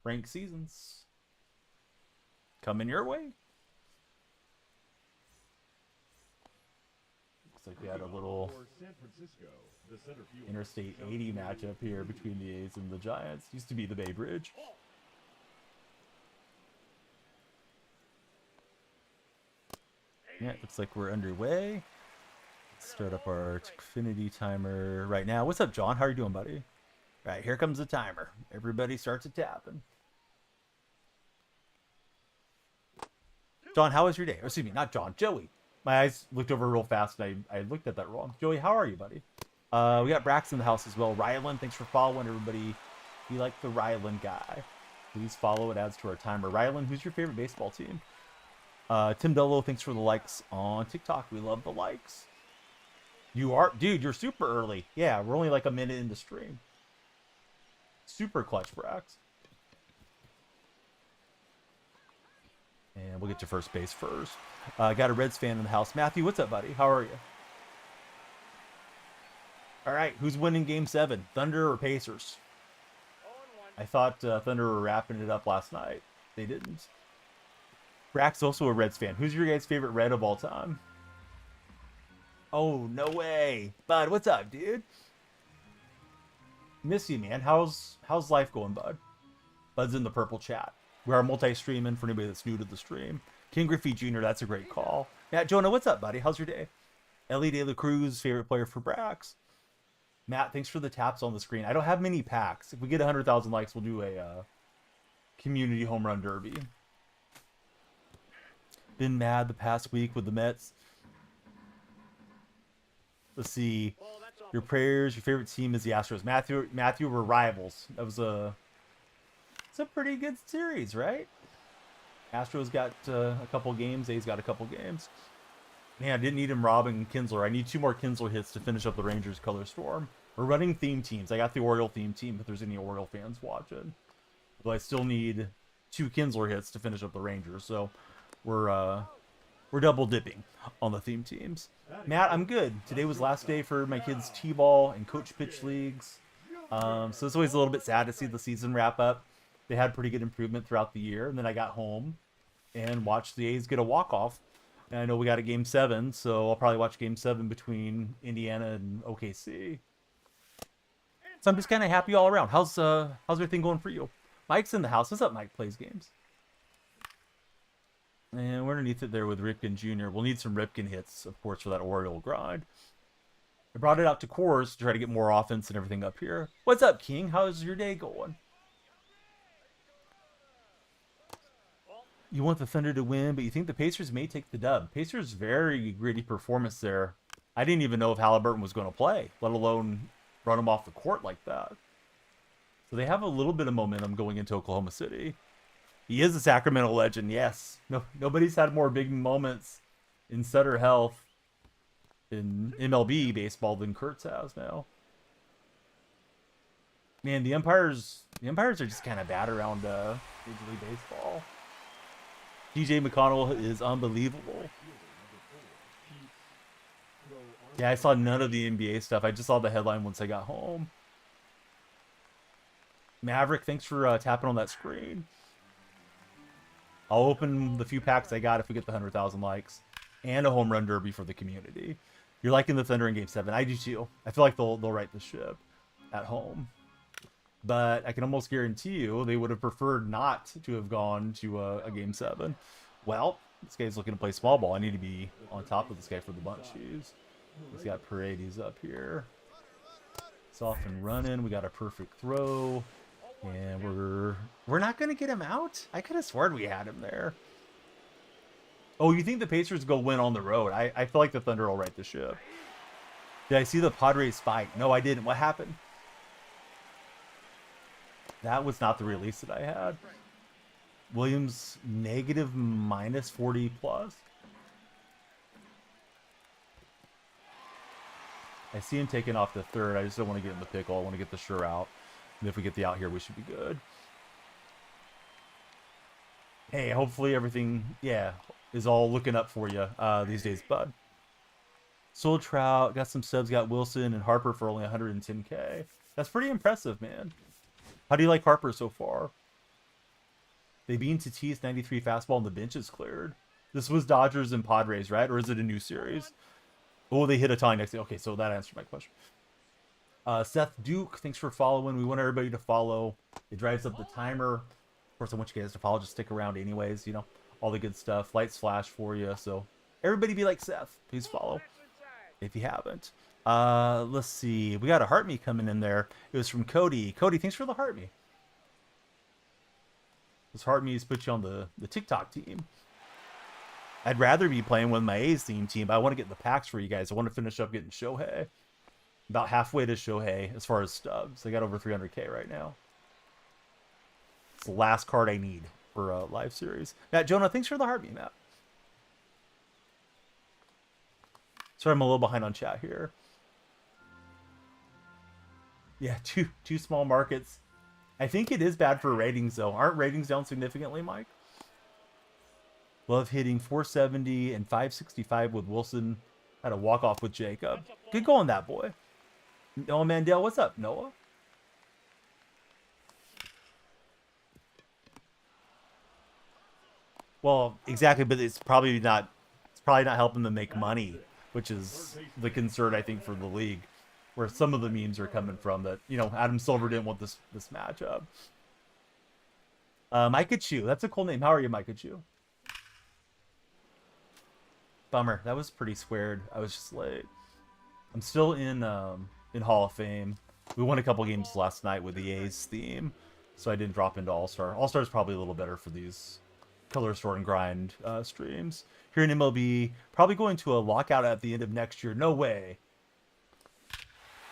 Rank seasons coming your way. Looks like we had a little Interstate 80 matchup here between the A's and the Giants. Used to be the Bay Bridge. Yeah, looks like we're underway. Let's start up our Xfinity timer right now. What's up, John? How are you doing, buddy? All right, here comes the timer. Everybody starts a tapping. John, how was your day? Or, excuse me, not John, Joey. My eyes looked over real fast and I looked at that wrong. Joey, how are you, buddy? We got Brax in the house as well. Rylan, thanks for following, everybody. We like the Rylan guy. Please follow. It adds to our timer. Rylan, who's your favorite baseball team? Tim Dello, thanks for the likes on TikTok. We love the likes. You are, dude, you're super early. Yeah, we're only like a minute into stream. Super clutch, Brax. And we'll get to first base first. Got a Reds fan in the house. Matthew, what's up, buddy? How are you? All right, who's winning Game 7? Thunder or Pacers? I thought Thunder were wrapping it up last night. They didn't. Brack's also a Reds fan. Who's your guys' favorite Red of all time? Oh, no way. Bud, what's up, dude? Miss you, man. How's life going, Bud? Bud's in the purple chat. We are multi-streaming for anybody that's new to the stream. King Griffey Jr., that's a great call. Yeah, Jonah, what's up, buddy? How's your day? Ellie De La Cruz, favorite player for Brax. Matt, thanks for the taps on the screen. I don't have many packs. If we get 100,000 likes, we'll do a community home run derby. Been mad the past week with the Mets. Let's see. Your prayers, your favorite team is the Astros. Matthew, we're rivals. That was it's a pretty good series, right? Astros got a couple games. A's got a couple games. Man, I didn't need him robbing Kinsler. I need 2 more Kinsler hits to finish up the Rangers color storm. We're running theme teams. I got the Oriole theme team if there's any Oriole fans watching. But I still need 2 Kinsler hits to finish up the Rangers. So we're double dipping on the theme teams. Matt, I'm good. Today was last day for my kids' T-ball and coach pitch leagues. So it's always a little bit sad to see the season wrap up. They had pretty good improvement throughout the year. And then I got home and watched the A's get a walk-off. And I know we got a Game 7, so I'll probably watch Game 7 between Indiana and OKC. So I'm just kind of happy all around. How's everything going for you? Mike's in the house. What's up, Mike? Plays games. And we're underneath it there with Ripken Jr. We'll need some Ripken hits, of course, for that Oriole grind. I brought it out to Coors to try to get more offense and everything up here. What's up, King? How's your day going? You want the Thunder to win, but you think the Pacers may take the dub. Pacers, very gritty performance there. I didn't even know if Halliburton was going to play, let alone run him off the court like that. So they have a little bit of momentum going into Oklahoma City. He is a Sacramento legend, yes. Nobody's had more big moments in Sutter Health in MLB baseball than Kurtz has now. Man, the umpires are just kind of bad around Major League Baseball. DJ McConnell is unbelievable. Yeah, I saw none of the NBA stuff. I just saw the headline once I got home. Maverick, thanks for tapping on that screen. I'll open the few packs I got if we get the 100,000 likes. And a home run derby for the community. You're liking the Thunder in Game 7. I do too. I feel like they'll right the ship at home. But I can almost guarantee you they would have preferred not to have gone to a Game 7. Well, this guy's looking to play small ball. I need to be on top of this guy for the bunchies. He's got Paredes up here. It's off and running. We got a perfect throw. And we're not going to get him out? I could have sworn we had him there. Oh, you think the Pacers go win on the road? I feel like the Thunder will right the ship. Did I see the Padres fight? No, I didn't. What happened? That was not the release that I had. Williams negative minus 40 plus. I see him taking off the third. I just don't want to get in the pickle. I want to get the sure out. And if we get the out here, we should be good. Hey, hopefully everything, yeah, is all looking up for you these days, bud. Soul Trout, got some subs, got Wilson and Harper for only 110K. That's pretty impressive, man. How do you like Harper so far? They bean Tatis 93 fastball and the bench is cleared. This was Dodgers and Padres, right? Or is it a new series? Oh, they hit a tie next day. Okay, so that answered my question. Seth Duke, thanks for following. We want everybody to follow. It drives up the timer. Of course, I want you guys to follow. Just stick around anyways, you know, all the good stuff. Lights flash for you. So everybody be like Seth. Please follow if you haven't. Let's see. We got a Heart Me coming in there. It was from Cody. Cody, thanks for the Heart Me. This Heart Me has put you on the TikTok team. I'd rather be playing with my A's team, but I want to get the packs for you guys. I want to finish up getting Shohei. About halfway to Shohei as far as stubs. I got over 300K right now. It's the last card I need for a live series. Matt Jonah, thanks for the Heart Me, Matt. Sorry, I'm a little behind on chat here. Yeah, two small markets. I think it is bad for ratings, though. Aren't ratings down significantly, Mike? Love hitting 470 and 565 with Wilson. Had a walk-off with Jacob. Good going, that boy. Noah Mandel, what's up, Noah? Well, exactly, but it's probably not helping them make money, which is the concern, I think, for the league, where some of the memes are coming from that, you know, Adam Silver didn't want this matchup. Mikachu, that's a cool name. How are you, Mikachu? Bummer. That was pretty squared. I was just late. I'm still in Hall of Fame. We won a couple games last night with the A's theme, so I didn't drop into All-Star. All-Star is probably a little better for these color, sort, and grind streams. Here in MLB, probably going to a lockout at the end of next year. No way.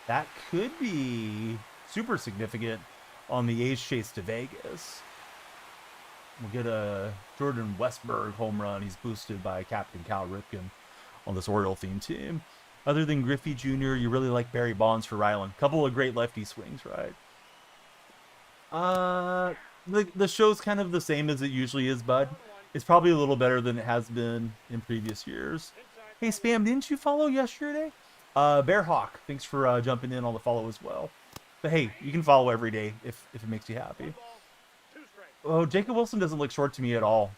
That could be super significant on the A's chase to Vegas. We'll get a Jordan Westburg home run. He's boosted by Captain Cal Ripken on this Oriole theme team. Other than Griffey Jr., you really like Barry Bonds for Ryland. Couple of great lefty swings, right? The show's kind of the same as it usually is, bud. It's probably a little better than it has been in previous years. Hey, Spam, didn't you follow yesterday? Bear Hawk, thanks for jumping in on the follow as well. But hey, you can follow every day if it makes you happy. Oh, Jacob Wilson doesn't look short to me at all.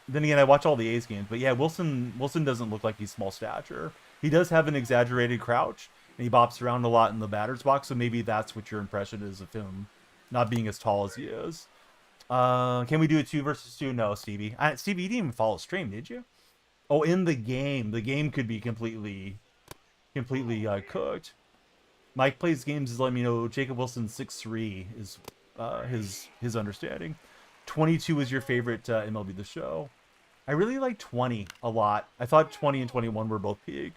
Then again, I watch all the A's games, but yeah, Wilson doesn't look like he's small stature. He does have an exaggerated crouch, and he bops around a lot in the batter's box, so maybe that's what your impression is of him not being as tall as he is. Can we do a 2 versus 2? No, Stevie. Stevie, you didn't even follow stream, did you? Oh, in the game. The game could be completely cooked. Mike plays games is letting me know Jacob Wilson 6'3" is his understanding. 22 is your favorite MLB The Show. I really like 20 a lot. I thought 20 and 21 were both peak.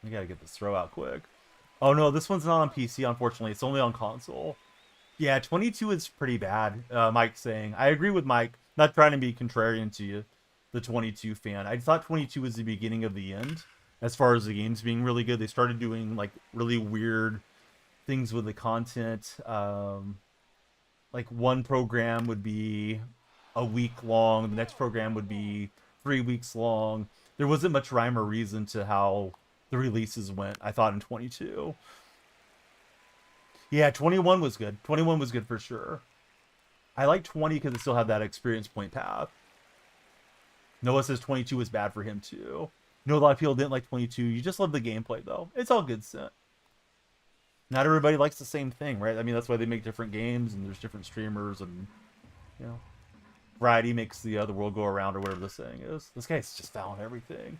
I gotta get this throw out quick. Oh no, this one's not on PC, unfortunately. It's only on console. Yeah, 22 is pretty bad, Mike's saying. I agree with Mike. Not trying to be contrarian to you, the 22 fan. I thought 22 was the beginning of the end. As far as the games being really good, they started doing like really weird things with the content. Like one program would be a week long, the next program would be 3 weeks long. There wasn't much rhyme or reason to how the releases went, I thought, in 22. Yeah, 21 was good. 21 was good for sure. I like 20 because it still had that experience point path. Noah says 22 was bad for him too. No, a lot of people didn't like 22. You just love the gameplay, though. It's all good stuff. Not everybody likes the same thing, right? I mean, that's why they make different games, and there's different streamers, and, you know, variety makes the world go around, or whatever the saying is. This guy's just fouling everything.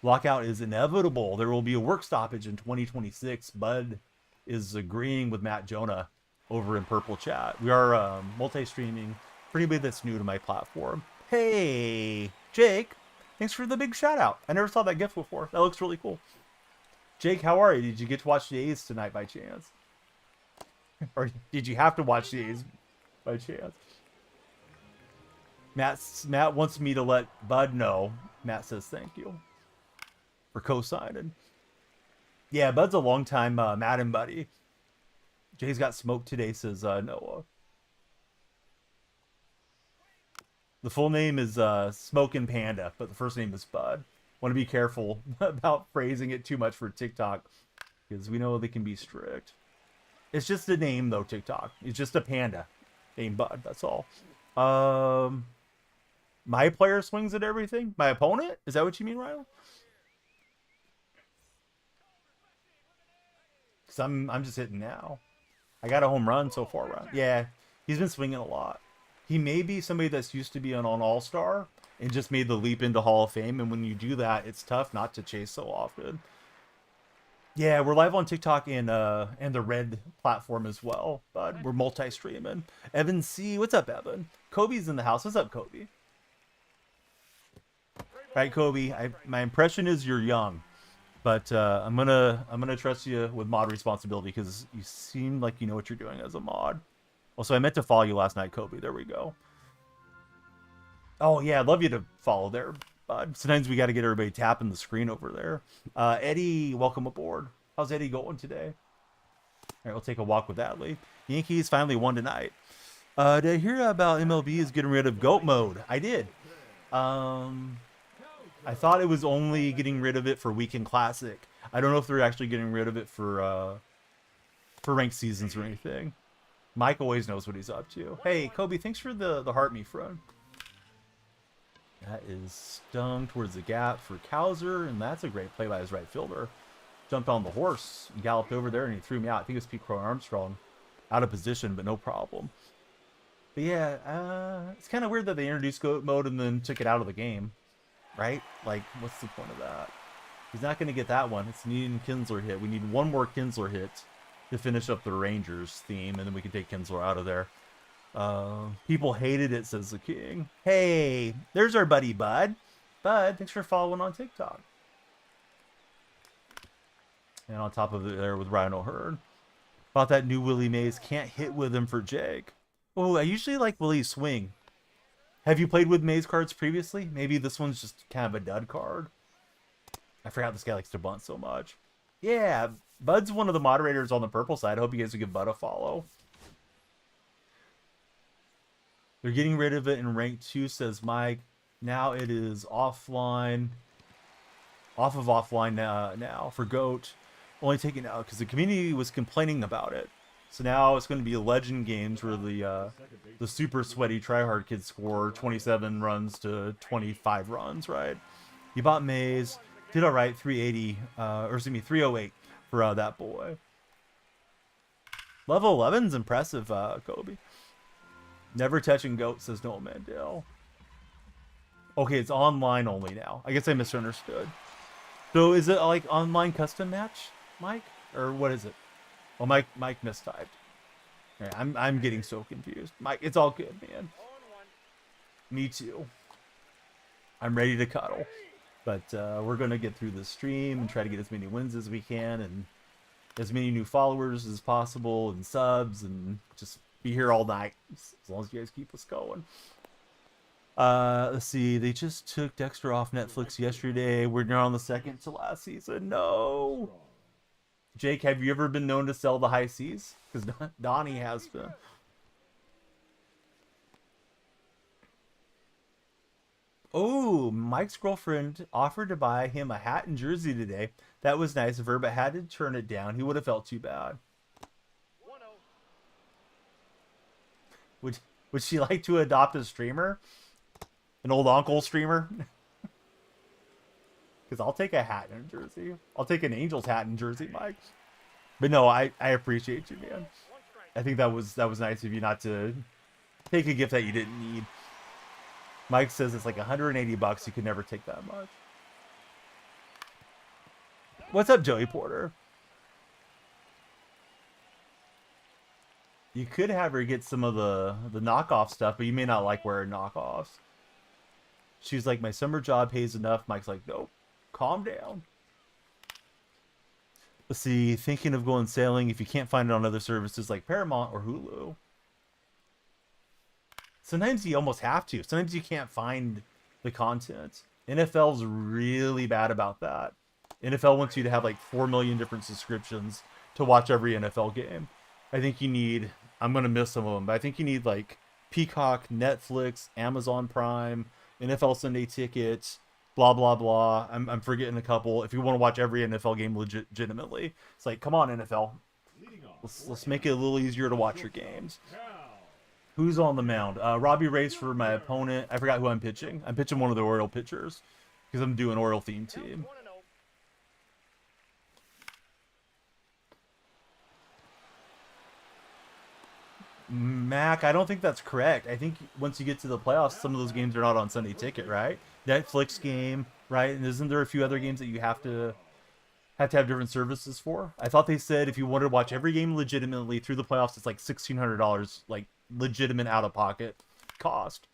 Lockout is inevitable. There will be a work stoppage in 2026. Bud is agreeing with Matt Jonah over in Purple Chat. We are multi-streaming for anybody that's new to my platform. Hey, Jake. Thanks for the big shout out. I never saw that GIF before. That looks really cool. Jake, how are you? Did you get to watch the A's tonight by chance? Or did you have to watch the A's by chance? Matt wants me to let Bud know. Matt says thank you for co-signing. Yeah, Bud's a long time Madden buddy. Jay's got smoked today, says Noah. The full name is Smokin' Panda, but the first name is Bud. Want to be careful about phrasing it too much for TikTok. because we know they can be strict. It's just a name though, TikTok. It's just a panda named Bud. That's all. My player swings at everything. My opponent? Is that what you mean, Ryan? Because I'm just hitting now. I got a home run so far, right? Yeah, he's been swinging a lot. He may be somebody that's used to be on All-Star and just made the leap into Hall of Fame. And when you do that, it's tough not to chase so often. Yeah, we're live on TikTok and the Red platform as well. But we're multi-streaming. Evan C, what's up, Evan? Kobe's in the house. What's up, Kobe? Right, Kobe. My impression is you're young, but I'm gonna trust you with mod responsibility because you seem like you know what you're doing as a mod. Also, I meant to follow you last night, Kobe. There we go. Oh yeah, I'd love you to follow there. Sometimes we got to get everybody tapping the screen over there. Eddie, welcome aboard. How's Eddie going today? All right, we'll take a walk with Adley. Yankees finally won tonight. Did I hear about MLB is getting rid of GOAT mode? I did. I thought it was only getting rid of it for Weekend Classic. I don't know if they're actually getting rid of it for ranked seasons or anything. Mike always knows what he's up to. Hey, Kobe, thanks for the heart me friend. That is stung towards the gap for Cowser, and that's a great play by his right fielder. Jumped on the horse and galloped over there, and he threw me out. I think it was Pete Crow Armstrong. Out of position, but no problem. But yeah, it's kind of weird that they introduced GOAT mode and then took it out of the game. Right? Like, what's the point of that? He's not going to get that one. It's needing Kinsler hit. We need one more Kinsler hit to finish up the Rangers theme, and then we can take Kinsler out of there. People hated it, says the king. Hey, there's our buddy Bud. Bud, thanks for following on TikTok. And on top of it there with Ryan O'Hearn. About that new Willie Mays. Can't hit with him for Jake. Oh, I usually like Willie's swing. Have you played with Mays cards previously? Maybe this one's just kind of a dud card. I forgot this guy likes to bunt so much. Yeah, Bud's one of the moderators on the purple side. I hope you guys will give Bud a follow. They're getting rid of it in rank 2, says Mike. Now it is offline. Off of offline now for GOAT. Only taken out because the community was complaining about it. So now it's going to be legend games where the super sweaty tryhard kids score 27 runs to 25 runs, right? You bought Mays, did all right, 380, or excuse me, 308 for that boy. Level 11's impressive, Kobe. Never touching GOAT, says Noel Mandel. Okay, it's online only now. I guess I misunderstood. So is it like online custom match, Mike? Or what is it? Well, Mike mistyped. Right, I'm getting so confused. Mike, it's all good, man. Me too. I'm ready to cuddle. But we're going to get through this stream and try to get as many wins as we can and as many new followers as possible and subs and just be here all night as long as you guys keep us going. Let's see. They just took Dexter off Netflix yesterday. We're now on the second to last season. No. Jake, have you ever been known to sell the high seas? Because Donnie has been. Oh, Mike's girlfriend offered to buy him a hat and jersey today. That was nice of her, but had to turn it down. He would have felt too bad. Would she like to adopt a streamer? An old uncle streamer? Because I'll take a hat and a jersey. I'll take an Angels hat and jersey, Mike. But no, I appreciate you, man. I think that was nice of you not to take a gift that you didn't need. Mike says it's like $180. You could never take that much. What's up, Joey Porter? You could have her get some of the knockoff stuff, but you may not like wearing knockoffs. She's like, my summer job pays enough. Mike's like, nope. Calm down. Let's see. Thinking of going sailing if you can't find it on other services like Paramount or Hulu. Sometimes you almost have to. Sometimes you can't find the content. NFL's really bad about that. NFL wants you to have like 4 million different subscriptions to watch every NFL game. I think you need, I'm going to miss some of them, but I think you need like Peacock, Netflix, Amazon Prime, NFL Sunday Ticket, blah blah blah. I'm forgetting a couple. If you want to watch every NFL game legitimately, it's like, come on NFL, let's make it a little easier to watch your games. Who's on the mound? Robbie Reyes for my opponent. I forgot who I'm pitching. I'm pitching one of the Oriole pitchers because I'm doing Oriole theme team. Mac, I don't think that's correct. I think once you get to the playoffs, some of those games are not on Sunday Ticket, right? Netflix game, right? And isn't there a few other games that you have to have different services for? I thought they said if you wanted to watch every game legitimately through the playoffs, it's like $1,600, like legitimate out of pocket cost.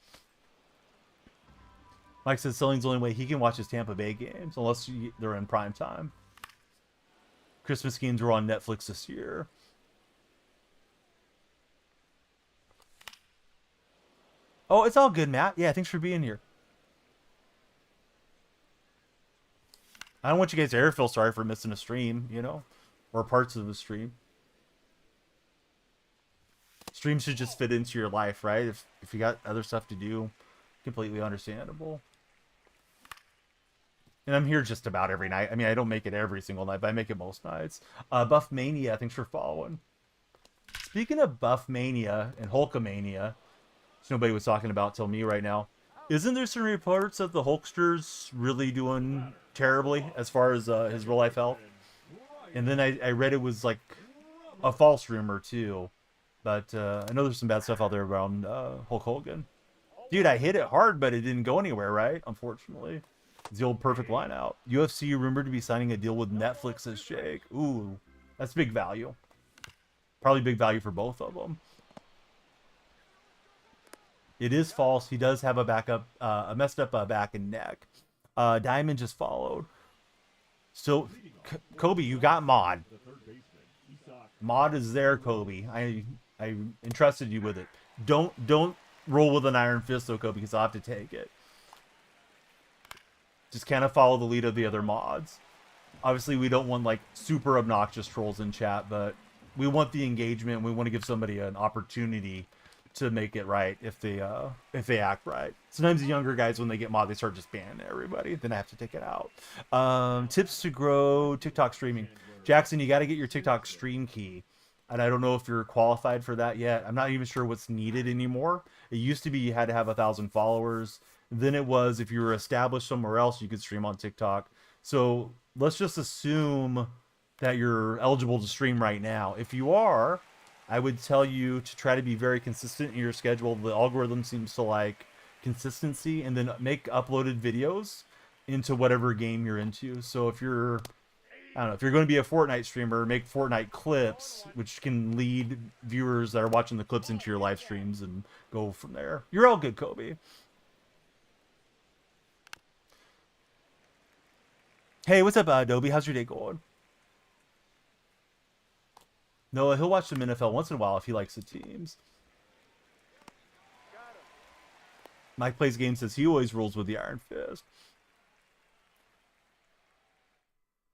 Mike says selling's the only way he can watch his Tampa Bay games, unless they're in prime time. Christmas games were on Netflix this year. Oh, it's all good, Matt. Yeah, thanks for being here. I don't want you guys to ever feel sorry for missing a stream, you know, or parts of the stream. Streams should just fit into your life, right? If you got other stuff to do, completely understandable. And I'm here just about every night. I mean, I don't make it every single night, but I make it most nights. Buff Mania, thanks for following. Speaking of Buff Mania and Hulkamania, which nobody was talking about till me right now, isn't there some reports that the Hulkster's really doing terribly as far as his real life health? And then I read it was like a false rumor too. But I know there's some bad stuff out there around Hulk Hogan. Dude, I hit it hard, but it didn't go anywhere, right? Unfortunately. It's the old perfect line out. UFC rumored to be signing a deal with Netflix, says Jake. Ooh, that's big value. Probably big value for both of them. It is false. He does have a messed up back and neck. Diamond just followed. So, Kobe, you got Mod. Mod is there, Kobe. I entrusted you with it. Don't roll with an iron fist, though, Kobe, because I'll have to take it. Just kind of follow the lead of the other mods. Obviously, we don't want, like, super obnoxious trolls in chat, but we want the engagement. We want to give somebody an opportunity to make it right if they act right. Sometimes the younger guys, when they get mod, they start just banning everybody. Then I have to take it out. Tips to grow TikTok streaming. Jackson, you got to get your TikTok stream key. And I don't know if you're qualified for that yet. I'm not even sure what's needed anymore. It used to be you had to have 1,000 followers. Then it was if you were established somewhere else, you could stream on TikTok. So let's just assume that you're eligible to stream right now. If you are, I would tell you to try to be very consistent in your schedule. The algorithm seems to like consistency, and then make uploaded videos into whatever game you're into. So if you're, I don't know, if you're going to be a Fortnite streamer, make Fortnite clips, which can lead viewers that are watching the clips into your live streams and go from there. You're all good, Kobe. Hey, what's up, Adobe? How's your day going? No, he'll watch some NFL once in a while if he likes the teams. Mike Plays Games says he always rules with the Iron Fist.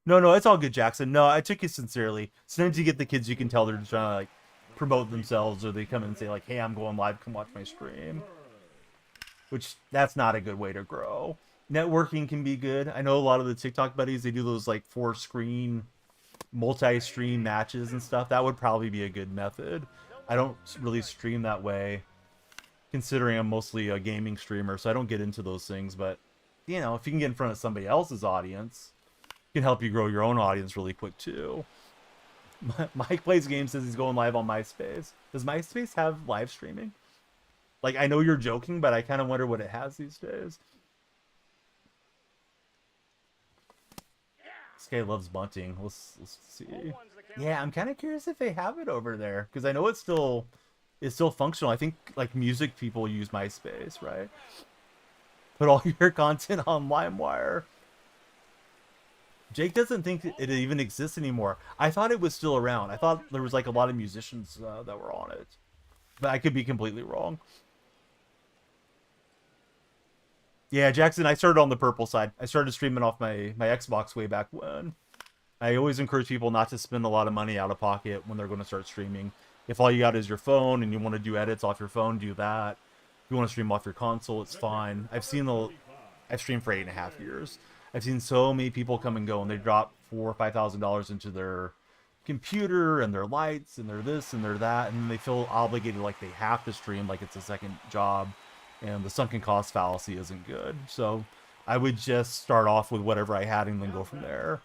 No, it's all good, Jackson. No, I took it sincerely. Sometimes you get the kids, you can tell they're just trying to, like, promote themselves, or they come in and say, like, hey, I'm going live, come watch my stream. Which, that's not a good way to grow. Networking can be good. I know a lot of the TikTok buddies, they do those, like, 4-screen multi-stream matches and stuff. That would probably be a good method. I don't really stream that way, considering I'm mostly a gaming streamer, so I don't get into those things. But, you know, if you can get in front of somebody else's audience, it can help you grow your own audience really quick too. Mike Plays Games says he's going live on MySpace. Does MySpace have live streaming? Like, I know you're joking, but I kind of wonder what it has these days. This guy loves bunting. Let's see. Yeah, I'm kind of curious if they have it over there, because I know it's still functional. I think like music people use MySpace, right? Put all your content on LimeWire. Jake doesn't think it even exists anymore. I thought it was still around. I thought there was like a lot of musicians that were on it, but I could be completely wrong. Yeah, Jackson, I started on the purple side. I started streaming off my Xbox way back when. I always encourage people not to spend a lot of money out of pocket when they're going to start streaming. If all you got is your phone and you want to do edits off your phone, do that. If you want to stream off your console, it's fine. I've seen I've streamed for 8.5 years. I've seen so many people come and go, and they drop $4,000 or $5,000 into their computer and their lights and their this and their that, and then they feel obligated like they have to stream like it's a second job, and the sunken cost fallacy isn't good. So I would just start off with whatever I had and then go from there.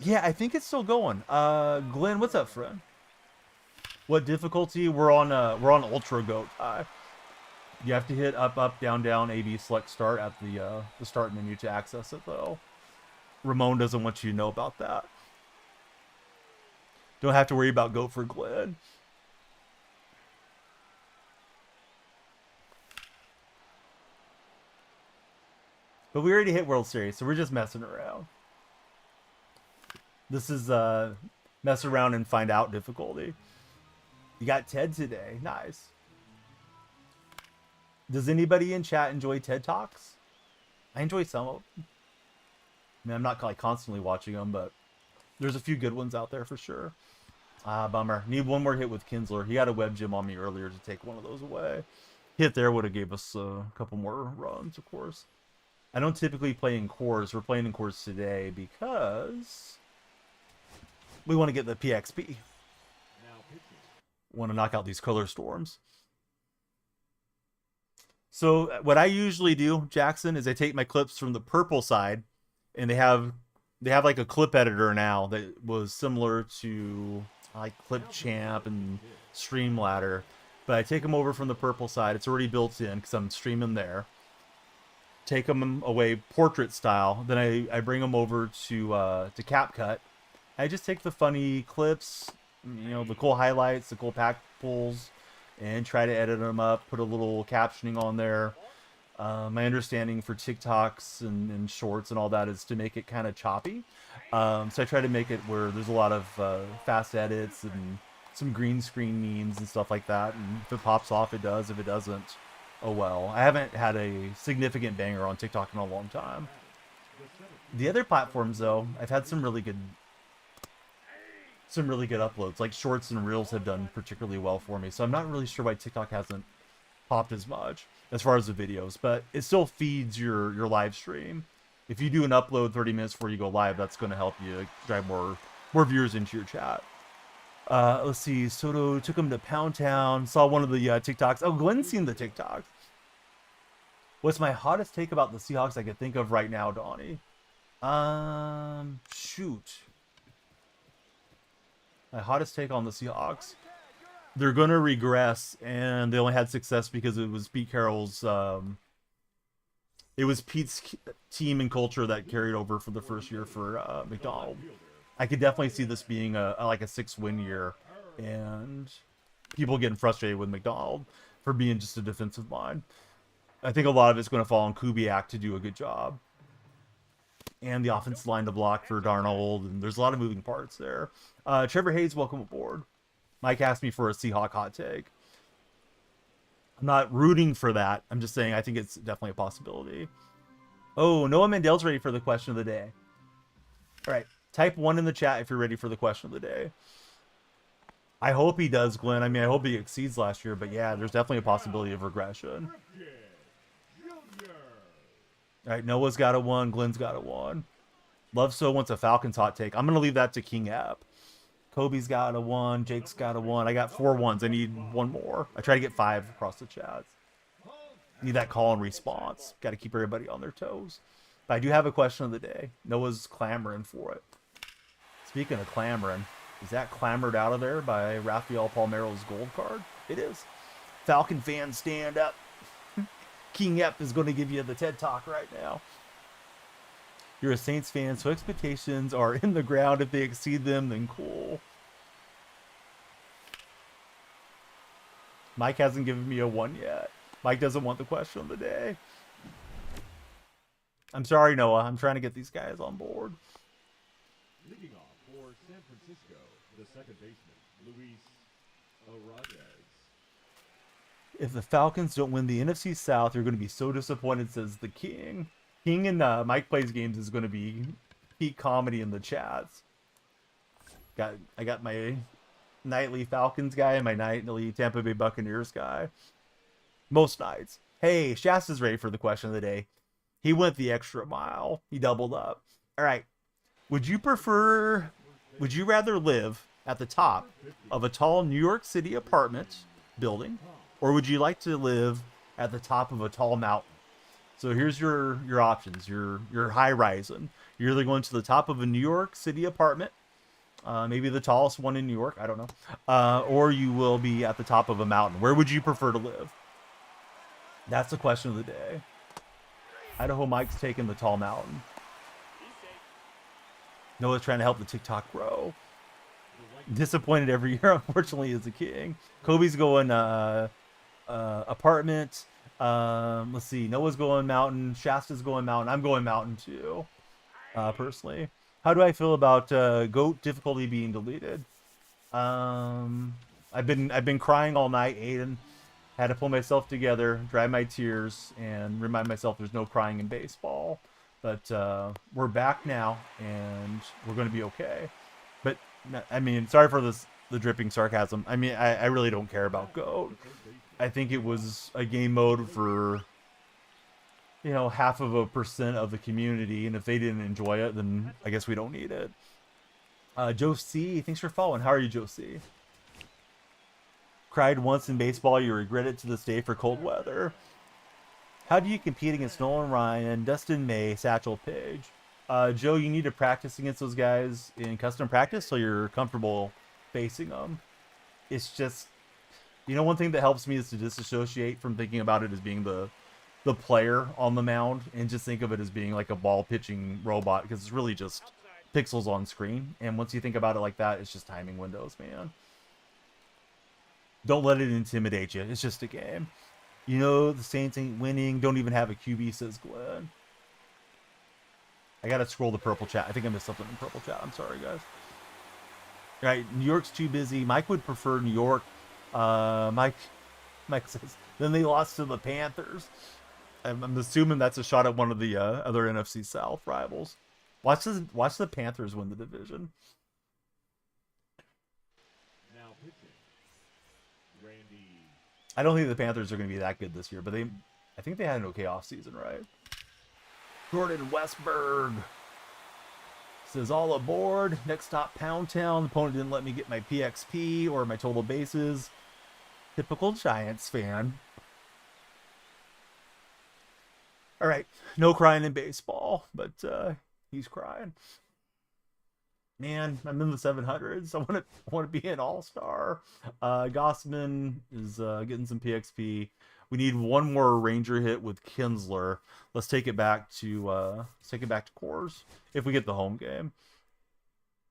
Yeah, I think it's still going. Glenn, what's up, friend? What difficulty? We're on Ultra Goat. You have to hit up, up, down, down, A, B, select, start at the start menu to access it, though. Ramon doesn't want you to know about that. Don't have to worry about Goat for Glenn. But we already hit World Series, so we're just messing around. This is mess around and find out difficulty. You got Ted today. Nice. Does anybody in chat enjoy TED Talks? I enjoy some of them. I mean, I'm not like constantly watching them, but there's a few good ones out there for sure. Bummer. Need one more hit with Kinsler. He had a web gem on me earlier to take one of those away. Hit there would have gave us a couple more runs, of course. I don't typically play in cores. We're playing in cores today because we want to get the PXP. Want to knock out these color storms. So what I usually do, Jackson, is I take my clips from the purple side, and they have like a clip editor now that was similar to like Clipchamp and Streamladder, but I take them over from the purple side. It's already built in because I'm streaming there. Take them away portrait style, then I bring them over to CapCut. I just take the funny clips, you know, the cool highlights, the cool pack pulls, and try to edit them up, put a little captioning on there. My understanding for TikToks and shorts and all that is to make it kind of choppy. So I try to make it where there's a lot of fast edits and some green screen memes and stuff like that. And if it pops off, it does. If it doesn't, oh well. I haven't had a significant banger on TikTok in a long time. The other platforms, though, I've had some really good uploads. Like shorts and reels have done particularly well for me. So I'm not really sure why TikTok hasn't popped as much as far as the videos, but it still feeds your live stream. If you do an upload 30 minutes before you go live, that's going to help you drive more viewers into your chat. Let's see. Soto took him to Pound Town. Saw one of the TikToks. Oh, Glenn's seen the TikToks. What's my hottest take about the Seahawks I could think of right now, Donnie? Shoot. My hottest take on the Seahawks. They're going to regress, and they only had success because it was Pete Carroll's... it was Pete's team and culture that carried over for the first year for McDonald. I could definitely see this being like a 6-win year, and people getting frustrated with McDonald for being just a defensive mind. I think a lot of it's going to fall on Kubiak to do a good job, and the offensive line to block for Darnold, and there's a lot of moving parts there. Trevor Hayes, welcome aboard. Mike asked me for a Seahawk hot take. I'm not rooting for that. I'm just saying I think it's definitely a possibility. Oh, Noah Mandel's ready for the question of the day. All right. Type 1 in the chat if you're ready for the question of the day. I hope he does, Glenn. I mean, I hope he exceeds last year, but yeah, there's definitely a possibility of regression. All right, Noah's got a 1. Glenn's got a 1. Love So wants a Falcons hot take. I'm going to leave that to King App. Kobe's got a 1. Jake's got a 1. I got 4 1s. I need 1 more. I try to get 5 across the chats. Need that call and response. Got to keep everybody on their toes. But I do have a question of the day. Noah's clamoring for it. Speaking of clamoring, is that clamored out of there by Rafael Palmeiro's gold card? It is. Falcon fans, stand up. King Ep is going to give you the TED Talk right now. You're a Saints fan, so expectations are in the ground. If they exceed them, then cool. Mike hasn't given me a 1 yet. Mike doesn't want the question of the day. I'm sorry, Noah. I'm trying to get these guys on board. Leading off for San Francisco, the second baseman, Luis Rodriguez. If the Falcons don't win the NFC South, you're going to be so disappointed, says the King. King and Mike Plays Games is going to be peak comedy in the chats. I got my nightly Falcons guy and my nightly Tampa Bay Buccaneers guy. Most nights. Hey, Shasta's ready for the question of the day. He went the extra mile. He doubled up. All right. Would you prefer, would you rather live at the top of a tall New York City apartment building, or would you like to live at the top of a tall mountain? So here's your options. Your high rising. You're either going to the top of a New York City apartment, maybe the tallest one in New York. I don't know. Or you will be at the top of a mountain. Where would you prefer to live? That's the question of the day. Idaho Mike's taking the tall mountain. Noah's trying to help the TikTok grow. Disappointed every year, unfortunately, as a king. Kobe's going apartment. Let's see. Noah's going mountain. Shasta's going mountain. I'm going mountain too. Personally, how do I feel about goat difficulty being deleted? I've been crying all night, Aiden. Had to pull myself together, dry my tears, and remind myself there's no crying in baseball. But we're back now, and we're going to be okay. But I mean, sorry for the dripping sarcasm. I mean, I really don't care about GOAT. I think it was a game mode for, you know, 0.5% of the community, and if they didn't enjoy it, then I guess we don't need it. Joe C, thanks for following. How are you, Joe C? Cried once in baseball, you regret it to this day for cold weather. How do you compete against Nolan Ryan, Dustin May, Satchel Paige? Joe, you need to practice against those guys in custom practice so you're comfortable facing them. It's just, you know, one thing that helps me is to disassociate from thinking about it as being the player on the mound and just think of it as being like a ball pitching robot, because it's really just pixels on screen. And once you think about it like that, it's just timing windows, man. Don't let it intimidate you. It's just a game. You know, the Saints ain't winning. Don't even have a QB, says Glenn. I gotta scroll the purple chat. I think I missed something in purple chat. I'm sorry, guys. All right, New York's too busy. Mike would prefer New York. Mike says, then they lost to the Panthers. I'm assuming that's a shot at one of the other NFC South rivals. Watch the Panthers win the division. Now pitching, Randy. I don't think the Panthers are going to be that good this year, but I think they had an okay offseason, right? Jordan Westberg says, all aboard. Next stop, Pound Town. The opponent didn't let me get my PXP or my total bases. Typical Giants fan. All right, no crying in baseball, but he's crying. Man, I'm in the 700s. I want to be an all-star. Gossman is getting some PXP. We need one more Ranger hit with Kinsler. Let's take it back to Coors if we get the home game.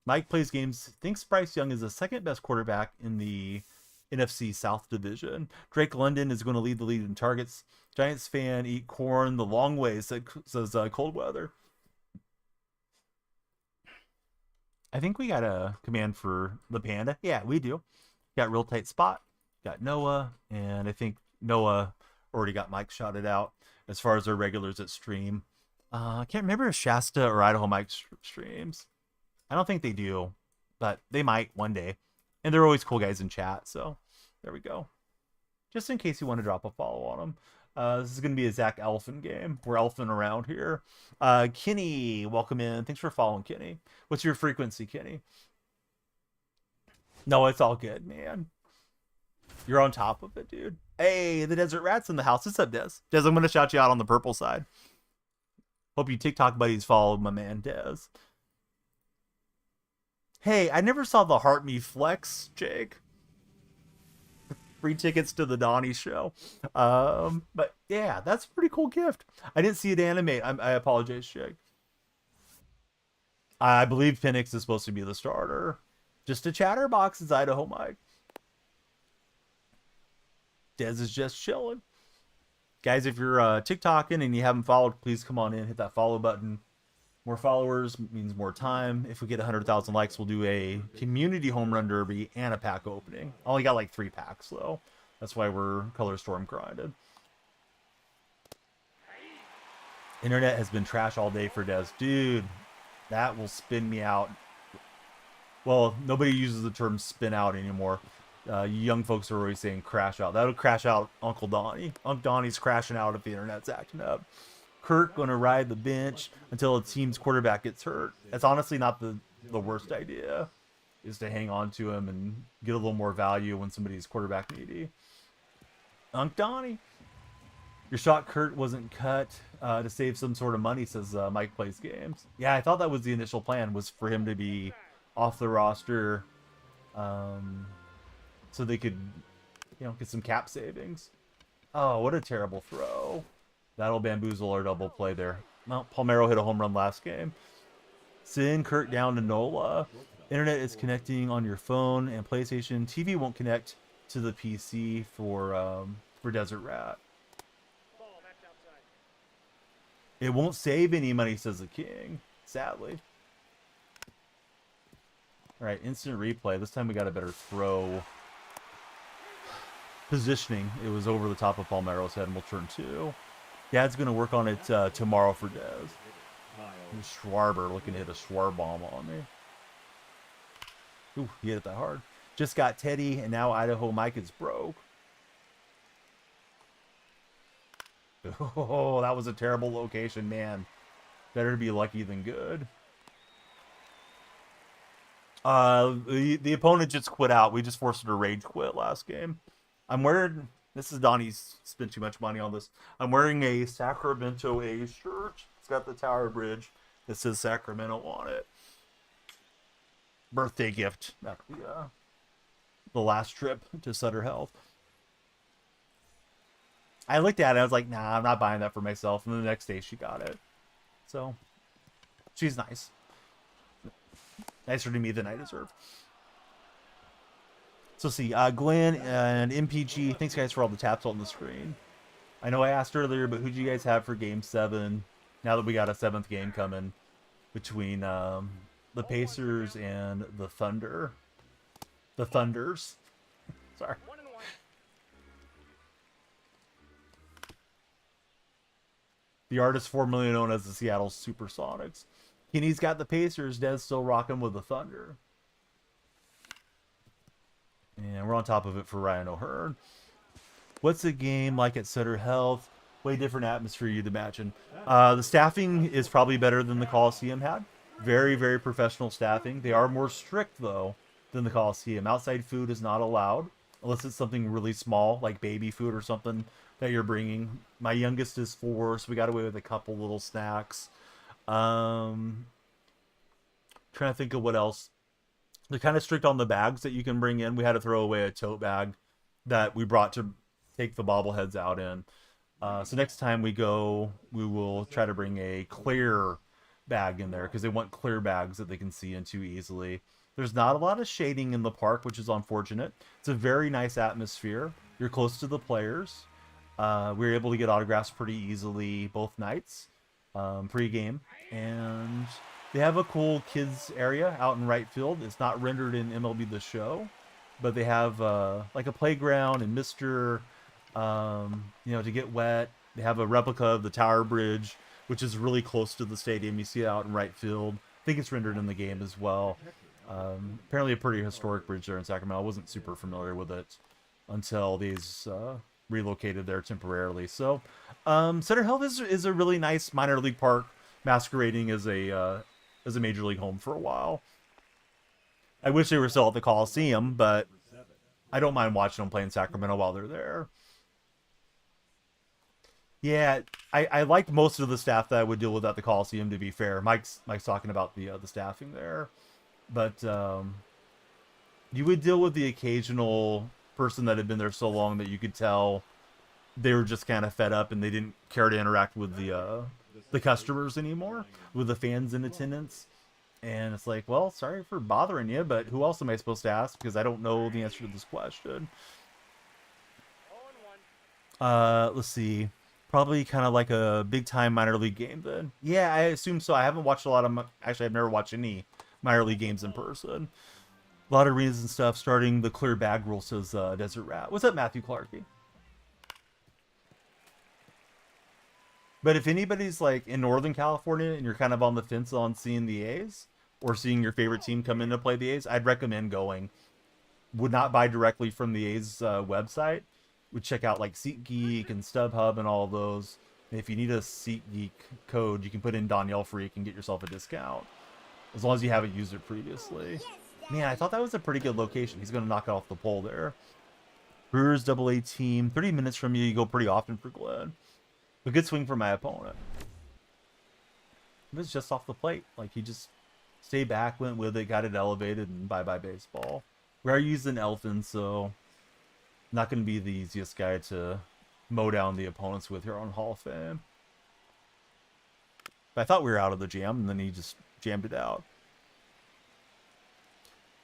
Mike plays games. Thinks Bryce Young is the second best quarterback in the NFC South Division. Drake London is going to lead the lead in targets. Giants fan, eat corn the long way, says cold weather. I think we got a command for the Panda. Yeah, we do. Got real tight spot. Got Noah, and I think Noah already got Mike shouted out as far as our regulars at stream. I can't remember if Shasta or Idaho Mike streams. I don't think they do, but they might one day. And they're always cool guys in chat, so there we go. Just in case you want to drop a follow on them. This is going to be a Zach Elfin game. We're elfing around here. Kenny, welcome in. Thanks for following, Kenny. What's your frequency, Kenny? No, it's all good, man. You're on top of it, dude. Hey, the Desert Rat's in the house. What's up, Des? Des, I'm going to shout you out on the purple side. Hope you TikTok buddies follow my man, Des. Hey, I never saw the Heart Me Flex, Jake. Free tickets to the Donnie show. But yeah, that's a pretty cool gift. I didn't see it animate. I apologize, Jake. I believe Penix is supposed to be the starter. Just a chatterbox is Idaho Mike. Dez is just chilling. Guys, if you're TikToking and you haven't followed, please come on in, hit that follow button. More followers means more time. If we get 100,000 likes, we'll do a community home run derby and a pack opening. I only got like 3 packs, though. That's why we're Color Storm grinded. Internet has been trash all day for Des. Dude, that will spin me out. Well, nobody uses the term spin out anymore. Young folks are always saying crash out. That'll crash out Uncle Donnie. Uncle Donnie's crashing out if the internet's acting up. Kirk going to ride the bench until a team's quarterback gets hurt. That's honestly not the worst idea, is to hang on to him and get a little more value when somebody's quarterback needy. Unc Donnie. Your shot Kurt wasn't cut to save some sort of money, says Mike Plays Games. Yeah, I thought that was the initial plan, was for him to be off the roster so they could, get some cap savings. Oh, what a terrible throw. That'll bamboozle our double play there. Well, Palmeiro hit a home run last game. Send Kurt down to Nola. Internet is connecting on your phone and PlayStation. TV won't connect to the PC for Desert Rat. It won't save any money, says the king. Sadly. Alright, instant replay. This time we got a better throw. Positioning. It was over the top of Palmeiro's head, and we'll turn 2. Dad's going to work on it tomorrow for Dez. Schwarber looking to hit a Schwar bomb on me. Ooh, he hit it that hard. Just got Teddy, and now Idaho Mike is broke. Oh, that was a terrible location, man. Better be lucky than good. The opponent just quit out. We just forced her to rage quit last game. I'm wearing... This is Donnie's spent too much money on this. I'm wearing a Sacramento A's shirt. It's got the Tower Bridge that says Sacramento on it. Birthday gift after the last trip to Sutter Health. I looked at it. I was like, nah, I'm not buying that for myself. And the next day she got it. So, she's nice. Nicer to me than I deserve. So see, Glenn and MPG, thanks guys for all the taps on the screen. I know I asked earlier, but who do you guys have for Game 7? Now that we got a 7th game coming between the Pacers and the Thunder. The Thunders. Sorry. The artist formerly known as the Seattle Supersonics. Kenny's got the Pacers. Dez still rocking with the Thunder. And we're on top of it for Ryan O'Hearn. What's the game like at Sutter Health? Way different atmosphere you'd imagine. The staffing is probably better than the Coliseum had. Very, very professional staffing. They are more strict, though, than the Coliseum. Outside food is not allowed, unless it's something really small, like baby food or something that you're bringing. My youngest is 4, so we got away with a couple little snacks. Trying to think of what else. They're kind of strict on the bags that you can bring in. We had to throw away a tote bag that we brought to take the bobbleheads out in. So next time we go, we will try to bring a clear bag in there because they want clear bags that they can see into easily. There's not a lot of shading in the park, which is unfortunate. It's a very nice atmosphere. You're close to the players. We were able to get autographs pretty easily both nights, pre-game. And they have a cool kids area out in right field. It's not rendered in MLB The Show, but they have like a playground and Mr. To get wet. They have a replica of the Tower Bridge, which is really close to the stadium. You see it out in right field. I think it's rendered in the game as well. Apparently a pretty historic bridge there in Sacramento. I wasn't super familiar with it until these relocated there temporarily. So Sutter Health is a really nice minor league park, masquerading as a major league home for a while. I wish they were still at the Coliseum, but I don't mind watching them play in Sacramento while they're there. Yeah, I liked most of the staff that I would deal with at the Coliseum, to be fair. Mike's talking about the staffing there. But you would deal with the occasional person that had been there so long that you could tell they were just kind of fed up and they didn't care to interact with the customers anymore, with the fans in attendance. And it's like, well, sorry for bothering you, but who else am I supposed to ask? Because I don't know the answer to this question. Let's see. Probably kind of like a big-time minor league game then. Yeah, I assume so. I haven't watched a lot of... Actually, I've never watched any minor league games in person. A lot of arenas and stuff, starting the clear bag rule, says Desert Rat. What's up, Matthew Clarkey? But if anybody's like in Northern California and you're kind of on the fence on seeing the A's or seeing your favorite team come in to play the A's, I'd recommend going. Would not buy directly from the A's website. Would check out like SeatGeek and StubHub and all of those. If you need a SeatGeek code, you can put in Danielle Freak and get yourself a discount. As long as you haven't used it previously. Man, I thought that was a pretty good location. He's going to knock it off the pole there. Brewers AA team. 30 minutes from you. You go pretty often for Glenn. A good swing for my opponent. It was just off the plate. Like, he just stayed back, went with it, got it elevated, and bye-bye baseball. We are using Elfin, so not going to be the easiest guy to mow down the opponents with here on Hall of Fame. But I thought we were out of the jam, and then he just jammed it out.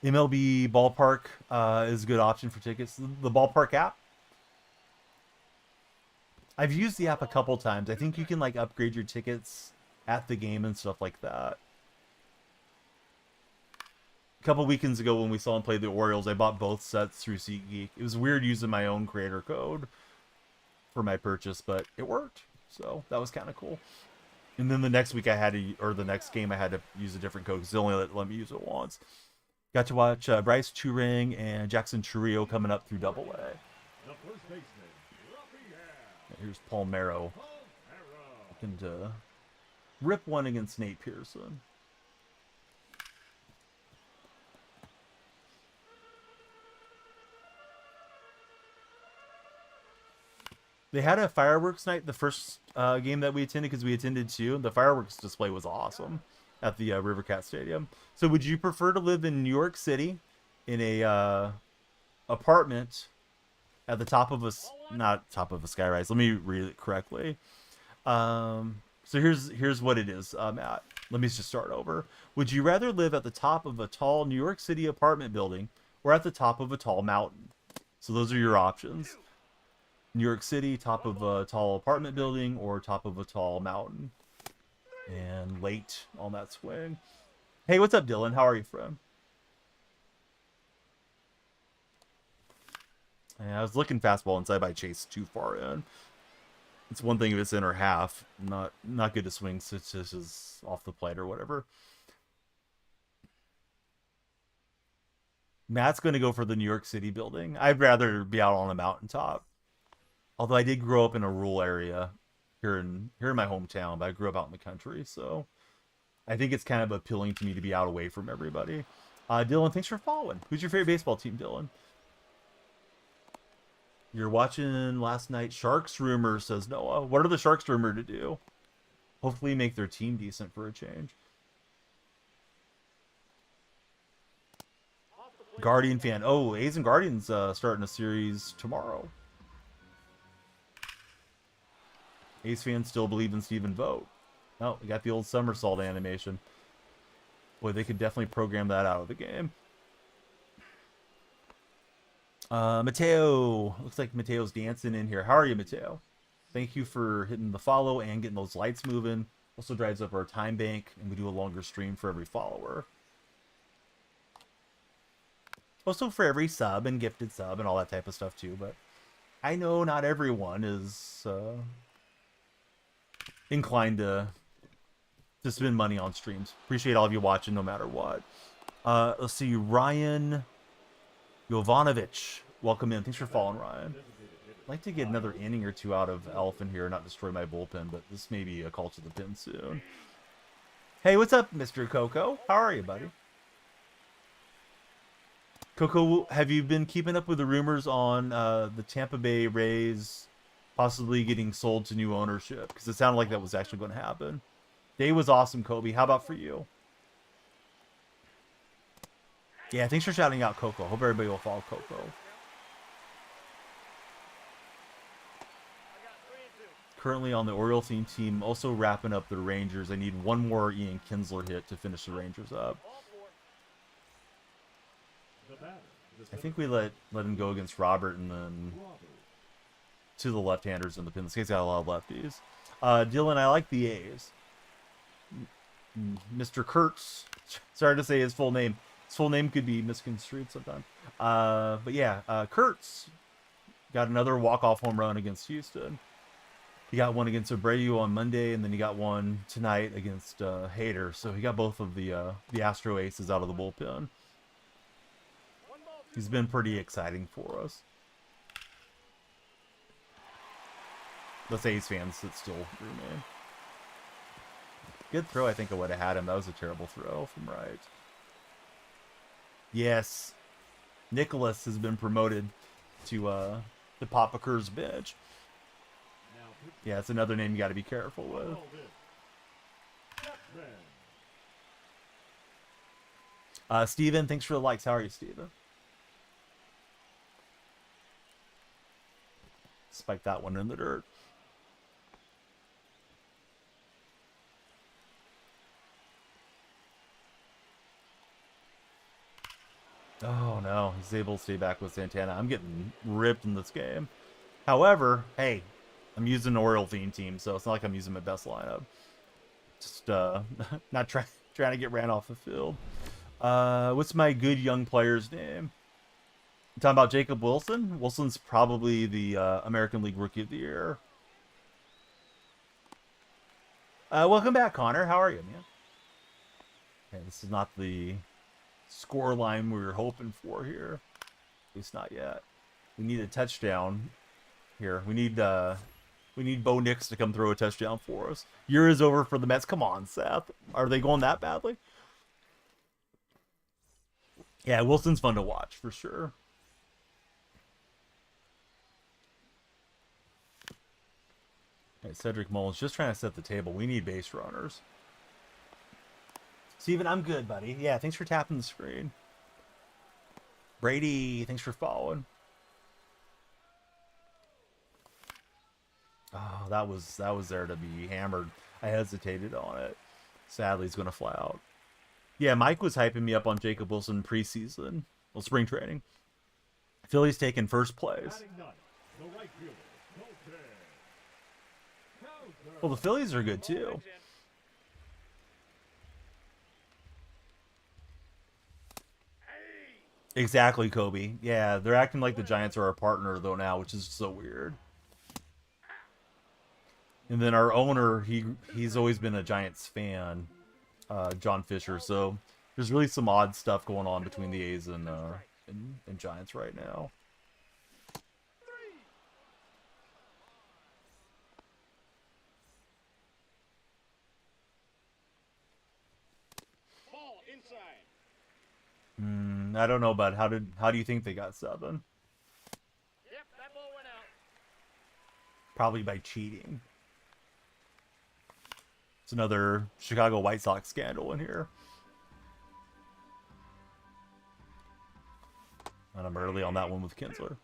MLB Ballpark is a good option for tickets. The Ballpark app. I've used the app a couple times. I think you can like upgrade your tickets at the game and stuff like that. A couple weekends ago when we saw him play the Orioles, I bought both sets through SeatGeek. It was weird using my own creator code for my purchase, but it worked. So that was kind of cool. And then the next week I had to, or the next game I had to use a different code because they only let me use it once. Got to watch Bryce Turing and Jackson Chourio coming up through Double A. The first baseman, Here's Paul Merrow looking to rip one against Nate Pearson. They had a fireworks night the first game that we attended because we attended two. The fireworks display was awesome at the Rivercat Stadium. So would you prefer to live in New York City in a apartment at the top of a, not top of a skyrise. Let me read it correctly. So here's what it is, Matt. Let me just start over. Would you rather live at the top of a tall New York City apartment building or at the top of a tall mountain? So those are your options. New York City, top of a tall apartment building, or top of a tall mountain. And late on that swing. Hey, what's up, Dylan? How are you, friend? Yeah, I was looking fastball inside by Chase too far in. It's one thing if it's in or half. Not good to swing since this is off the plate or whatever. Matt's going to go for the New York City building. I'd rather be out on a mountaintop. Although I did grow up in a rural area here in my hometown, but I grew up out in the country, so I think it's kind of appealing to me to be out away from everybody. Dylan, thanks for following. Who's your favorite baseball team, Dylan? You're watching last night. Sharks rumor, says Noah. What are the Sharks rumored to do? Hopefully make their team decent for a change. Guardian fan. Oh, A's and Guardians starting a series tomorrow. A's fans still believe in Stephen Vogt. Oh, we got the old somersault animation. Boy, they could definitely program that out of the game. Mateo. Looks like Mateo's dancing in here. How are you, Mateo? Thank you for hitting the follow and getting those lights moving. Also drives up our time bank, and we do a longer stream for every follower. Also for every sub and gifted sub and all that type of stuff too, but I know not everyone is inclined to spend money on streams. Appreciate all of you watching no matter what. Let's see, Ryan Jovanovic. Welcome in. Thanks for following, Ryan. I'd like to get another inning or two out of Elfin here, not destroy my bullpen, but this may be a call to the pin soon. Hey, what's up, Mr. Coco? How are you, buddy? Coco, have you been keeping up with the rumors on the Tampa Bay Rays possibly getting sold to new ownership? Because it sounded like that was actually going to happen. Day was awesome, Kobe. How about for you? Yeah, thanks for shouting out Coco. Hope everybody will follow Coco. Currently on the Orioles team, also wrapping up the Rangers. I need one more Ian Kinsler hit to finish the Rangers up. I think we let him go against Robert and then to the left-handers in the pin. This guy's got a lot of lefties. Dylan, I like the A's. Mr. Kurtz. Sorry to say his full name. His full name could be misconstrued sometimes. But yeah, Kurtz got another walk-off home run against Houston. He got one against Abreu on Monday, and then he got one tonight against Hader. So he got both of the Astro aces out of the bullpen. He's been pretty exciting for us. the A's fans that still remain. Good throw. I think I would have had him. That was a terrible throw from right. Yes. Nicholas has been promoted to Papa Kerr's bench. Yeah, it's another name you got to be careful with. Steven, thanks for the likes. How are you, Steven? Spike that one in the dirt. Oh no, he's able to stay back with Santana. I'm getting ripped in this game. However, hey, I'm using an Oriole Fiend team, so it's not like I'm using my best lineup. Just not trying to get ran off the field. What's my good young player's name? You talking about Jacob Wilson? Wilson's probably the American League Rookie of the Year. Welcome back, Connor. How are you, man? Okay, this is not the score line we were hoping for here. At least not yet. We need a touchdown here. We need Bo Nix to come throw a touchdown for us. Year is over for the Mets. Come on, Seth. Are they going that badly? Yeah, Wilson's fun to watch for sure. Okay, Cedric Mullins just trying to set the table. We need base runners. Steven, I'm good, buddy. Yeah, thanks for tapping the screen. Brady, thanks for following. Oh, that was there to be hammered. I hesitated on it. Sadly, he's going to fly out. Yeah, Mike was hyping me up on Jacob Wilson preseason. Well, spring training. Philly's taking first place. Well, the Phillies are good too. Exactly, Kobe. Yeah, they're acting like the Giants are our partner though now, which is so weird. And then our owner, he's always been a Giants fan, John Fisher. So there's really some odd stuff going on between the A's and Giants right now. I don't know, bud. How do you think they got 7? Yep, that ball went out. Probably by cheating. It's another Chicago White Sox scandal in here. And I'm early on that one with Kinsler. 2-2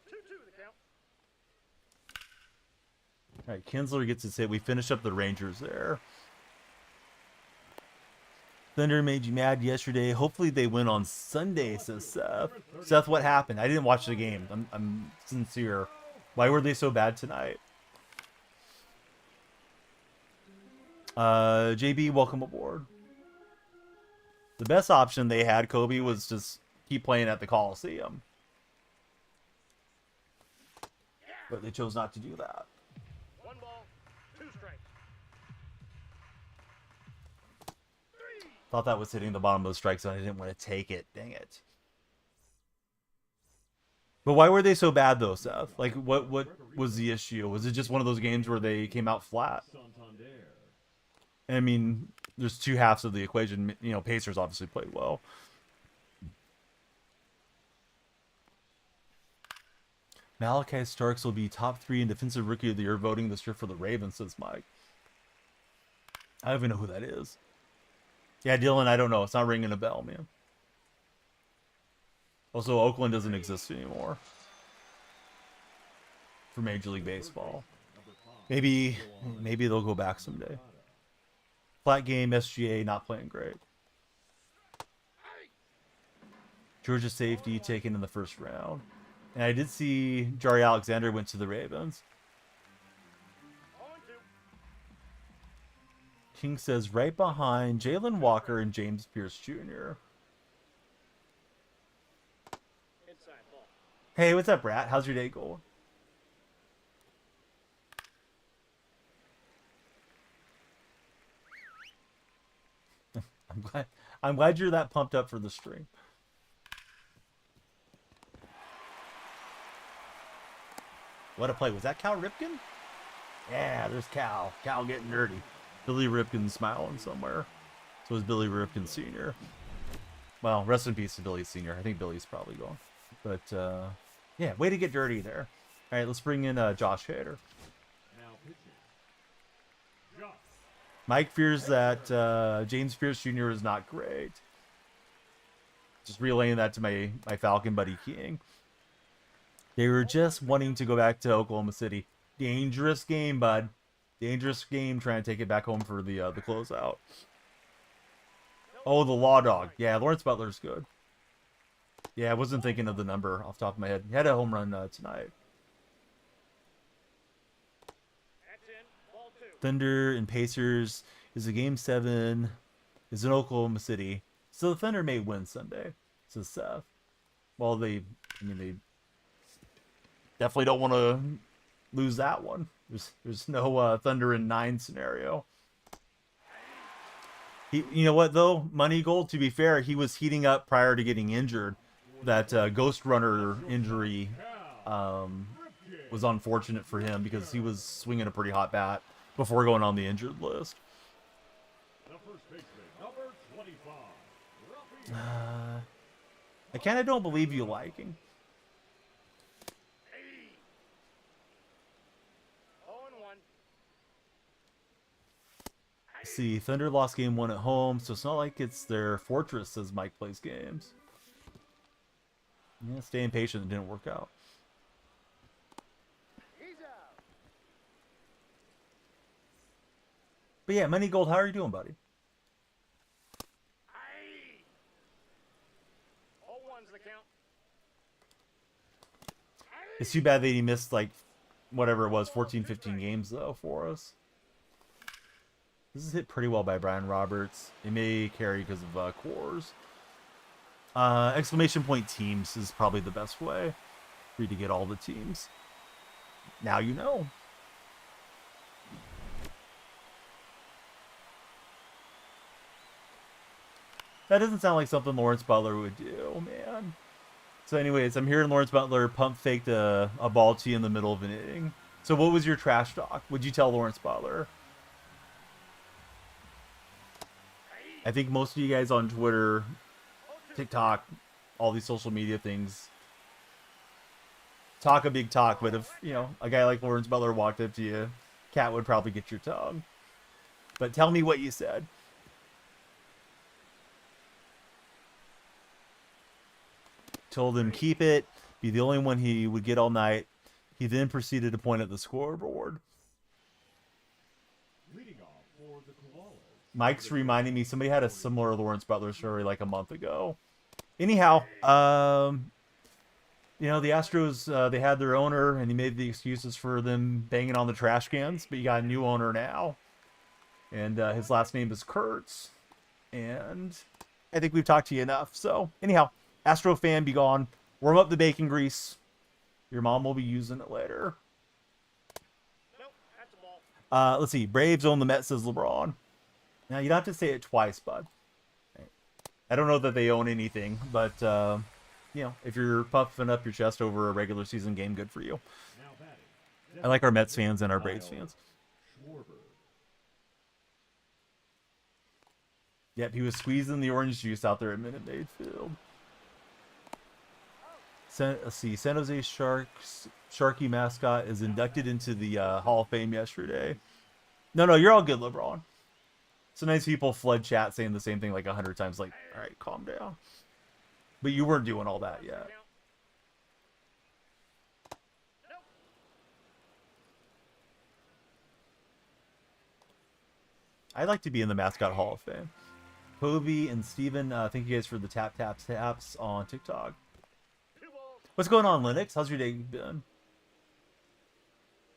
the count. All right, Kinsler gets his hit. We finish up the Rangers there. Thunder made you mad yesterday. Hopefully they win on Sunday, says Seth. Seth, what happened? I didn't watch the game. I'm sincere. Why were they so bad tonight? JB, welcome aboard. The best option they had, Kobe, was just keep playing at the Coliseum. But they chose not to do that. 1 ball, 2 strikes. Thought that was hitting the bottom of the strike zone. I didn't want to take it. Dang it. But why were they so bad, though, Seth? Like, what was the issue? Was it just one of those games where they came out flat? I mean, there's 2 halves of the equation. You know, Pacers obviously played well. Malachi Starks will be top 3 in Defensive Rookie of the Year voting this year for the Ravens, says Mike. I don't even know who that is. Yeah, Dylan, I don't know. It's not ringing a bell, man. Also, Oakland doesn't exist anymore for Major League Baseball. Maybe they'll go back someday. Flat game, SGA not playing great. Georgia safety taken in the first round. And I did see Jari Alexander went to the Ravens. King says right behind Jalen Walker and James Pierce Jr. Hey, what's up, Brat? How's your day going? I'm glad you're that pumped up for the stream. What a play. Was that Cal Ripken? Yeah, there's Cal. Cal getting dirty. Billy Ripken smiling somewhere. So is Billy Ripken Sr. Well, rest in peace to Billy Sr. I think Billy's probably gone. But, yeah, way to get dirty there. All right, let's bring in Josh Hader. Now pitching. Josh. Mike fears that James Pierce Jr. is not great. Just relaying that to my Falcon buddy King. They were just wanting to go back to Oklahoma City. Dangerous game, bud. Dangerous game trying to take it back home for the closeout. Oh, the Law Dog. Yeah, Lawrence Butler's good. Yeah, I wasn't thinking of the number off the top of my head. He had a home run tonight. That's in. Ball 2. Thunder and Pacers is a game 7. Is in Oklahoma City. So the Thunder may win Sunday, says Seth. Well, they definitely don't want to lose that one. There's no Thunder in 9 scenario. You know what though? Money Gold, to be fair, he was heating up prior to getting injured. That Ghost Runner injury was unfortunate for him because he was swinging a pretty hot bat before going on the injured list. The first baseman, number 25. Ruffy. I kind of don't believe you liking. 0-1. See, Thunder lost game 1 at home, so it's not like it's their fortress as Mike plays games. Yeah, staying patient, it didn't work out. He's out. But yeah, Money Gold, how are you doing, buddy? 0-1's the count. It's too bad that he missed, like, whatever it was, 14, 15 games, though, for us. This is hit pretty well by Brian Roberts. It may carry because of cores. Exclamation point teams is probably the best way for you to get all the teams. Now you know. That doesn't sound like something Lawrence Butler would do, man. So anyways, I'm hearing Lawrence Butler pump faked a ball to you in the middle of an inning. So what was your trash talk? Would you tell Lawrence Butler? I think most of you guys on Twitter, TikTok, all these social media things talk a big talk, but if, you know, a guy like Lawrence Butler walked up to you, Cat would probably get your tongue. But tell me what you said. Told him keep it, be the only one he would get all night. He then proceeded to point at the scoreboard. Leading off for the Koalas. Mike's reminding me somebody had a similar Lawrence Butler story like a month ago. Anyhow, you know, the Astros, they had their owner and he made the excuses for them banging on the trash cans, but you got a new owner now. And his last name is Kurtz. And I think we've talked to you enough. So anyhow, Astro fan, be gone. Warm up the bacon grease. Your mom will be using it later. Nope, that's a ball. Let's see. Braves own the Mets, says LeBron. Now, you don't have to say it twice, bud. I don't know that they own anything, but, you know, if you're puffing up your chest over a regular season game, good for you. Now batting. I like our Mets fans and our Braves fans. Schwarber. Yep, he was squeezing the orange juice out there at Minute Maid Field. Let's see, San Jose Sharks Sharky mascot is inducted into the Hall of Fame yesterday. No, you're all good, LeBron. Sometimes people flood chat saying the same thing like 100 times. Like, all right, calm down. But you weren't doing all that yet. Nope. I'd like to be in the Mascot Hall of Fame. Povey and Steven, thank you guys for the taps on TikTok. 2 balls. What's going on, Linux? How's your day been?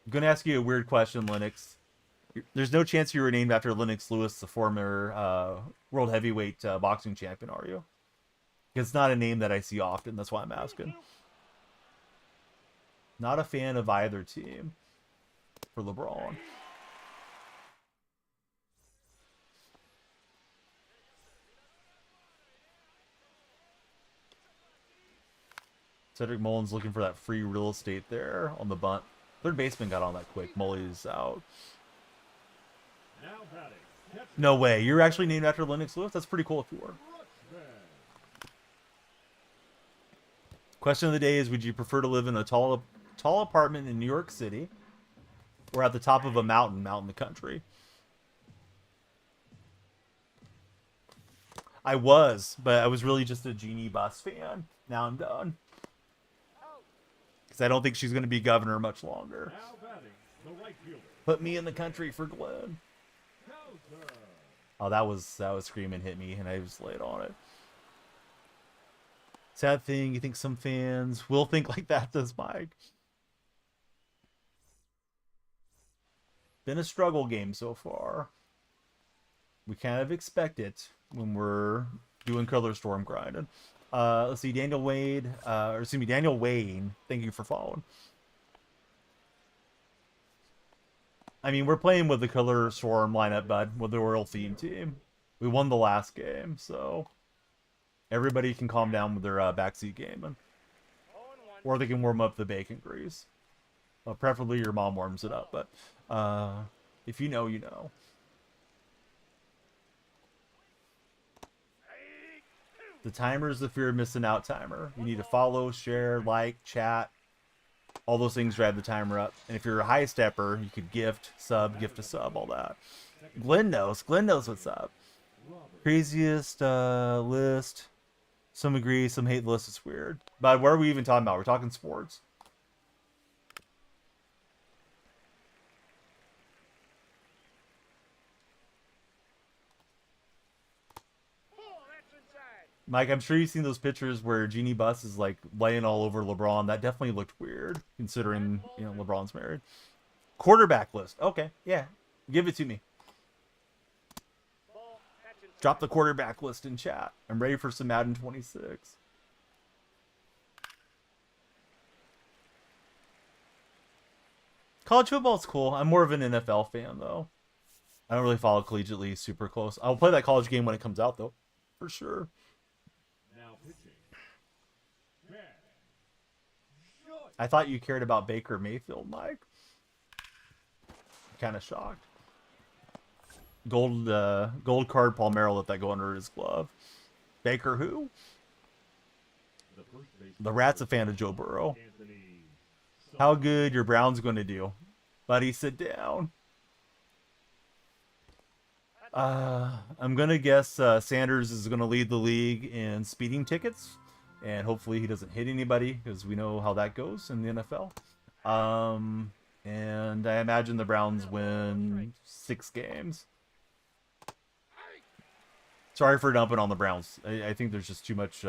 I'm going to ask you a weird question, Linux. There's no chance you were named after Lennox Lewis, the former world heavyweight boxing champion, are you? It's not a name that I see often. That's why I'm asking. Not a fan of either team for LeBron. Cedric Mullins looking for that free real estate there on the bunt. Third baseman got on that quick. Mully's out. Now batting. Catcher. No way. You're actually named after Lennox Lewis? That's pretty cool if you were. Rutschman. Question of the day is, would you prefer to live in a tall apartment in New York City or at the top of a mountain out in the country? I was, but I was really just a Jeannie Buss fan. Now I'm done. Because I don't think she's going to be governor much longer. Now batting. The right fielder. Put me in the country for Glenn. Cowser. Oh, that was Screaming hit me, and I was late on it. Sad thing, you think some fans will think like that, does Mike? Been a struggle game so far. We kind of expect it when we're doing Color Storm grinding. Let's see, Daniel Wayne. Thank you for following. I mean, we're playing with the Color Storm lineup, bud, with the Royal Theme team. We won the last game, so everybody can calm down with their backseat gaming. Or they can warm up the bacon grease. Well, preferably your mom warms it up, but if you know, you know. The timer is the fear of missing out timer. You need to follow, share, like, chat. All those things drive the timer up. And if you're a high stepper, you could gift a sub, all that. Glenn knows what's up. Craziest list. Some agree, some hate the list. It's weird. But what are we even talking about? We're talking sports. Mike, I'm sure you've seen those pictures where Jeannie Buss is like laying all over LeBron. That definitely looked weird, considering, you know, LeBron's married. Quarterback list. Okay, yeah. Give it to me. Drop the quarterback list in chat. I'm ready for some Madden 26. College football's cool. I'm more of an NFL fan, though. I don't really follow collegiate league super close. I'll play that college game when it comes out, though. For sure. Now pitching. I thought you cared about Baker Mayfield, Mike. Kind of shocked. Gold card Palmero, let that go under his glove. Baker who? The Rat's a fan of Joe Burrow. How good your Browns going to do? Buddy, sit down. I'm going to guess Sanders is going to lead the league in speeding tickets. And hopefully he doesn't hit anybody, because we know how that goes in the NFL. And I imagine the Browns win 6 games. Sorry for dumping on the Browns. I think there's just too much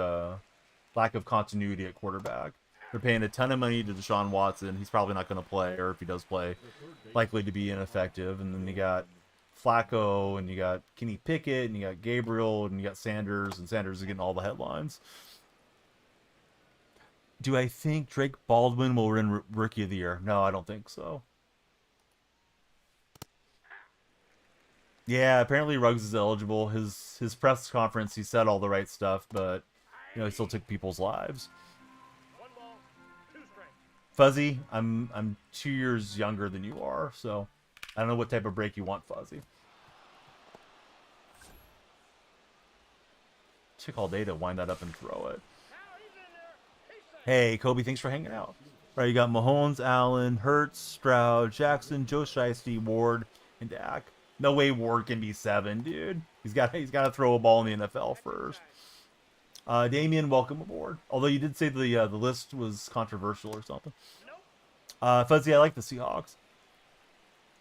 lack of continuity at quarterback. They're paying a ton of money to Deshaun Watson. He's probably not going to play, or if he does play, likely to be ineffective. And then you got Flacco, and you got Kenny Pickett, and you got Gabriel, and you got Sanders, and Sanders is getting all the headlines. Do I think Drake Baldwin will win Rookie of the Year? No, I don't think so. Yeah, apparently Ruggs is eligible. His press conference, he said all the right stuff, but you know, he still took people's lives. Fuzzy, I'm 2 years younger than you are, so I don't know what type of break you want, Fuzzy. Took all day to wind that up and throw it. Hey, Kobe, thanks for hanging out. All right, you got Mahomes, Allen, Hurts, Stroud, Jackson, Joe Shiesty, Ward, and Dak. No way Ward can be 7, dude. He's got to throw a ball in the NFL first. Damien, welcome aboard. Although you did say the list was controversial or something. Fuzzy, I like the Seahawks.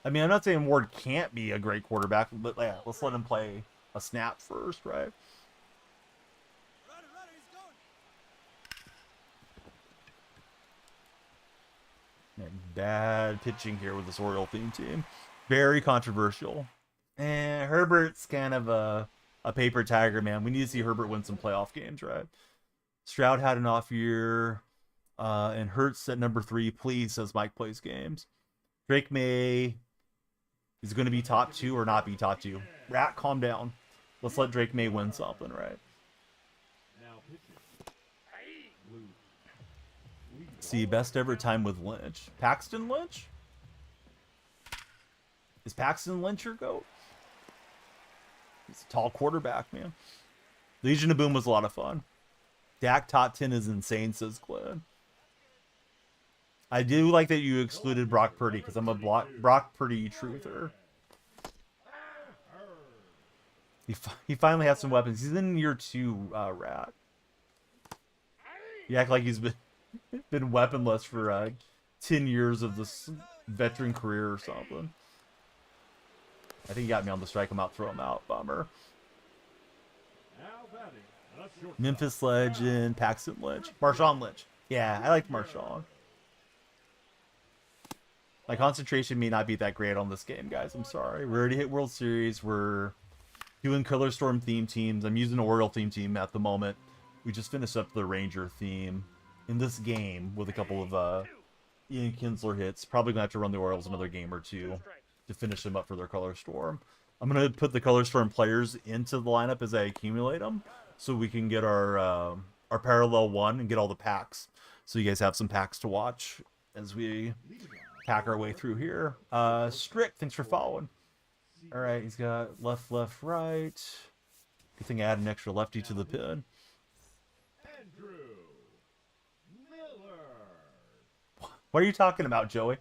I mean, I'm not saying Ward can't be a great quarterback, but yeah, let's let him play a snap first, right? Bad pitching here with this Oriole theme team. Very controversial. Herbert's kind of a paper tiger, man. We need to see Herbert win some playoff games, right? Stroud had an off year. And Hurts at number 3, please, says Mike plays games. Drake May is going to be top 2 or not be top 2. Rat, calm down. Let's let Drake May win something, right? See, best ever time with Lynch. Paxton Lynch? Is Paxton Lynch your GOAT? He's a tall quarterback, man. Legion of Boom was a lot of fun. Dak top 10 is insane, says Glenn. I do like that you excluded Brock Purdy because I'm a Brock Purdy truther. He finally has some weapons. He's in year 2, Rat. You act like he's been weaponless for 10 years of this veteran career or something. I think he got me on the strike him out, throw him out. Bummer. Memphis legend, Paxton Lynch. Marshawn Lynch. Yeah, I liked Marshawn. My concentration may not be that great on this game, guys. I'm sorry. We already hit World Series. We're doing Color Storm theme teams. I'm using an Oriole theme team at the moment. We just finished up the Ranger theme in this game with a couple of Ian Kinsler hits. Probably going to have to run the Orioles another game or two to finish them up for their Color Storm. I'm going to put the Color Storm players into the lineup as I accumulate them so we can get our Parallel 1 and get all the packs. So you guys have some packs to watch as we pack our way through here. Strick, thanks for following. All right, he's got left, right. Good thing I add an extra lefty to the pin. What are you talking about, Joey?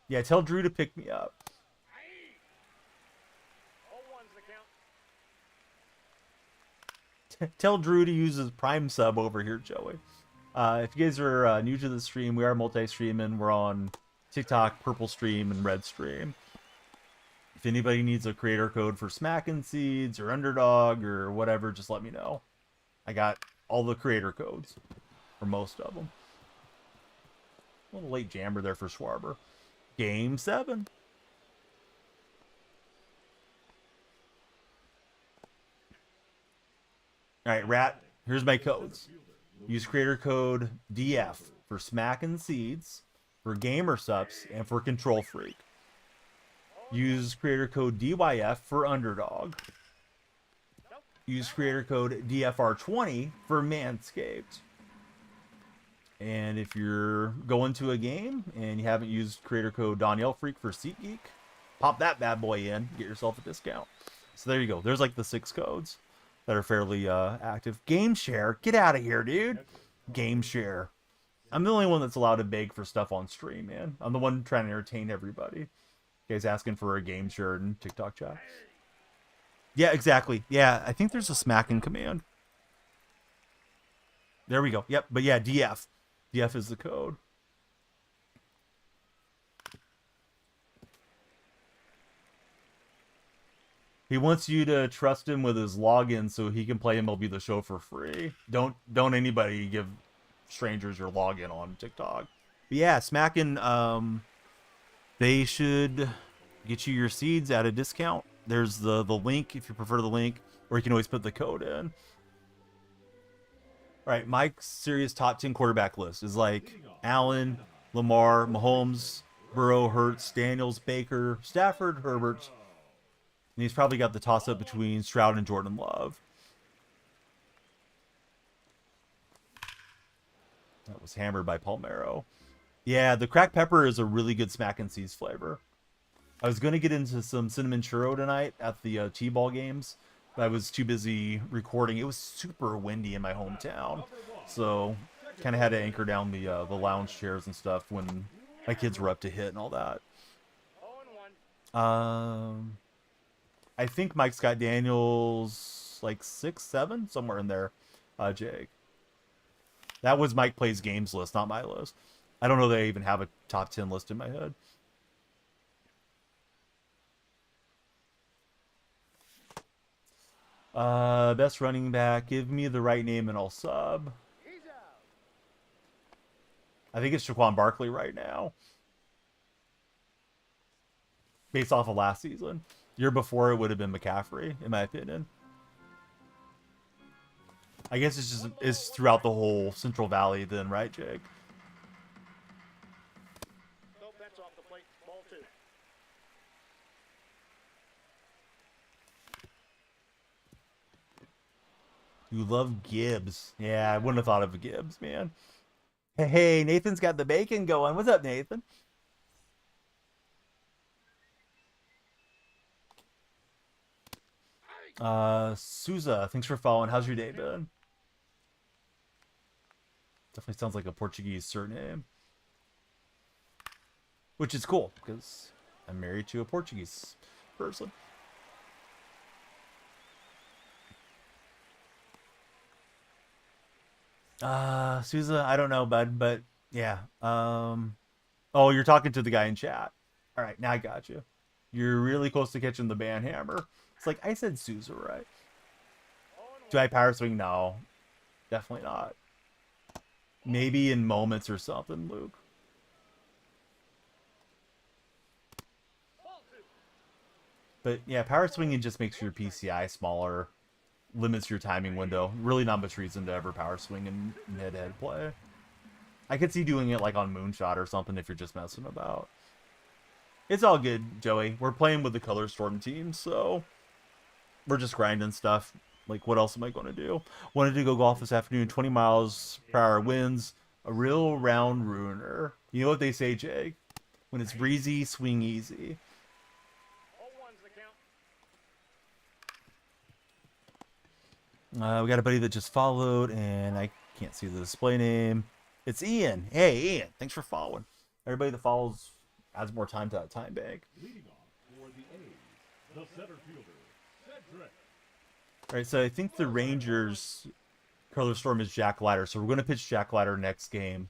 Yeah, tell Drew to pick me up. Tell Drew to use his Prime sub over here, Joey. If you guys are new to the stream, we are multi-streaming. We're on TikTok, Purple Stream, and Red Stream. If anybody needs a creator code for Smackin' Seeds or Underdog or whatever, just let me know. I got all the creator codes, or most of them. A little late jammer there for Schwarber. Game 7. All right, Rat, here's my codes. Use creator code DF for Smackin' Seeds, for Gamer Subs, and for Control Freak. Use creator code DYF for Underdog. Use creator code DFR20 for Manscaped. And if you're going to a game and you haven't used creator code Danielle Freak for SeatGeek, pop that bad boy in, get yourself a discount. So there you go. There's like the 6 codes that are fairly active. Game Share, get out of here, dude. Game Share. I'm the only one that's allowed to beg for stuff on stream, man. I'm the one trying to entertain everybody. You guys asking for a game share in TikTok chat. Yeah, exactly. Yeah, I think there's a smacking command. There we go. Yep, but yeah, DF. DF is the code. He wants you to trust him with his login so he can play MLB The Show for free. Don't anybody give strangers your login on TikTok. But yeah, smacking. They should get you your seeds at a discount. There's the link if you prefer the link, or you can always put the code in. All right, Mike's serious top 10 quarterback list is like Allen, Lamar, Mahomes, Burrow, Hurts, Daniels, Baker, Stafford, Herbert. And he's probably got the toss-up between Stroud and Jordan Love. That was hammered by Palmero. Yeah, the cracked pepper is a really good Smackin' Seeds flavor. I was going to get into some cinnamon churro tonight at the T-ball games, but I was too busy recording. It was super windy in my hometown, so kind of had to anchor down the lounge chairs and stuff when my kids were up to hit and all that. I think Mike Scott Daniels like 6, 7, somewhere in there. Jake. That was Mike Plays Games list, not my list. I don't know that I even have a top 10 list in my head. Best running back. Give me the right name and I'll sub. I think it's Shaquan Barkley right now. Based off of last season. Year before it would have been McCaffrey, in my opinion. I guess it's throughout the whole Central Valley then, right, Jake? Nope, that's off the plate. Ball 2. You love Gibbs. Yeah, I wouldn't have thought of Gibbs, man. Hey, Nathan's got the bacon going. What's up, Nathan? Souza, thanks for following. How's your day been? Definitely sounds like a Portuguese surname, which is cool because I'm married to a Portuguese person. Souza, I don't know, bud, but yeah. Oh, you're talking to the guy in chat. All right, now I got you. You're really close to catching the band hammer. It's like I said Souza, right? Do I power swing? No, definitely not. Maybe in moments or something, Luke. But yeah, power swinging just makes your PCI smaller, limits your timing window. Really not much reason to ever power swing in head-to-head play. I could see doing it like on Moonshot or something if you're just messing about. It's all good, Joey. We're playing with the Color Storm team, so we're just grinding stuff. Like, what else am I going to do? Wanted to go golf this afternoon. 20 miles per hour winds. A real round ruiner. You know what they say, Jake? When it's breezy, swing easy. We got a buddy that just followed, and I can't see the display name. It's Ian. Hey, Ian. Thanks for following. Everybody that follows adds more time to that time bank. Leading off for the A's, the center fielder, Cedric. All right, so I think the Rangers' Color Storm is Jack Leiter, so we're going to pitch Jack Leiter next game.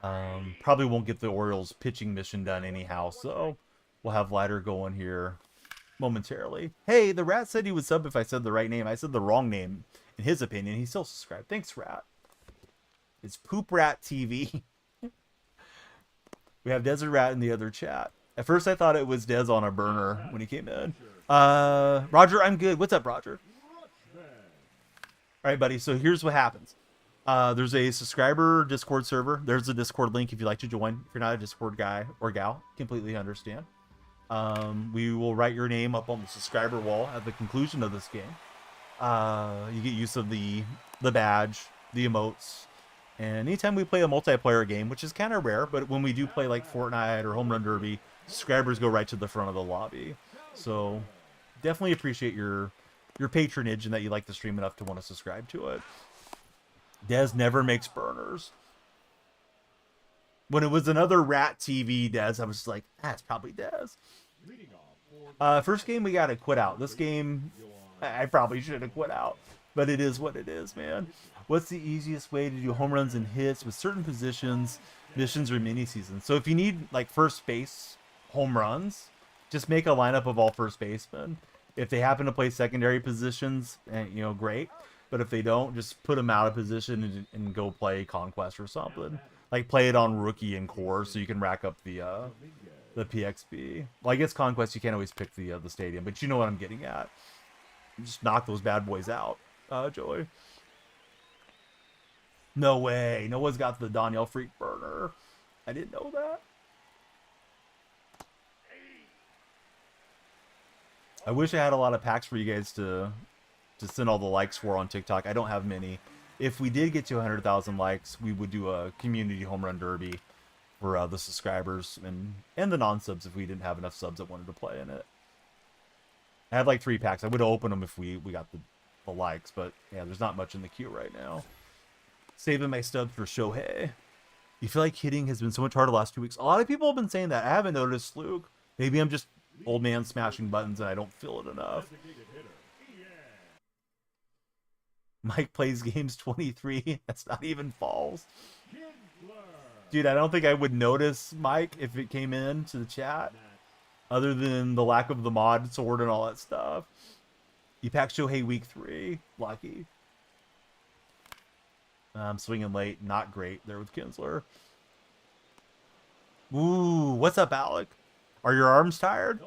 Probably won't get the Orioles pitching mission done anyhow, so we'll have Leiter going here momentarily. Hey, the Rat said he would sub if I said the right name. I said the wrong name. In his opinion, he still subscribed. Thanks, Rat. It's Poop Rat TV. We have Desert Rat in the other chat. At first, I thought it was Dez on a burner when he came in. Roger, I'm good. What's up, Roger? All right, buddy. So here's what happens. There's a subscriber Discord server. There's a Discord link if you'd like to join. If you're not a Discord guy or gal, completely understand. We will write your name up on the subscriber wall at the conclusion of this game. You get use of the badge, the emotes, and anytime we play a multiplayer game, which is kind of rare, but when we do play like Fortnite or Home Run Derby, subscribers go right to the front of the lobby. So definitely appreciate your patronage and that you like the stream enough to want to subscribe to it. Dez never makes burners. When it was another Rat TV Dez, I was just like, that's probably Dez. First game we got to quit out. This game, I probably should have quit out, but it is what it is, man. What's the easiest way to do home runs and hits with certain positions, missions, or mini seasons? So if you need like first base home runs, just make a lineup of all first basemen. If they happen to play secondary positions, great. But if they don't, just put them out of position and go play Conquest or something. Like play it on Rookie and Core so you can rack up the PXP. Well, I guess Conquest you can't always pick the stadium, but you know what I'm getting at. Just knock those bad boys out, Joey. No way. Noah's got the Danielle Freak burner. I didn't know that. I wish I had a lot of packs for you guys to send all the likes for on TikTok. I don't have many. If we did get to 100,000 likes, we would do a community home run derby for the subscribers and the non-subs if we didn't have enough subs that wanted to play in it. I have like 3 packs. I would open them if we got the likes, but yeah, there's not much in the queue right now. Saving my stubs for Shohei. You feel like hitting has been so much harder the last 2 weeks. A lot of people have been saying that. I haven't noticed, Luke. Maybe I'm just old man smashing buttons and I don't feel it enough. Mike plays games 23. That's not even falls. Dude, I don't think I would notice Mike if it came in to the chat. Other than the lack of the mod sword and all that stuff. You pack Shohei week 3. Lucky. I'm swinging late. Not great there with Kinsler. Ooh, what's up, Alec? Are your arms tired?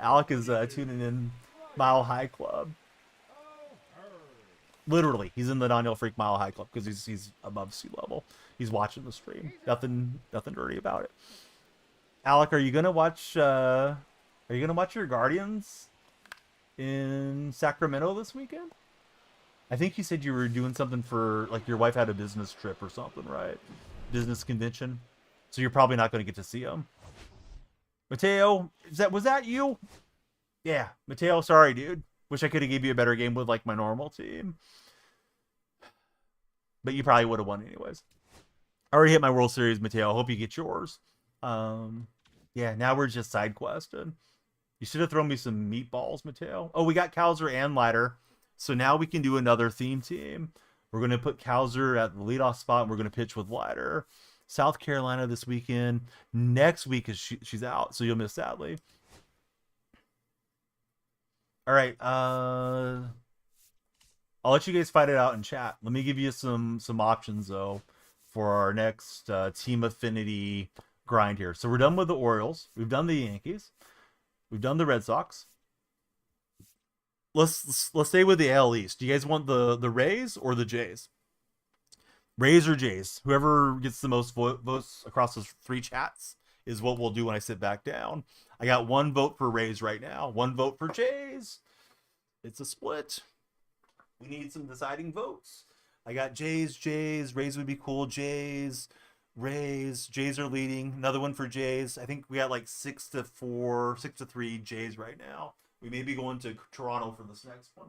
Alec is tuning in Mile High Club. Literally, he's in the Daniel Freak Mile High Club because he's above sea level. He's watching the stream. Nothing dirty about it. Alec, are you gonna watch? Are you gonna watch your Guardians in Sacramento this weekend? I think you said you were doing something for like your wife had a business trip or something, right? business convention, so you're probably not going to get to see him. Mateo, was that you? Yeah, Mateo. Sorry, dude. Wish I could have gave you a better game with like my normal team, but you probably would have won anyways. I already hit my World Series, Mateo. I hope you get yours. Yeah, now we're just side questing. You should have thrown me some meatballs, Mateo. Oh, we got Cowser and Leiter. So now we can do another theme team. We're going to put Cowser at the leadoff spot, and we're going to pitch with Leiter. South Carolina this weekend. Next week is she's out, so you'll miss sadly. All right. I'll let you guys fight it out in chat. Let me give you some options, though, for our next team affinity grind here. So we're done with the Orioles. We've done the Yankees. We've done the Red Sox. Let's stay with the AL East. Do you guys want the Rays or the Jays? Rays or Jays? Whoever gets the most votes across those 3 chats is what we'll do when I sit back down. I got 1 vote for Rays right now. 1 vote for Jays. It's a split. We need some deciding votes. I got Jays. Rays would be cool. Jays. Rays. Jays are leading. Another one for Jays. I think we got like 6-4, 6-3 Jays right now. We may be going to Toronto for this next one.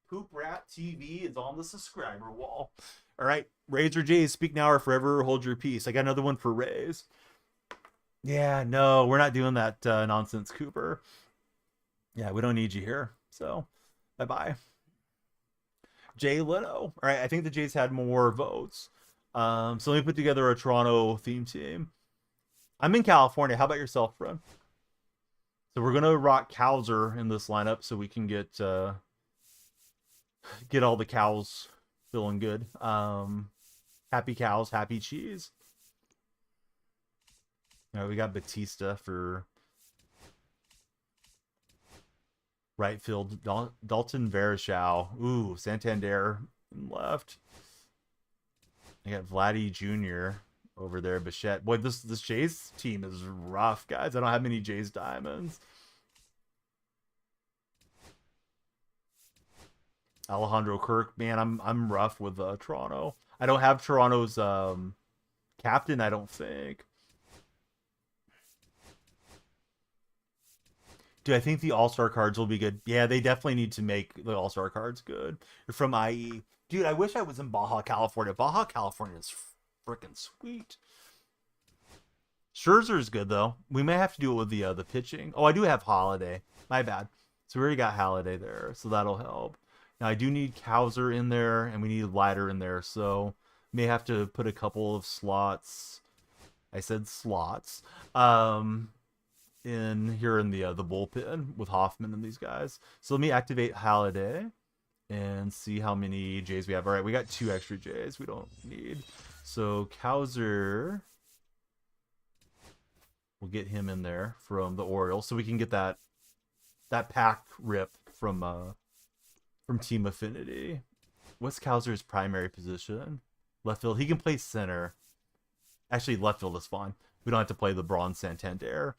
Poop Rat TV is on the subscriber wall. All right, Rays or Jays, speak now or forever hold your peace. I got another one for Rays. Yeah, no, we're not doing that nonsense, Cooper. Yeah, we don't need you here. So, bye-bye. Jay Leno. All right, I think the Jays had more votes. So let me put together a Toronto theme team. I'm in California. How about yourself, friend? So we're going to rock Cowser in this lineup so we can get all the cows feeling good. Happy cows, happy cheese. All right, we got Batista for right field. Dalton Varejao. Ooh, Santander left. I got Vladdy Jr. over there. Bichette. Boy, this Jays team is rough, guys. I don't have many Jays diamonds. Alejandro Kirk. Man, I'm rough with Toronto. I don't have Toronto's captain, I don't think. Dude, I think the All-Star cards will be good. Yeah, they definitely need to make the All-Star cards good. You're from IE. Dude, I wish I was in Baja California. Baja California is freaking sweet. Scherzer is good, though. We may have to do it with the pitching. Oh, I do have Holiday. My bad. So we already got Holiday there, so that'll help. Now, I do need Cowser in there, and we need Leiter in there, so may have to put a couple of slots. I said slots. In here in the bullpen with Hoffman and these guys. So let me activate Holiday and see how many Jays we have. All right, we got 2 extra Jays we don't need. So Cowser, we'll get him in there from the Orioles so we can get that pack rip from Team Affinity. What's Cowser's primary position? Left field. He can play center. Actually, left field is fine. We don't have to play LeBron Santander.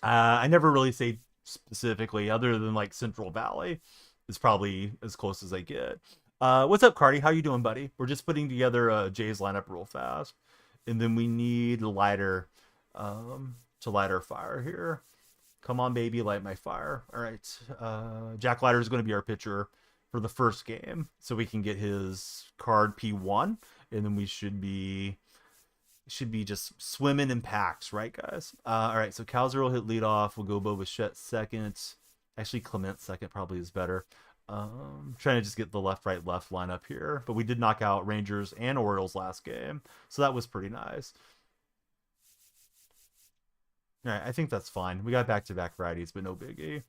I never really say specifically, other than like Central Valley is probably as close as I get. What's up, Cardi? How you doing, buddy? We're just putting together a Jays lineup real fast, and then we need Leiter to light our fire here. Come on, baby, light my fire. All right, Jack Leiter is going to be our pitcher for the first game, so we can get his card P1, and then we should be just swimming in packs, right, guys? All right, so Cowser will hit leadoff. We'll go Bichette second. Actually, Clement second probably is better. Trying to just get the left, right, left lineup here. But we did knock out Rangers and Orioles last game, so that was pretty nice. All right, I think that's fine. We got back-to-back righties, but no biggie.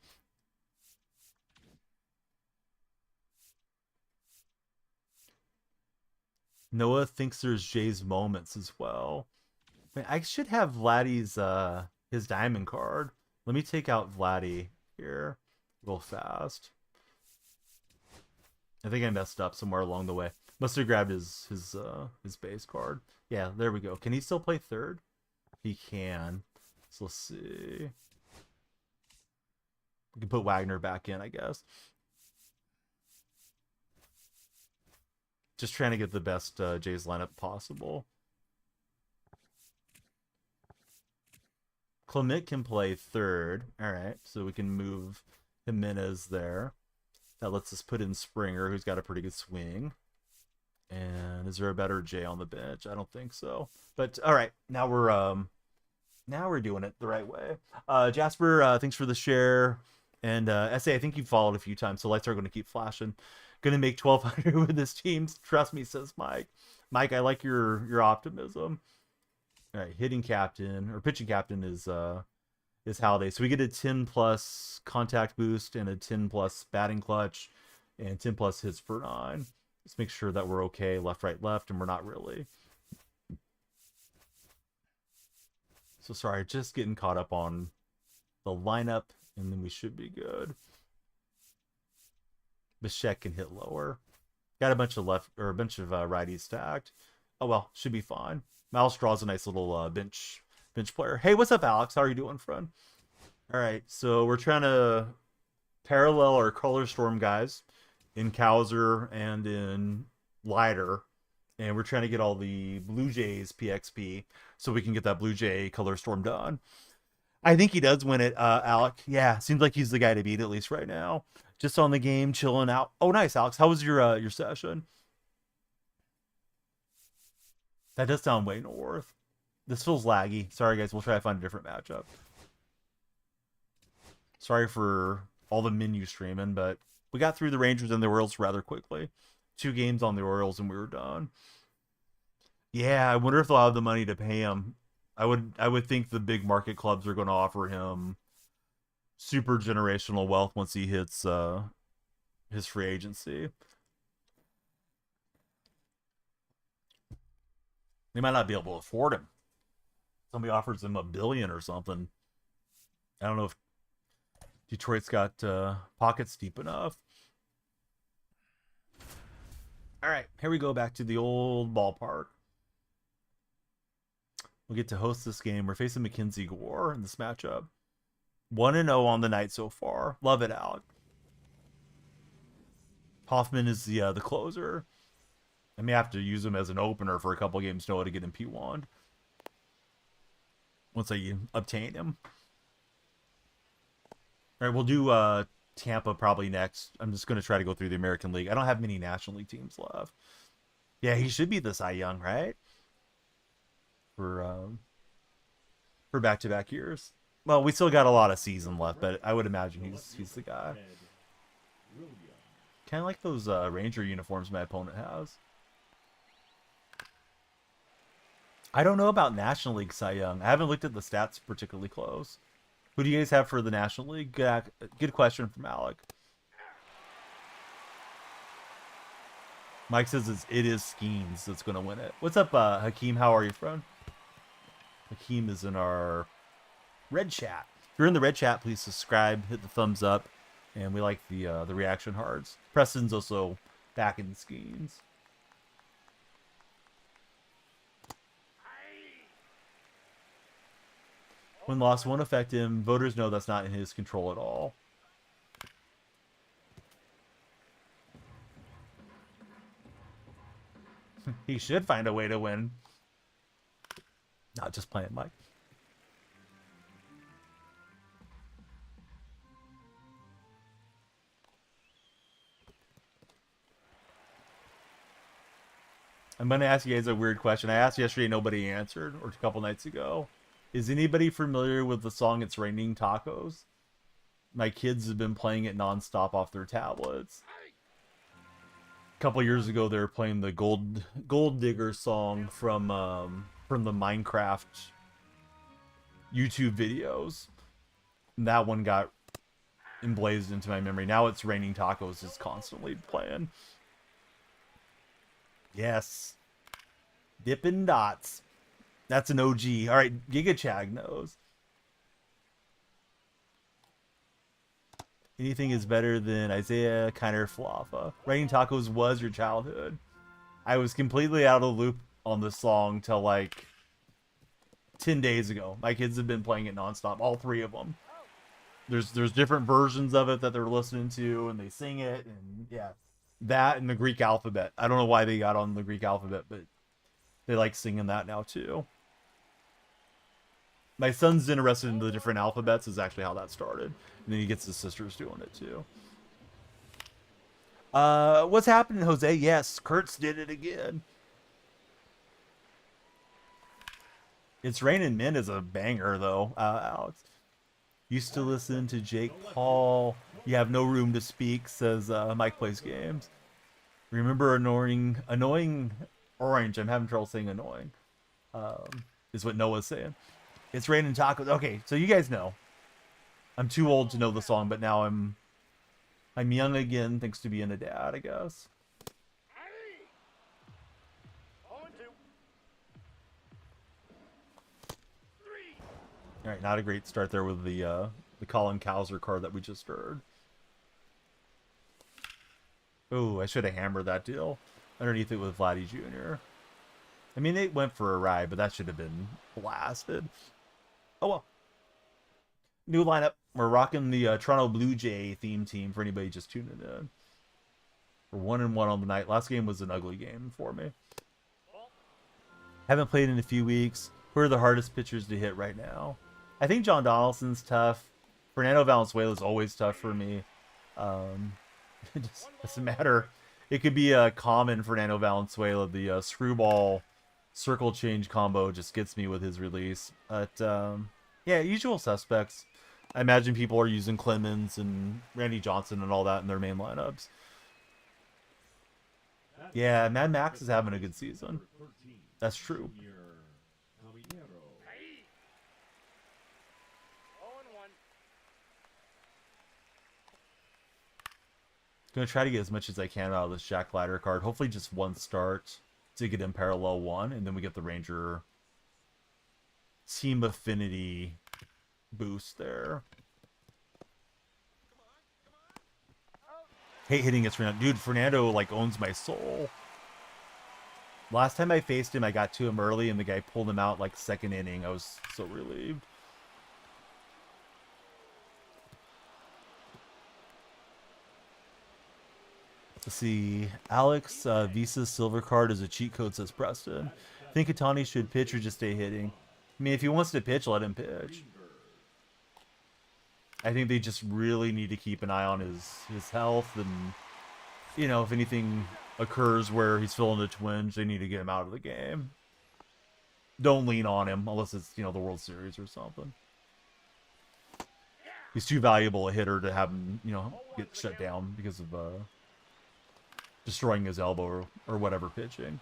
Noah thinks there's Jay's moments as well. I should have Vladdy's his diamond card. Let me take out Vladdy here real fast. I think I messed up somewhere along the way. Must have grabbed his base card. Yeah, there we go. Can he still play third? He can. So let's see. We can put Wagner back in, I guess. Just trying to get the best Jays lineup possible. Clement can play third. All right, so we can move Jimenez there. That lets us put in Springer, who's got a pretty good swing. And is there a better J on the bench? I don't think so. But all right, now we're doing it the right way. Jasper, thanks for the share. And SA, I think you've followed a few times, so lights are going to keep flashing. Going to make 1,200 with this team. Trust me, says Mike. Mike, I like your optimism. All right, hitting captain or pitching captain is Halliday. So we get a 10+ contact boost and a 10+ batting clutch and 10+ hits per 9. Let's make sure that we're okay left, right, left, and we're not really. So sorry, just getting caught up on the lineup, and then we should be good. Bichette can hit lower. Got a bunch of righties stacked. Oh well, should be fine. Malstraw's a nice little bench player. Hey, what's up, Alex? How are you doing, friend? All right, so we're trying to parallel our color storm guys in Cowser and in Lighter, and we're trying to get all the Blue Jays PXP so we can get that Blue Jay color storm done. I think he does win it, Alec. Yeah, seems like he's the guy to beat at least right now. Just on the game, chilling out. Oh, nice, Alex. How was your session? That does sound way north. This feels laggy. Sorry, guys. We'll try to find a different matchup. Sorry for all the menu streaming, but we got through the Rangers and the Orioles rather quickly. 2 games on the Orioles and we were done. Yeah, I wonder if they'll have the money to pay him. I would think the big market clubs are going to offer him super generational wealth once he hits his free agency. They might not be able to afford him. Somebody offers him $1 billion or something. I don't know if Detroit's got pockets deep enough. All right, here we go back to the old ballpark. We'll get to host this game. We're facing Mackenzie Gore in this matchup. 1-0 on the night so far. Love it, Alec. Hoffman is the closer. I may have to use him as an opener for a couple games to know how to get him P1 once I obtain him. All right, we'll do Tampa probably next. I'm just going to try to go through the American League. I don't have many National League teams left. Yeah, he should be the Cy Young, right? For back-to-back years. Well, we still got a lot of season left, but I would imagine he's the guy. Kind of like those Ranger uniforms my opponent has. I don't know about National League Cy Young. I haven't looked at the stats particularly close. Who do you guys have for the National League? Good question from Alec. Mike says it is Skeens that's going to win it. What's up, Hakeem? How are you, friend? Hakeem is in our red chat. If you're in the red chat, please subscribe, hit the thumbs up, and we like the reaction hearts. Preston's also back in Skeens. When loss won't affect him, voters know that's not in his control at all. He should find a way to win. Not just playing, Mike. I'm going to ask you guys a weird question. I asked yesterday, nobody answered, or a couple nights ago. Is anybody familiar with the song It's Raining Tacos? My kids have been playing it nonstop off their tablets. A couple years ago, they were playing the Gold Digger song from the Minecraft YouTube videos. And that one got emblazoned into my memory. Now It's Raining Tacos is constantly playing. Yes. Dippin' Dots. That's an OG. All right, GigaChag knows. Anything is better than Isaiah Kiner Falafa. Raining Tacos was your childhood. I was completely out of the loop on this song till like 10 days ago. My kids have been playing it nonstop, all three of them. There's different versions of it that they're listening to, and they sing it, and yeah, that and the Greek alphabet. I don't know why they got on the Greek alphabet, but they like singing that now too. My son's interested in the different alphabets, is actually how that started, and then he gets his sisters doing it too. What's happening, Jose? Yes, Kurtz did it again. It's Raining Men is a banger though, Alex. Used to listen to Jake Paul. You have no room to speak, says Mike Plays Games. Remember annoying orange. I'm having trouble saying annoying. Is what Noah's saying. It's raining tacos. Okay, so you guys know. I'm too old to know the song, but now I'm young again, thanks to being a dad, I guess. All right, not a great start there with the Colin Cowser card that we just heard. Oh, I should have hammered that deal underneath it with Vladdy Jr. I mean, it went for a ride, but that should have been blasted. Oh well. New lineup. We're rocking the Toronto Blue Jay theme team for anybody just tuning in. We're 1-1 on the night. Last game was an ugly game for me. Haven't played in a few weeks. Who are the hardest pitchers to hit right now? I think John Donaldson's tough. Fernando Valenzuela is always tough for me. It just doesn't matter. It could be a common Fernando Valenzuela. The screwball circle change combo just gets me with his release. But yeah, usual suspects. I imagine people are using Clemens and Randy Johnson and all that in their main lineups. Yeah, Mad Max is having a good season. That's true. Gonna try to get as much as I can out of this Jack Leiter card. Hopefully just one start to get in parallel one, and then we get the Ranger team affinity boost there. Hate hitting against Fernando. Dude, Fernando like owns my soul. Last time I faced him, I got to him early, and the guy pulled him out like second inning. I was so relieved. Let's see. Alex, Visa's silver card is a cheat code, says Preston. Think Katani should pitch or just stay hitting? I mean, if he wants to pitch, let him pitch. I think they just really need to keep an eye on his health, and, you know, if anything occurs where he's feeling a twinge, they need to get him out of the game. Don't lean on him unless it's, you know, the World Series or something. He's too valuable a hitter to have him, you know, get shut down because of destroying his elbow or whatever pitching.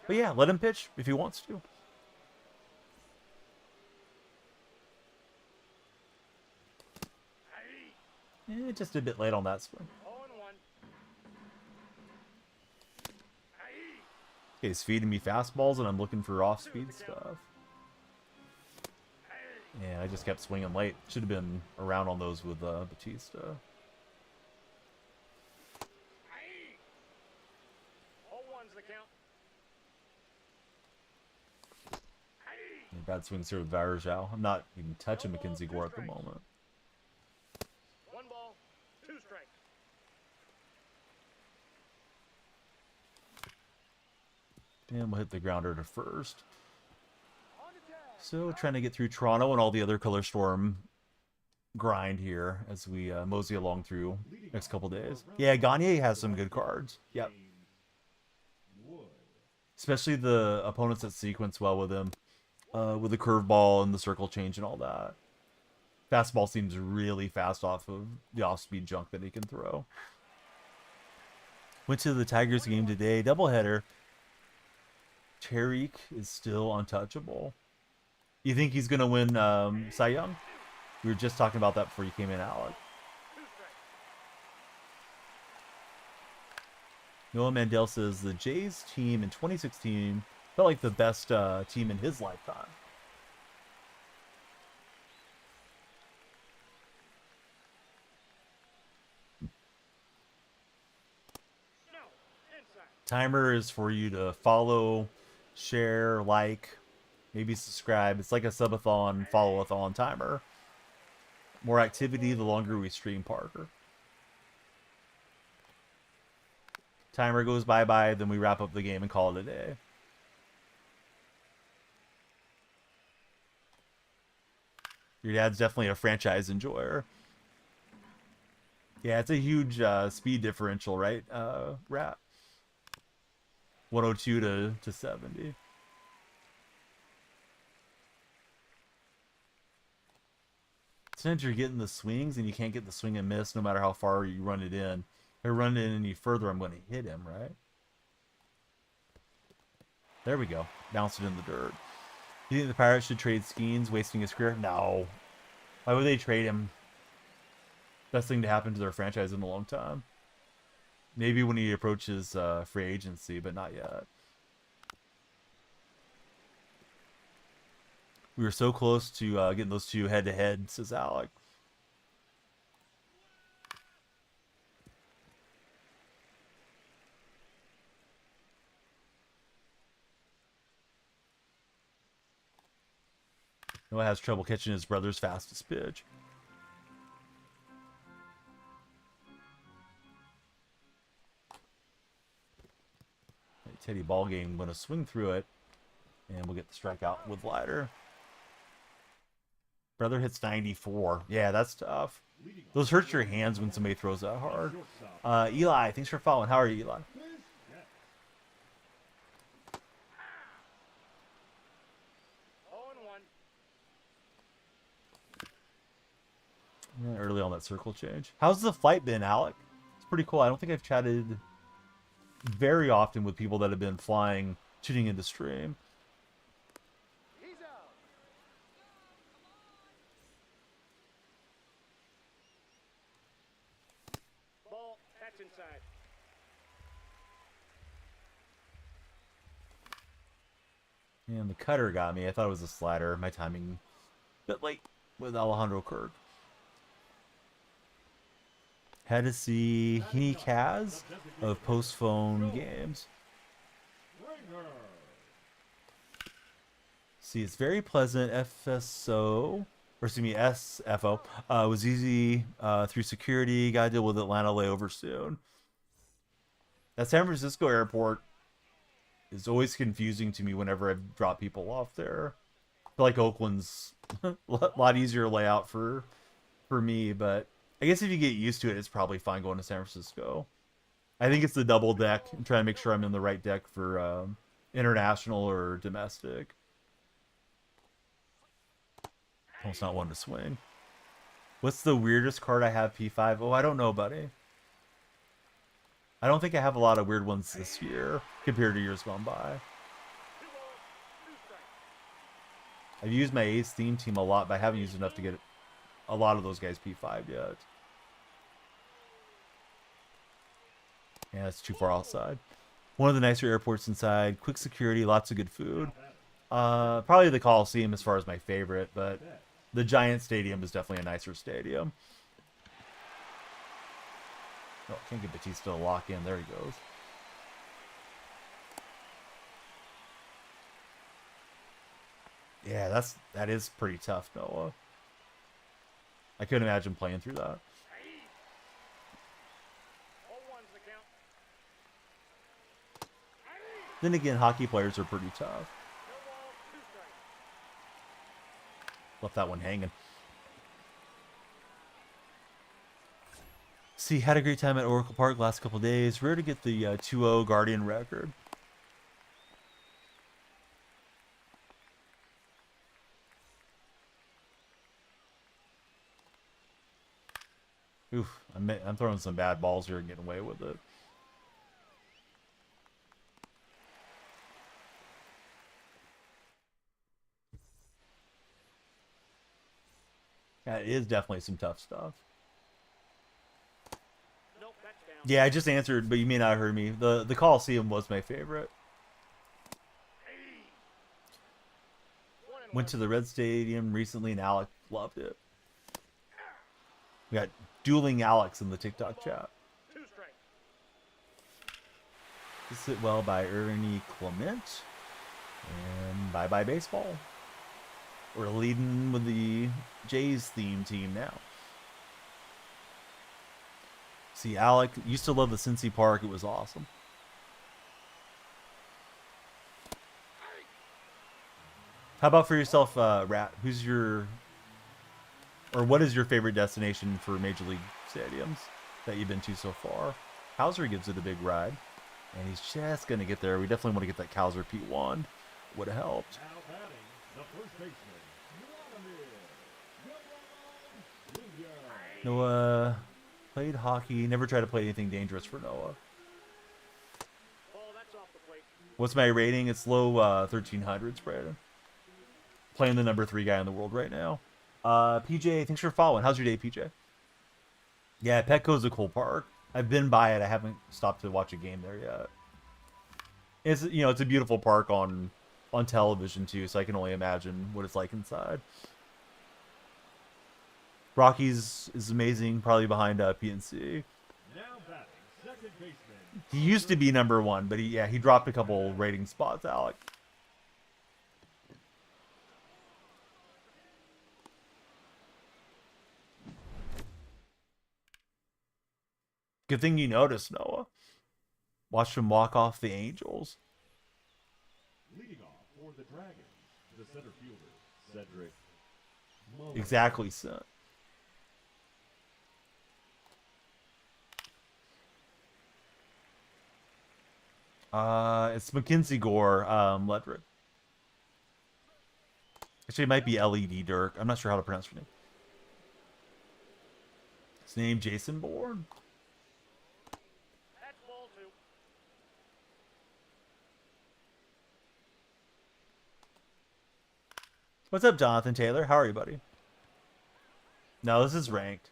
But yeah, let him pitch if he wants to. Just a bit late on that swing. Okay, he's feeding me fastballs, and I'm looking for off-speed stuff. Yeah, I just kept swinging late. Should have been around on those with Batista. Bad swings here with Varejao. I'm not even touching Mackenzie Gore at the moment. 1 ball, 2 strikes. And we'll hit the grounder to first. So trying to get through Toronto and all the other Color Storm grind here as we mosey along through next couple days. Yeah, Gagne has some good cards. Yep. Especially the opponents that sequence well with him. With the curveball and the circle change and all that. Fastball seems really fast off of the off-speed junk that he can throw. Went to the Tigers game today. Doubleheader. Tariq is still untouchable. You think he's going to win Cy Young? We were just talking about that before you came in, Alec. Noah Mandel says the Jays team in 2016 felt like the best team in his lifetime. Timer is for you to follow, share, like, Maybe subscribe. It's like a subathon, follow-a-thon timer. More activity, the longer we stream, Parker. Timer goes bye-bye, then we wrap up the game and call it a day. Your dad's definitely a franchise enjoyer. Yeah, it's a huge speed differential, right? Rat. 102 to 70. Sometimes you're getting the swings and you can't get the swing and miss no matter how far you run it in. If I run it in any further, I'm going to hit him, right? There we go. Bounce it in the dirt. You think the Pirates should trade Skeens, wasting his career? No. Why would they trade him? Best thing to happen to their franchise in a long time. Maybe when he approaches free agency, but not yet. We were so close to getting those two head-to-head, says Alec. Noah has trouble catching his brother's fastest pitch. Teddy Ballgame going to swing through it, and we'll get the strikeout with Lighter. Brother hits 94. Yeah, that's tough. Those hurt your hands when somebody throws that hard. Eli, thanks for following. How are you, Eli? Yeah, early on that circle change. How's the flight been, Alec? It's pretty cool. I don't think I've chatted very often with people that have been flying, tuning into stream. He's out. Ball, that's inside. And the cutter got me. I thought it was a slider. My timing a bit late with Alejandro Kirk. Had to see Heaney Kaz of postphone games. See, it's very pleasant. FSO, or excuse me, SFO, was easy through security. Got to deal with Atlanta layover soon. That San Francisco airport is always confusing to me whenever I drop people off there. I feel like Oakland's a lot easier layout for me, but I guess if you get used to it, it's probably fine going to San Francisco. I think it's the double deck. I'm trying to make sure I'm in the right deck for international or domestic. Almost not one to swing. What's the weirdest card I have P5? Oh, I don't know, buddy. I don't think I have a lot of weird ones this year compared to years gone by. I've used my Ace theme team a lot, but I haven't used enough to get a lot of those guys P5 yet. Yeah, it's too far outside. One of the nicer airports inside. Quick security, lots of good food. Probably the Coliseum as far as my favorite, but the Giant Stadium is definitely a nicer stadium. Oh, can't get Batista to lock in. There he goes. Yeah, that is pretty tough, Noah. I couldn't imagine playing through that. Then again, hockey players are pretty tough. Left that one hanging. See, had a great time at Oracle Park last couple days. Rare to get the 2-0 Guardian record. Oof, I'm throwing some bad balls here and getting away with it. Yeah, it is definitely some tough stuff. Nope, that's down. Yeah, I just answered, but you may not have heard me. The Coliseum was my favorite. Went to the Red Stadium recently, and Alec loved it. We got dueling Alex in the TikTok chat. 2 strikes. This hit well by Ernie Clement. And Bye-bye baseball. We're leading with the Jays theme team now. See, Alec used to love the Cincy Park. It was awesome. How about for yourself, Rat? Who's your, or what is your favorite destination for Major League stadiums that you've been to so far? Hauser gives it a big ride, and he's just gonna get there. We definitely want to get that Kowser P1. Would have helped. Now batting, the first baseman, Vladimir. Noah played hockey. Never tried to play anything dangerous for Noah. Ball, that's off the plate. What's my rating? It's low 1300s, Brandon. Playing the number 3 guy in the world right now. PJ, thanks for following. How's your day, PJ? Yeah, Petco's a cool park. I've been by it. I haven't stopped to watch a game there yet. It's, you know, it's a beautiful park on television too, so I can only imagine what it's like inside. Rockies is amazing, probably behind PNC. Now batting, second baseman. He used to be number 1, but he dropped a couple rating spots, Alec. Good thing you noticed, Noah. Watched him walk off the Angels. Leading off for the Dragons, the center fielder, Cedric Muller. Exactly, son. It's Mackenzie Gore, Ledrick. Actually, it might be LED Dirk. I'm not sure how to pronounce your name. His name Jason Bourne. That's ball 2. What's up, Jonathan Taylor? How are you, buddy? No, this is ranked.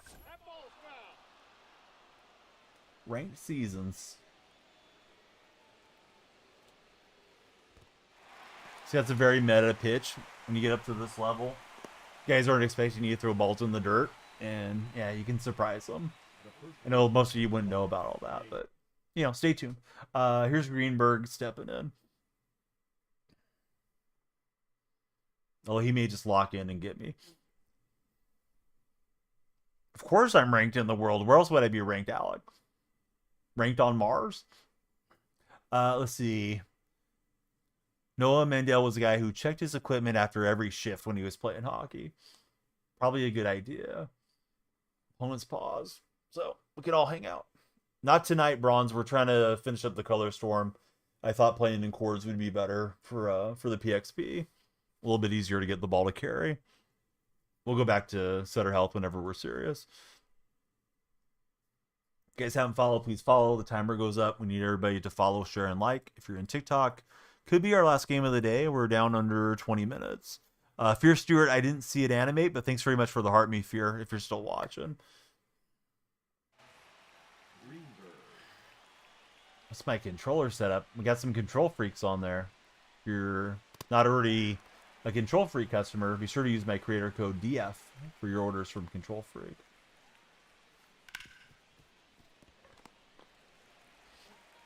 That ball's foul. Ranked seasons. See, that's a very meta pitch when you get up to this level. Guys aren't expecting you to throw balls in the dirt, and yeah, you can surprise them. I know most of you wouldn't know about all that, but you know, stay tuned. Here's Greenberg stepping in. Oh, he may just lock in and get me. Of course I'm ranked in the world. Where else would I be ranked, Alec? Ranked on Mars? Let's see. Noah Mandel was a guy who checked his equipment after every shift when he was playing hockey. Probably a good idea. Opponent's pause. So we could all hang out. Not tonight, Bronze. We're trying to finish up the color storm. I thought playing in chords would be better for the PXP. A little bit easier to get the ball to carry. We'll go back to Sutter Health whenever we're serious. If you guys haven't followed, please follow. The timer goes up. We need everybody to follow, share, and like. If you're in TikTok, could be our last game of the day. We're down under 20 minutes. Fear Stewart, I didn't see it animate, but thanks very much for the heart, me Fear, if you're still watching. That's my controller setup. We got some control freaks on there. If you're not already a Control Freak customer, be sure to use my creator code DYF for your orders from Control Freak.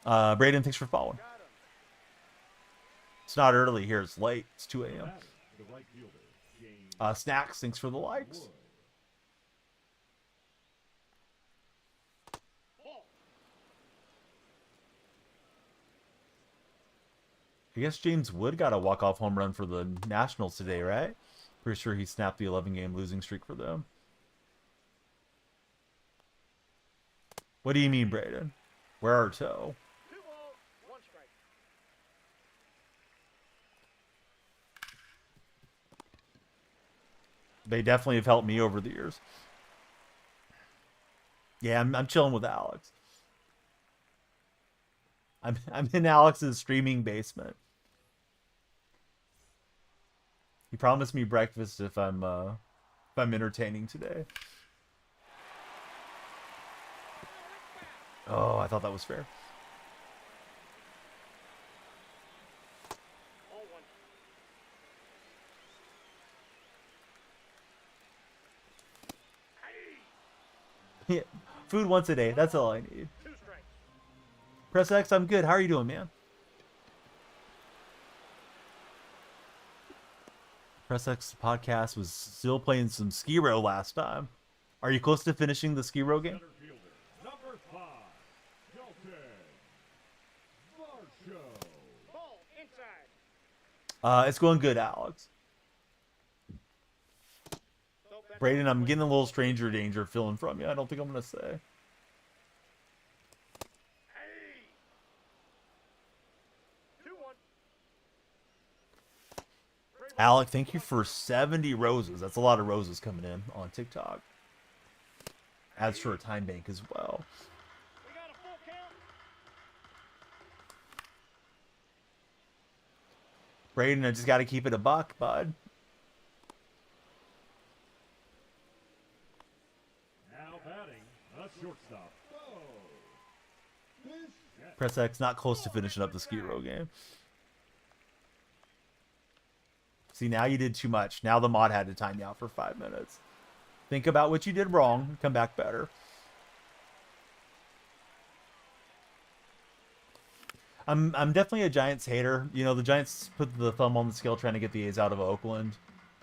Braden, thanks for following. It's not early here. It's late. It's 2 a.m. The right fielder, James Snacks, thanks for the likes. Wood. Ball. I guess James Wood got a walk-off home run for the Nationals today, right? Pretty sure he snapped the 11-game losing streak for them. What do you mean, Braden? Where our toe? 2 balls, 1 strike. They definitely have helped me over the years. Yeah, I'm chilling with Alex. I'm in Alex's streaming basement. He promised me breakfast if I'm entertaining today. Oh, I thought that was fair. Ball 1. Yeah, food once a day. That's all I need. 2 strikes. Press X, I'm good. How are you doing, man? Press X podcast was still playing some Ski Row last time. Are you close to finishing the Ski Row game? Center fielder, number 5, Dalton Varsho. Ball inside. It's going good, Alex. Nope, that's Braden, off I'm the getting a little stranger danger feeling from you. I don't think I'm going to say. plate. Hey. 2-1. Alec, thank you for 70 roses. That's a lot of roses coming in on TikTok. Adds to our time bank as well. We got a full count. Braden, I just got to keep it a buck, bud. Now batting, a shortstop. Bo. Press X not close to finishing up the Ski Row game. See, now you did too much. Now the mod had to time you out for 5 minutes. Think about what you did wrong. Come back better. I'm definitely a Giants hater. You know, the Giants put the thumb on the scale trying to get the A's out of Oakland,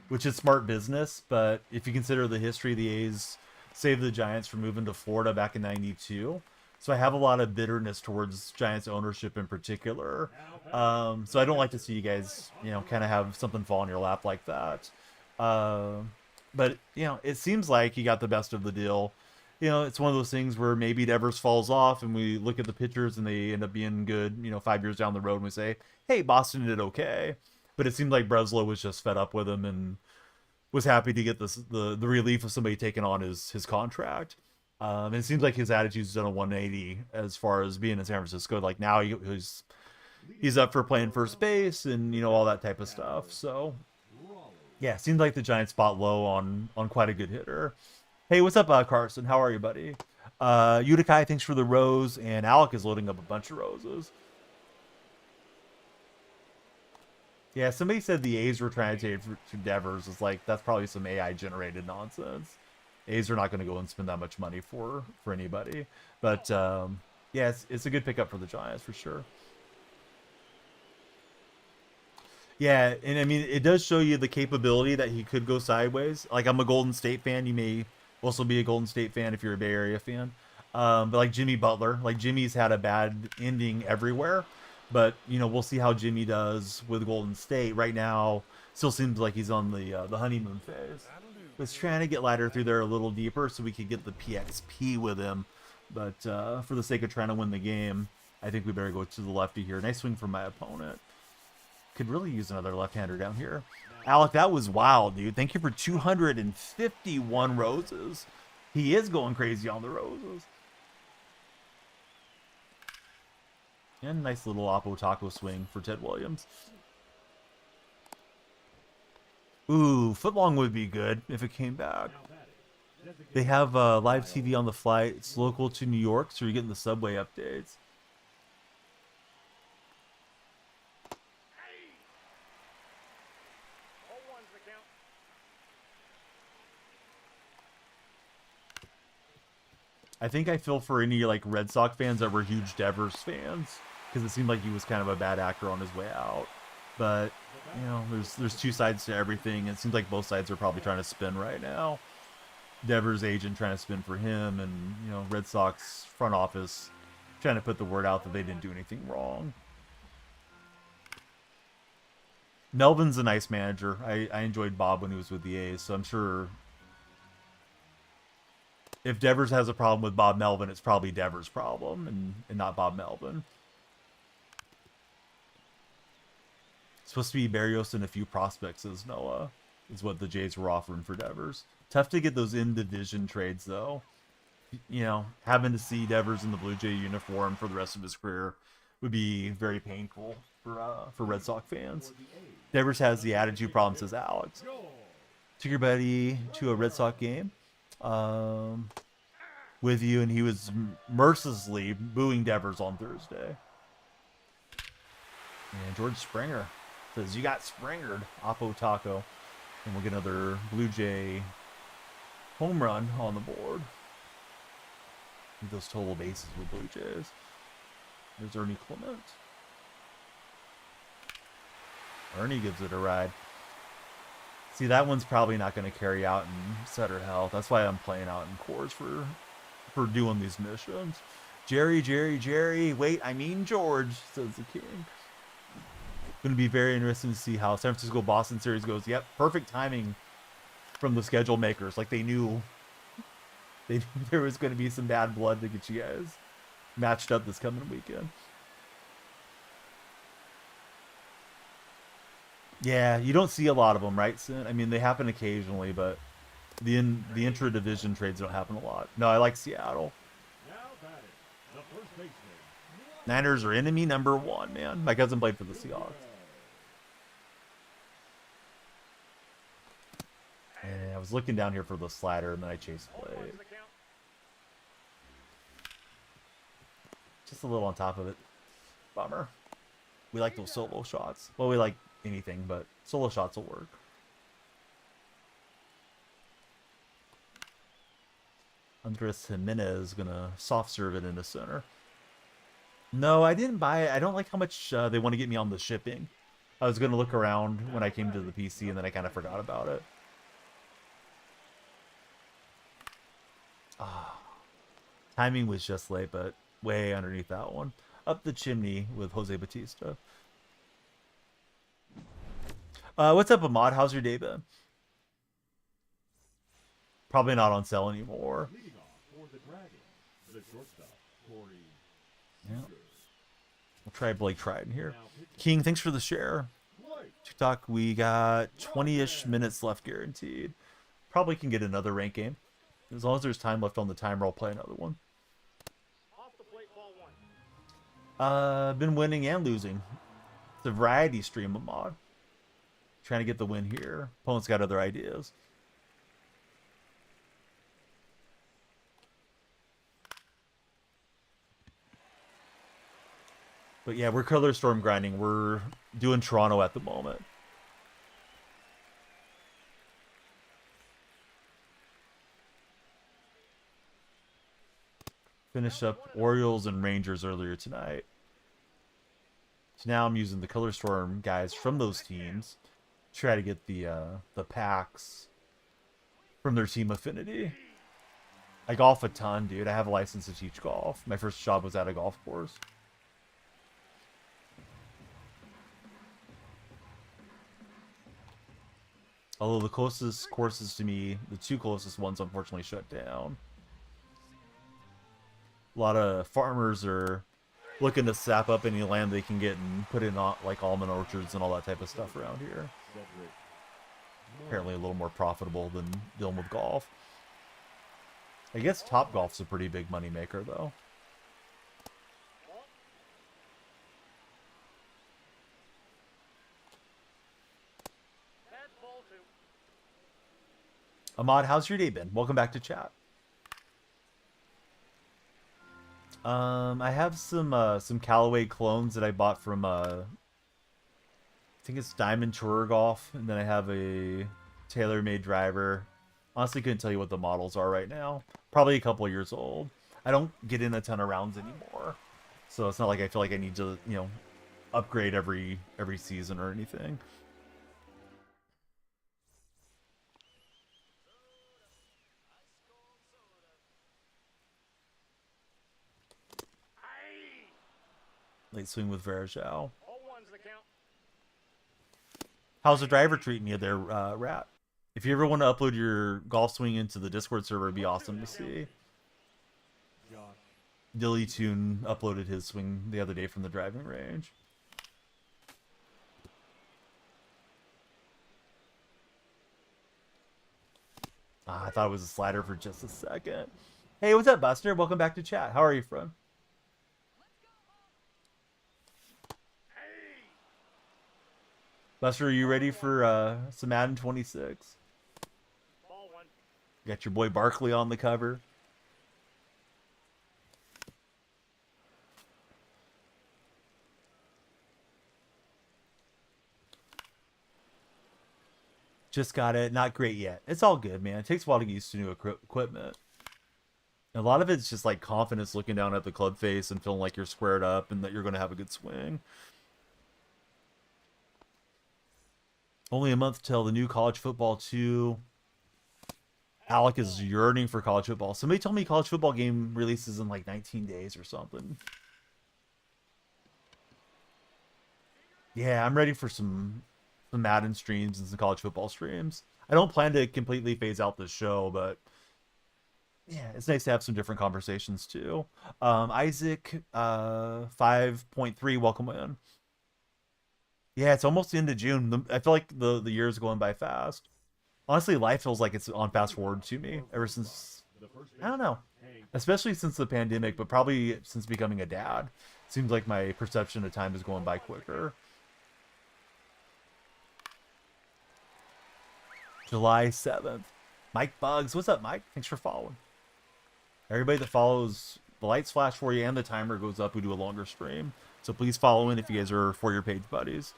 which is smart business. But if you consider the history, the A's saved the Giants from moving to Florida back in '92. So I have a lot of bitterness towards Giants ownership in particular. So I don't like to see you guys, you know, kind of have something fall in your lap like that. But, you know, it seems like he got the best of the deal. You know, it's one of those things where maybe Devers falls off and we look at the pitchers and they end up being good, you know, 5 years down the road and we say, hey, Boston did okay. But it seemed like Breslow was just fed up with him and was happy to get the relief of somebody taking on his contract. And it seems like his attitude's done a 180 as far as being in San Francisco. Like now he's up for playing first base and, you know, all that type of stuff. So yeah, seems like the Giants spot low on quite a good hitter. Hey, what's up, Carson? How are you, buddy? Udikai, thanks for the rose, and Alec is loading up a bunch of roses. Yeah, somebody said the A's were trying to trade to Devers. It's like, that's probably some AI-generated nonsense. A's are not going to go and spend that much money for anybody. But, yeah, it's a good pickup for the Giants, for sure. Yeah, and I mean, it does show you the capability that he could go sideways. Like, I'm a Golden State fan. You may also be a Golden State fan if you're a Bay Area fan. But like Jimmy Butler, like Jimmy's had a bad ending everywhere. But, you know, we'll see how Jimmy does with Golden State. Right now, still seems like he's on the honeymoon phase. Was trying to get Ladder through there a little deeper so we could get the PXP with him. But for the sake of trying to win the game, I think we better go to the lefty here. Nice swing from my opponent. Could really use another left-hander down here. Alec, that was wild, dude. Thank you for 251 roses. He is going crazy on the roses. And nice little Oppo Taco swing for Ted Williams. Ooh, footlong would be good if it came back. They have live TV on the flight. It's local to New York, so you're getting the subway updates. I think I feel for any like Red Sox fans that were huge Devers fans because it seemed like he was kind of a bad actor on his way out. But you know, there's two sides to everything. It seems like both sides are probably trying to spin right now. Devers' agent trying to spin for him, and you know, Red Sox front office trying to put the word out that they didn't do anything wrong. Melvin's a nice manager. I enjoyed Bob when he was with the A's, so I'm sure if Devers has a problem with Bob Melvin, it's probably Devers' problem and not Bob Melvin. It's supposed to be Berrios and a few prospects as Noah, is what the Jays were offering for Devers. Tough to get those in-division trades, though. You know, having to see Devers in the Blue Jay uniform for the rest of his career would be very painful for Red Sox fans. Devers has the attitude problem, says Alex. Took your buddy to a Red Sox game with you, and he was mercilessly booing Devers on Thursday. And George Springer says, you got Springered, Oppo Taco. And we'll get another Blue Jay home run on the board. Those total bases with Blue Jays. There's Ernie Clement. Ernie gives it a ride. See, that one's probably not going to carry out in Sutter Health. That's why I'm playing out in cores for doing these missions. Jerry, wait, I mean George, says the king. Going to be very interesting to see how San Francisco Boston series goes. Yep, perfect timing from the schedule makers. Like they knew there was going to be some bad blood to get you guys matched up this coming weekend. Yeah, you don't see a lot of them, right, Sin? I mean, they happen occasionally, but the intra-division trades don't happen a lot. No, I like Seattle. Now batting, the first baseman. Niners are enemy number one, man. My cousin played for the Seahawks. And I was looking down here for the slider, and then I chased play. One's the count. Just a little on top of it. Bummer. We like those solo shots. Well, we like anything, but solo shots will work. Andres Jimenez gonna soft serve it into center. No, I didn't buy it. I don't like how much they want to get me on the shipping. I was gonna look around when I came to the PC, and then I kind of forgot about it. Timing was just late, but way underneath that one. Up the chimney with Jose Batista. What's up, Ahmad? How's your day been? Probably not on sale anymore. Leading off for the Dragons, the shortstop, Corey. Yeah. We'll try Blake Triton here. King, thanks for the share. TikTok, we got 20-ish minutes left guaranteed. Probably can get another rank game. As long as there's time left on the timer, I'll play another one. Off the plate, ball one. Been winning and losing. It's a variety stream of mod. Trying to get the win here. Opponent's got other ideas. But yeah, we're color storm grinding. We're doing Toronto at the moment. Finished up Orioles and Rangers earlier tonight. So now I'm using the color storm guys from those teams to try to get the packs from their team affinity. I golf a ton, dude. I have a license to teach golf. My first job was at a golf course. Although the closest courses to me, the two closest ones unfortunately shut down. A lot of farmers are looking to sap up any land they can get and put in like almond orchards and all that type of stuff around here. Apparently a little more profitable than dealing with golf. I guess Top Golf's a pretty big money maker though. That's ball two. Ahmad, how's your day been? Welcome back to chat. I have some Callaway clones that I bought from I think it's Diamond Tourer Golf, and then I have a TaylorMade driver. Honestly, couldn't tell you what the models are right now. Probably a couple of years old. I don't get in a ton of rounds anymore, so it's not like I feel like I need to, you know, upgrade every season or anything. Late swing with Verajao. All one's the count. How's the driver treating you there, Rat? If you ever want to upload your golf swing into the Discord server, it'd be awesome to see. Dilly Toon uploaded his swing the other day from the driving range. I thought it was a slider for just a second. Hey, what's up, Buster? Welcome back to chat. How are you, friend? Buster, are you ready for some Madden 26? Ball one. You got your boy Barkley on the cover. Just got it. Not great yet. It's all good, man. It takes a while to get used to new equipment. And a lot of it's just like confidence, looking down at the club face and feeling like you're squared up and that you're going to have a good swing. Only a month till the new college football 2. Alec is yearning for college football. Somebody told me college football game releases in like 19 days or something. Yeah, I'm ready for some Madden streams and some college football streams. I don't plan to completely phase out this show, but yeah, it's nice to have some different conversations too. Isaac 5.3, welcome in. Yeah, it's almost the end of June. I feel like the year is going by fast. Honestly, life feels like it's on fast forward to me ever since, I don't know, especially since the pandemic, but probably since becoming a dad. Seems like my perception of time is going by quicker. July 7th. Mike Bugs. What's up, Mike? Thanks for following. Everybody that follows, the lights flash for you and the timer goes up. We do a longer stream. So please follow in if you guys are For Your Page buddies.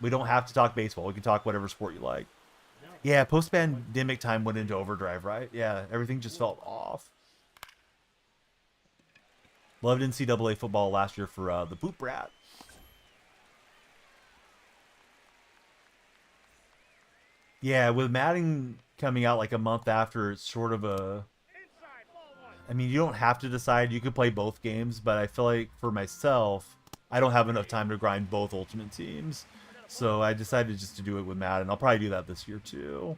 We don't have to talk baseball. We can talk whatever sport you like. Yeah, post-pandemic time went into overdrive, right? Yeah, everything just felt off. Loved NCAA football last year for the Boot Brat. Yeah, with Madden coming out like a month after, it's sort of a... I mean, you don't have to decide. You could play both games, but I feel like for myself, I don't have enough time to grind both Ultimate Teams. So I decided just to do it with Madden. I'll probably do that this year too.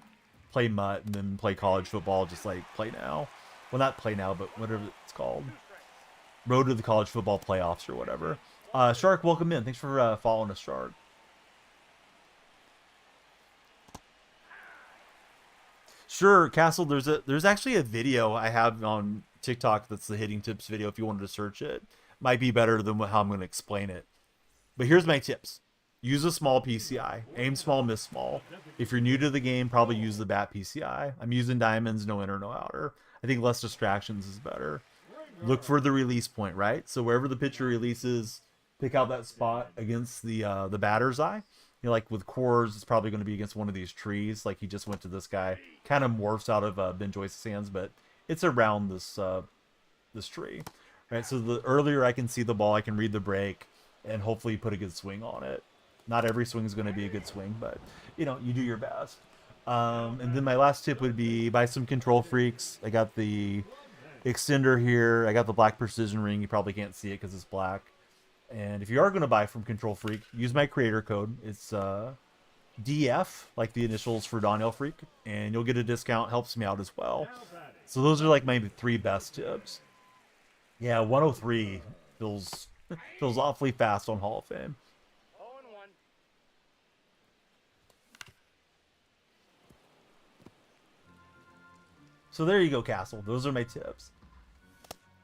Play MUT and then play college football, just like Play Now. Well, not Play Now, but whatever it's called. Road to the college football playoffs or whatever. Shark, welcome in. Thanks for following us, Shark. Sure, Castle. There's actually a video I have on TikTok that's the hitting tips video. If you wanted to search it, might be better than how I'm going to explain it. But here's my tips: use a small PCI, aim small, miss small. If you're new to the game, probably use the bat PCI. I'm using diamonds, no inner, no outer. I think less distractions is better. Look for the release point, right? So wherever the pitcher releases, pick out that spot against the batter's eye. You know, like with cores, it's probably going to be against one of these trees. Like he just went to this guy, kind of morphs out of Ben Joyce's hands, but it's around this this tree, right? So the earlier I can see the ball, I can read the break, and hopefully put a good swing on it. Not every swing is going to be a good swing, but you know, you do your best. And then my last tip would be buy some Control Freaks. I got the extender here. I got the black precision ring. You probably can't see it because it's black. And if you are going to buy from Control Freak, use my creator code. It's DF, like the initials for Donnell Freak, and you'll get a discount. Helps me out as well. So those are like my 3 best tips. Yeah, 103 feels awfully fast on Hall of Fame. 0-1. So there you go, Castle. Those are my tips.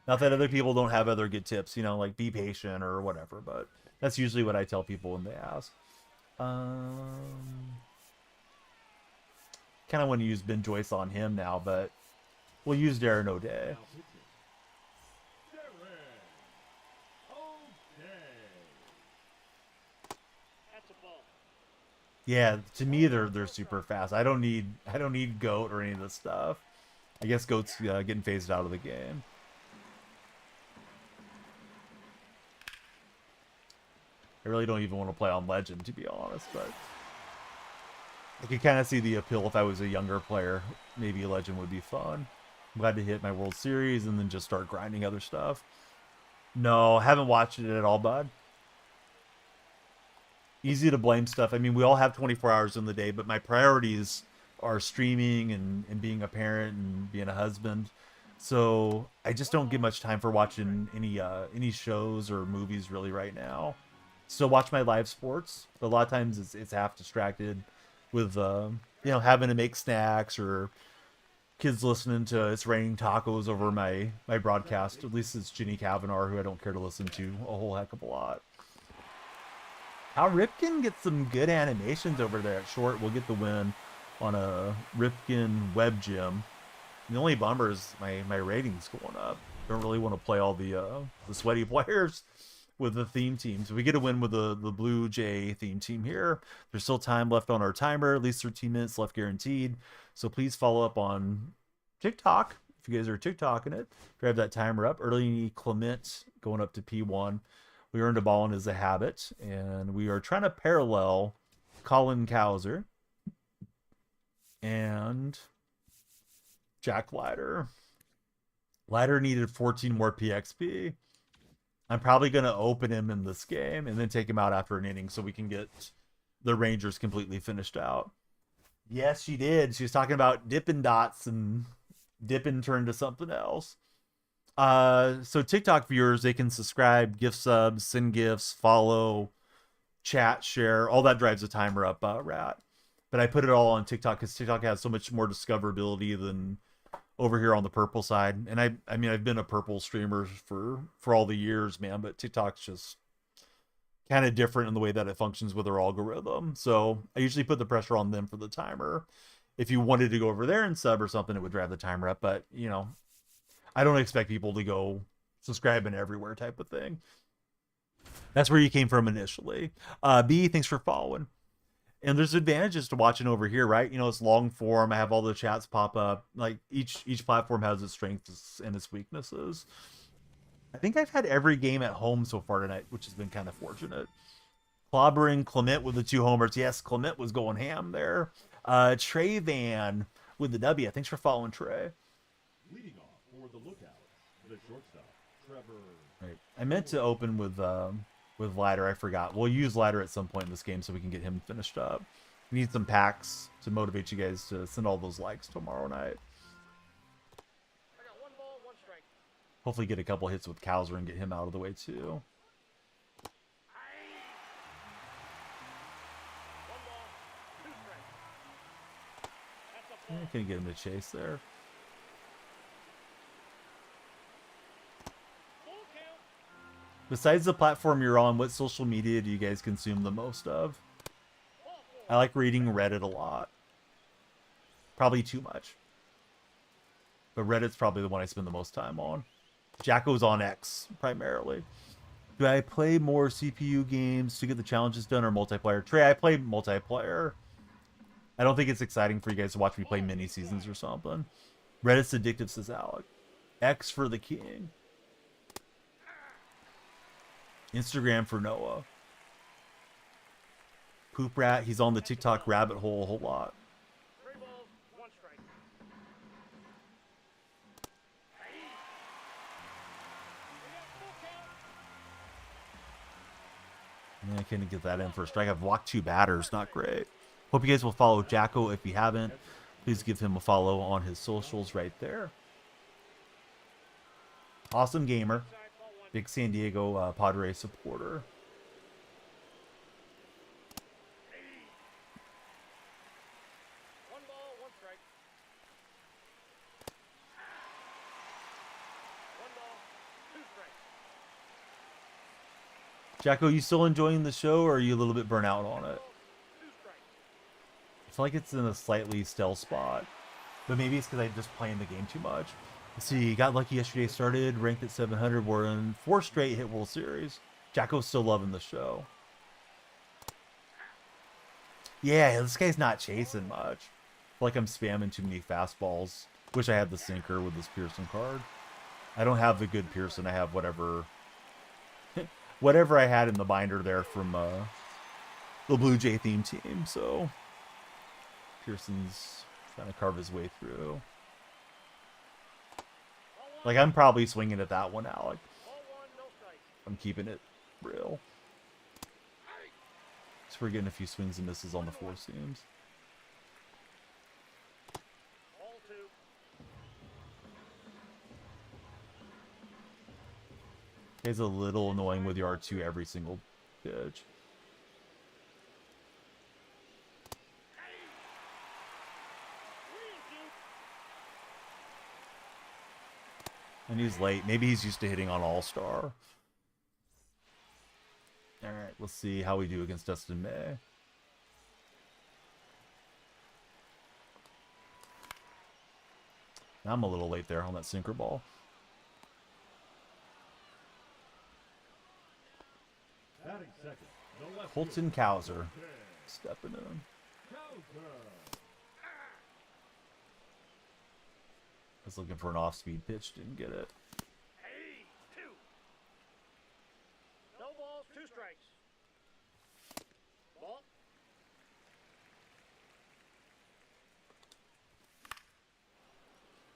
Not that other people don't have other good tips, you know, like be patient or whatever, but that's usually what I tell people when they ask. Kind of want to use Ben Joyce on him now, but we'll use Darren O'Day. That's a ball. Yeah, to me they're super fast. I don't need Goat or any of this stuff. I guess Goat's getting phased out of the game. I really don't even want to play on Legend, to be honest, but I could kind of see the appeal if I was a younger player. Maybe Legend would be fun. I'm glad to hit my World Series and then just start grinding other stuff. No, haven't watched it at all, bud. Easy to blame stuff. I mean, we all have 24 hours in the day, but my priorities are streaming and being a parent and being a husband. So I just don't get much time for watching any shows or movies really right now. Still watch my live sports, but a lot of times it's half distracted with you know, having to make snacks or kids listening to It's Raining Tacos over my broadcast. At least it's Ginny Kavanaugh, who I don't care to listen to a whole heck of a lot. How Ripken gets some good animations over there at short. We'll get the win on a Ripken web gym. The only bummer is my ratings going up. Don't really want to play all the sweaty players with the theme teams. If we get a win with the Blue Jay theme team here, there's still time left on our timer, at least 13 minutes left guaranteed. So please follow up on TikTok if you guys are TikToking it. Grab that timer up. Early Clement going up to P1. We earned a ball in as a habit, and we are trying to parallel Colin Cowser. and Jack Leiter. Leiter needed 14 more PXP. I'm probably going to open him in this game and then take him out after an inning so we can get the Rangers completely finished out. Yes, she did. She was talking about Dippin' Dots, and Dippin' turned to something else. So TikTok viewers, they can subscribe, gift subs, send gifts, follow, chat, share. All that drives the timer up, Rat. But I put it all on TikTok because TikTok has so much more discoverability than over here on the purple side. And I mean, I've been a purple streamer for all the years, man, but TikTok's just kind of different in the way that it functions with their algorithm. So I usually put the pressure on them for the timer. If you wanted to go over there and sub or something, it would drive the timer up. But, you know, I don't expect people to go subscribing everywhere type of thing. That's where you came from initially. B, thanks for following. And there's advantages to watching over here, right? You know, it's long form. I have all the chats pop up. Like each platform has its strengths and its weaknesses. I think I've had every game at home so far tonight, which has been kind of fortunate. Clobbering Clement with the 2 homers. Yes, Clement was going ham there. Trey Van with the W. Thanks for following, Trey. Leading off for the lookout, the shortstop, Trevor. Right. I meant to open with Leiter. I forgot. We'll use Leiter at some point in this game so we can get him finished up. We need some packs to motivate you guys to send all those likes tomorrow night. I got 1 ball, 1 strike. Hopefully get a couple hits with Cowser and get him out of the way too. 1 ball, 2 strikes. That's a ball. Can get him to chase there. Full count. Besides the platform you're on, what social media do you guys consume the most of? Ball 4. I like reading Reddit a lot. Probably too much. But Reddit's probably the one I spend the most time on. Jacko's on X, primarily. Do I play more CPU games to get the challenges done or multiplayer? Trey, I play multiplayer. I don't think it's exciting for you guys to watch me play mini seasons or something. Reddit's addictive, says Alec. X for the king. Instagram for Noah. Poop Rat, he's on the TikTok rabbit hole a whole lot. 3 balls, 1 strike. We got full count. Yeah, I couldn't get that in for a strike. I've walked 2 batters. Not great. Hope you guys will follow Jacko. If you haven't, please give him a follow on his socials right there. Awesome gamer. Side, ball 1. Big San Diego Padres supporter. 1 ball, 1 strike. 1 ball, 2 strikes. Jacko, you still enjoying the show, or are you a little bit burnt out on it? 2 strikes. I feel like it's in a slightly stale spot. But maybe it's because I'm just playing the game too much. Let's see, got lucky yesterday, started, ranked at 700. We're in 4 straight hit World Series. Jacko's still loving the show. Yeah, this guy's not chasing much. I feel like I'm spamming too many fastballs. Wish I had the sinker with this Pearson card. I don't have the good Pearson. I have whatever whatever I had in the binder there from the Blue Jay theme team. So Pearson's trying to carve his way through. Like, I'm probably swinging at that one, Alec. Ball 1, no strikes. I'm keeping it real. So we're getting a few swings and misses on the 4 seams. Ball 2. It's a little annoying with your R2 every single pitch. And he's late. Maybe he's used to hitting on All-Star. Alright, let's see how we do against Dustin May. I'm a little late there on that sinker ball. Batting second, the left Colton Cowser stepping in. Cowser. I was looking for an off-speed pitch, didn't get it. Hey, 2. No balls, 2 strikes. Ball.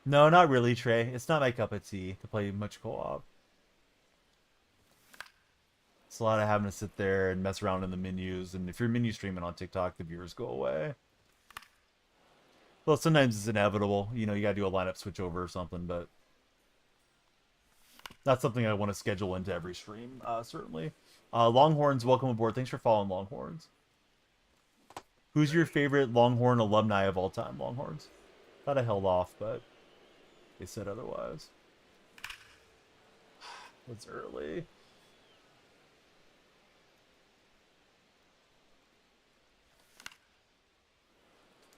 No, not really, Trey. It's not my cup of tea to play much co-op. It's a lot of having to sit there and mess around in the menus, and if you're menu streaming on TikTok, the viewers go away. Well, sometimes it's inevitable. You know, you gotta do a lineup switch over or something, but that's something I want to schedule into every stream, certainly. Longhorns, welcome aboard. Thanks for following Longhorns. Who's your favorite Longhorn alumni of all time, Longhorns? Thought I held off, but they said otherwise. It's early.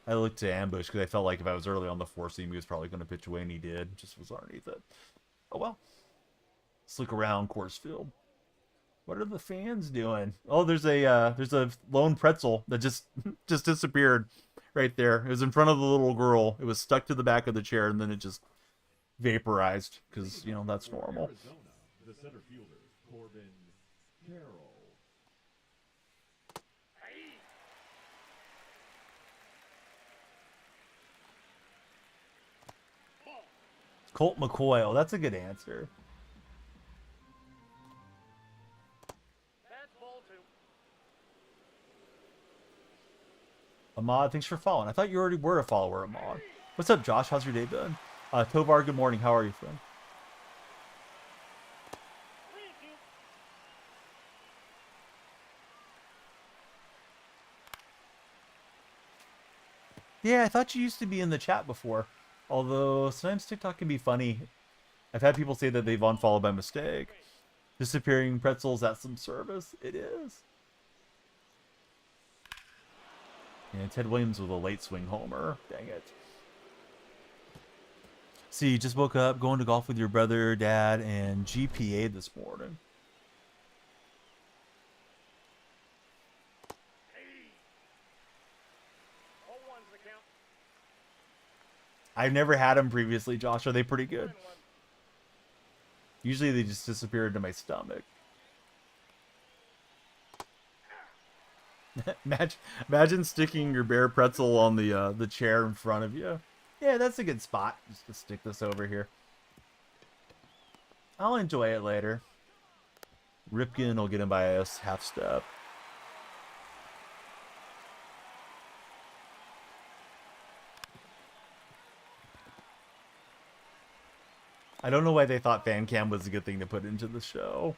I looked to ambush because I felt like if I was early on the 4-seam, he was probably going to pitch away, and he did. Just was underneath it. Oh, well. Let's look around course field. What are the fans doing? Oh, there's a lone pretzel that just disappeared right there. It was in front of the little girl. It was stuck to the back of the chair, and then it just vaporized because, you know, that's normal. Arizona, the center fielder, Corbin Carroll. Colt McCoy. Oh, that's a good answer. That's ball 2. Ahmad, thanks for following. I thought you already were a follower, Ahmad. What's up, Josh? How's your day been? Tovar, good morning. How are you, friend? 3-2. Yeah, I thought you used to be in the chat before. Although sometimes TikTok can be funny. I've had people say that they've unfollowed by mistake. Disappearing pretzels at some service. It is. And Ted Williams with a late swing homer. Dang it. See, you just woke up, going to golf with your brother, dad, and GPA this morning. Hey. 0-1's the count. I've never had them previously, Josh. Are they pretty good? 1-1. Usually they just disappear into my stomach. Imagine sticking your bare pretzel on the chair in front of you. Yeah, that's a good spot. Just to stick this over here. I'll enjoy it later. Ripken will get him by a half step. I don't know why they thought fan cam was a good thing to put into the show.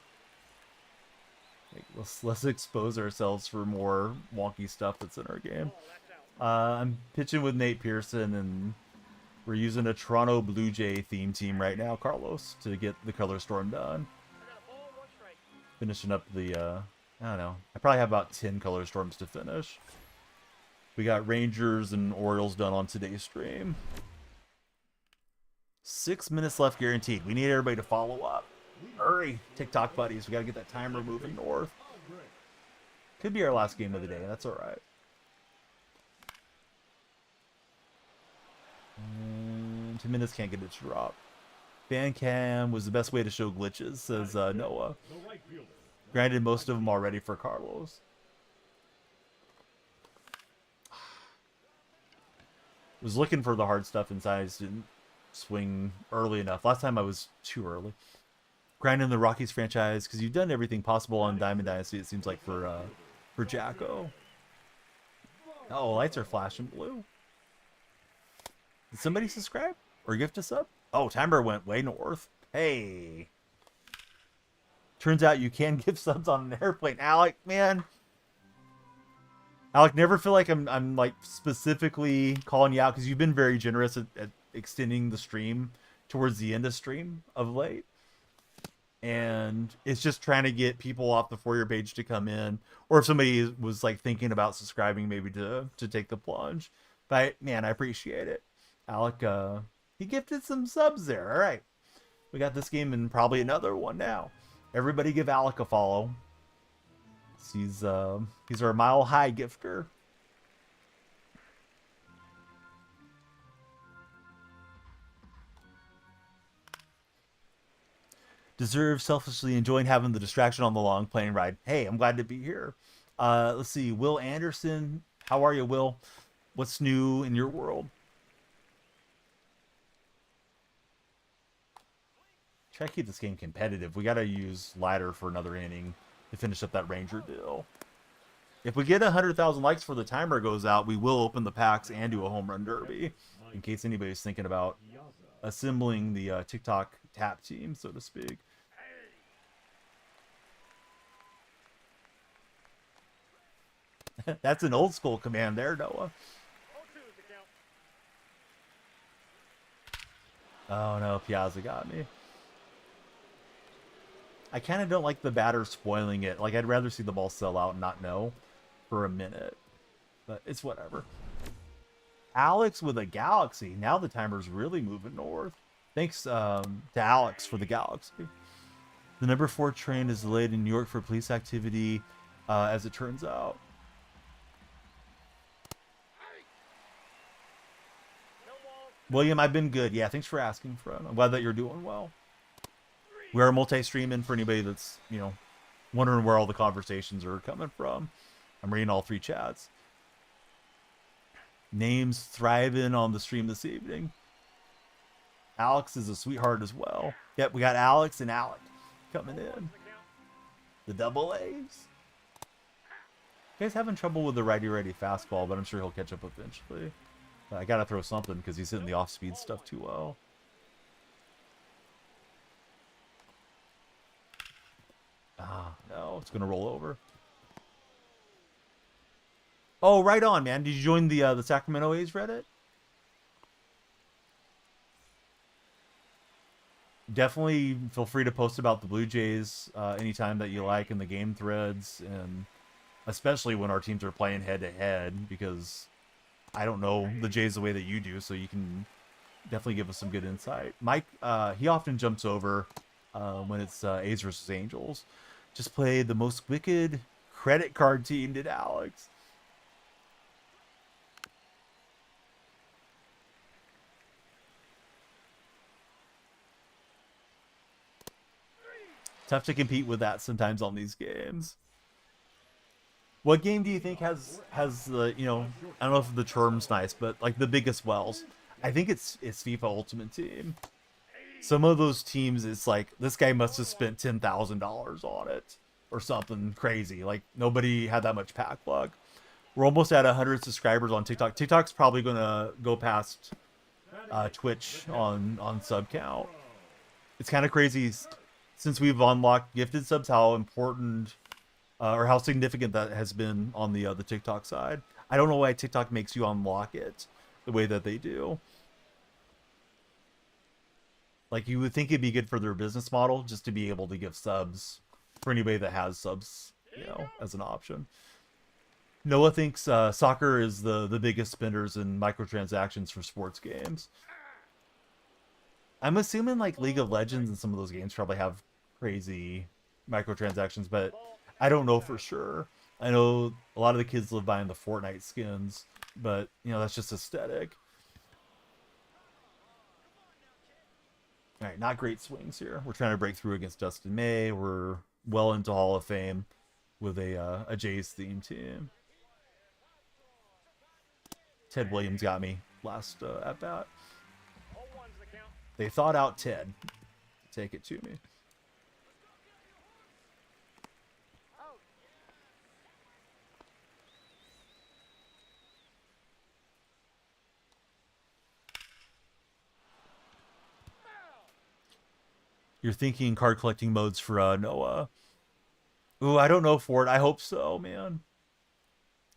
Like, let's expose ourselves for more wonky stuff that's in our game. Ball, that's out. I'm pitching with Nate Pearson, and we're using a Toronto Blue Jay theme team right now, Carlos, to get the color storm done. I got a ball, 1 strike. Finishing up the, I don't know. I probably have about 10 color storms to finish. We got Rangers and Orioles done on today's stream. 6 minutes left guaranteed. We need everybody to follow up. Hurry, TikTok buddies. We got to get that timer moving north. Could be our last game of the day. That's all right. And 2 minutes can't get it to drop. Bandcam was the best way to show glitches, says Noah. The right fielder. Granted, most of them already for Carlos. Was looking for the hard stuff inside. I just didn't swing early enough. Last time I was too early. Grinding the Rockies franchise, because you've done everything possible on Diamond Dynasty, it seems like, for Jacko. Oh, lights are flashing blue. Did somebody subscribe or gift a sub? Oh, timer went way north. Hey. Turns out you can give subs on an airplane. Alec, man. Alec, never feel like I'm like specifically calling you out, because you've been very generous at extending the stream towards the end of stream of late. And it's just trying to get people off the For Your page to come in, or if somebody was like thinking about subscribing, maybe to take the plunge. But man, I appreciate it. Alec, he gifted some subs there. All right, we got this game and probably another one now. Everybody give Alec a follow. He's our Mile High gifter. Deserve, selfishly enjoying having the distraction on the long plane ride. Hey, I'm glad to be here. Let's see. Will Anderson. How are you, Will? What's new in your world? Try to keep this game competitive. We got to use ladder for another inning to finish up that Ranger deal. If we get 100,000 likes before the timer goes out, we will open the packs and do a home run derby. In case anybody's thinking about assembling the TikTok tap team, so to speak. That's an old school command there, Noah. 0-2 is the count. Oh no, Piazza got me. I kind of don't like the batter spoiling it. Like, I'd rather see the ball sell out and not know for a minute. But it's whatever. Alex with a Galaxy. Now the timer's really moving north. Thanks to Alex for the Galaxy. The number 4 train is delayed in New York for police activity, as it turns out. No walls. William, I've been good. Yeah, thanks for asking, friend. I'm glad that you're doing well. We are multi-streaming for anybody that's, you know, wondering where all the conversations are coming from. I'm reading all 3 chats. Names thriving on the stream this evening. Alex is a sweetheart as well. Yep, we got Alex and Alec coming in. The double A's. You guys having trouble with the righty-righty fastball, but I'm sure he'll catch up eventually. I gotta throw something because he's hitting the off-speed stuff too well. Ah, no, it's gonna roll over. Oh, right on, man. Did you join the Sacramento A's Reddit? Definitely feel free to post about the Blue Jays anytime that you like in the game threads, and especially when our teams are playing head-to-head, because I don't know the Jays the way that you do, so you can definitely give us some good insight. Mike, he often jumps over when it's A's versus Angels. Just played the most wicked credit card team, did Alex. Tough to compete with that sometimes on these games. What game do you think has the, you know, I don't know if the term's nice, but like the biggest wells? I think it's FIFA Ultimate Team. Some of those teams, it's like, this guy must have spent $10,000 on it or something crazy. Like, nobody had that much pack luck. We're almost at 100 subscribers on TikTok. TikTok's probably going to go past Twitch on sub count. It's kind of crazy since we've unlocked gifted subs, how important or how significant that has been on the TikTok side. I don't know why TikTok makes you unlock it the way that they do. Like, you would think it'd be good for their business model just to be able to give subs for anybody that has subs, you know, as an option. Noah thinks soccer is the biggest spenders in microtransactions for sports games. I'm assuming like League of Legends and some of those games probably have crazy microtransactions, but I don't know for sure. I know a lot of the kids live buying the Fortnite skins, but, you know, that's just aesthetic. All right, not great swings here. We're trying to break through against Dustin May. We're well into Hall of Fame with a Jays theme team. Ted Williams got me last at bat. 0-1's the count. They thought out Ted. Take it to me. You're thinking card collecting modes for Noah. Ooh, I don't know, Ford. I hope so, man.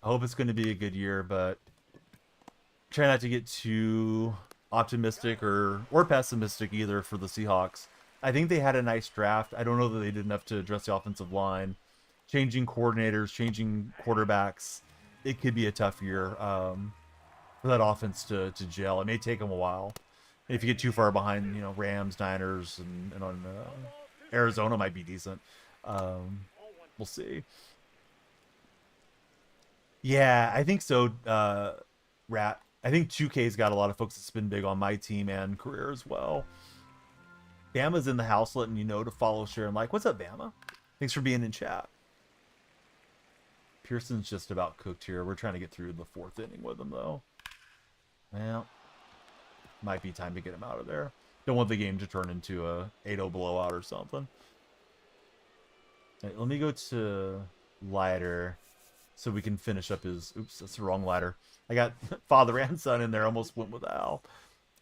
I hope it's going to be a good year, but try not to get too optimistic or pessimistic either for the Seahawks. I think they had a nice draft. I don't know that they did enough to address the offensive line. Changing coordinators, changing quarterbacks. It could be a tough year for that offense to gel. It may take them a while. If you get too far behind, you know, Rams, Niners, and on Arizona might be decent. We'll see. Yeah, I think so, Rat. I think 2K's got a lot of folks that spin big on my team and career as well. Bama's in the house letting you know to follow, share, and like. What's up, Bama? Thanks for being in chat. Pearson's just about cooked here. We're trying to get through the 4th inning with him, though. Well, might be time to get him out of there. Don't want the game to turn into a 8-0 blowout or something. Right, let me go to lighter so we can finish up his... Oops, that's the wrong lighter. I got father and son in there. Almost went with Al.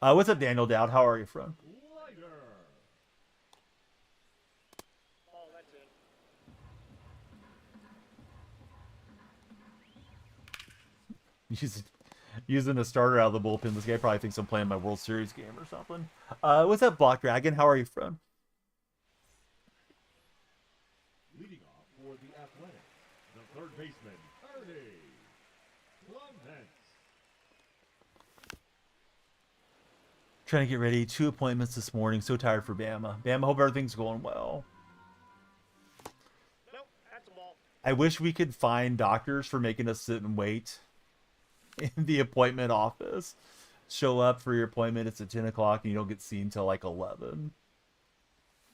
What's up, Daniel Dowd? How are you, friend? Lighter. Oh, that's it. Using a starter out of the bullpen. This guy probably thinks I'm playing my World Series game or something. What's up, Block Dragon? How are you, friend? Leading off for the Athletics, the third baseman, Ernie Clements. Trying to get ready. 2 appointments this morning. So tired for Bama. Bama, hope everything's going well. Nope, that's a ball. I wish we could find doctors for making us sit and wait in the appointment office. Show up for your appointment. It's at 10 o'clock and you don't get seen till like 11.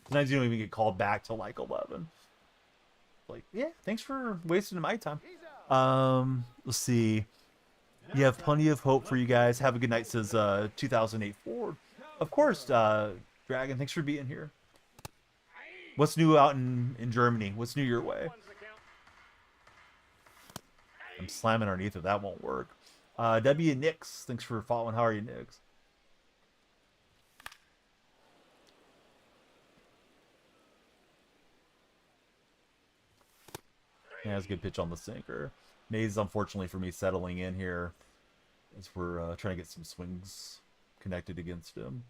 Sometimes you don't even get called back till like 11. Like, yeah, thanks for wasting my time. Let's see. You have plenty of hope for you guys. Have a good night, says 2008 Ford. Of course, Dragon, thanks for being here. What's new out in Germany? What's new your way? One's the count. I'm slamming underneath it. That won't work. W. Nix, thanks for following. How are you, Nix? Yeah, that's a good pitch on the sinker. Maze, unfortunately for me, settling in here as we're trying to get some swings connected against him.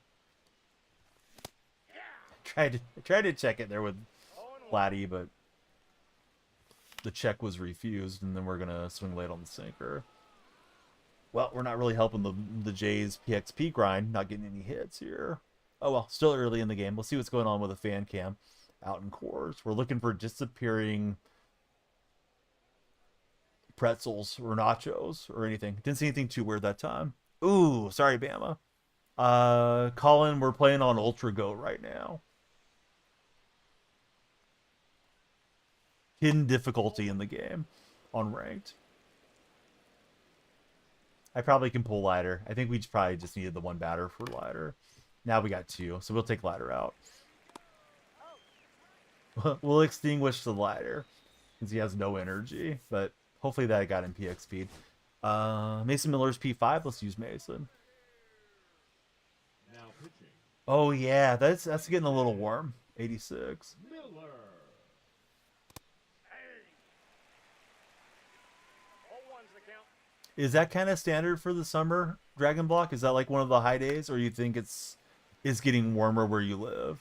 Tried to check it there with Vladdy, but the check was refused, and then we're gonna swing late on the sinker. Well, we're not really helping the Jays PXP grind, not getting any hits here. Oh well, still early in the game. We'll see what's going on with the fan cam out in Coors. We're looking for disappearing pretzels or nachos or anything. Didn't see anything too weird that time. Ooh, sorry, Bama. Colin, we're playing on Ultra Go right now. Hidden difficulty in the game on ranked. I probably can pull lighter. I think we probably just needed the one batter for lighter. Now we got two, so we'll take lighter out. We'll extinguish the lighter since he has no energy, but hopefully that got him PX speed. Mason Miller's P5. Let's use Mason. Now pitching, Oh yeah, that's getting a little warm. 86. Miller. Oh, one's the count. Is that kind of standard for the summer Dragon Block? Is that like one of the high days, or you think it's getting warmer where you live?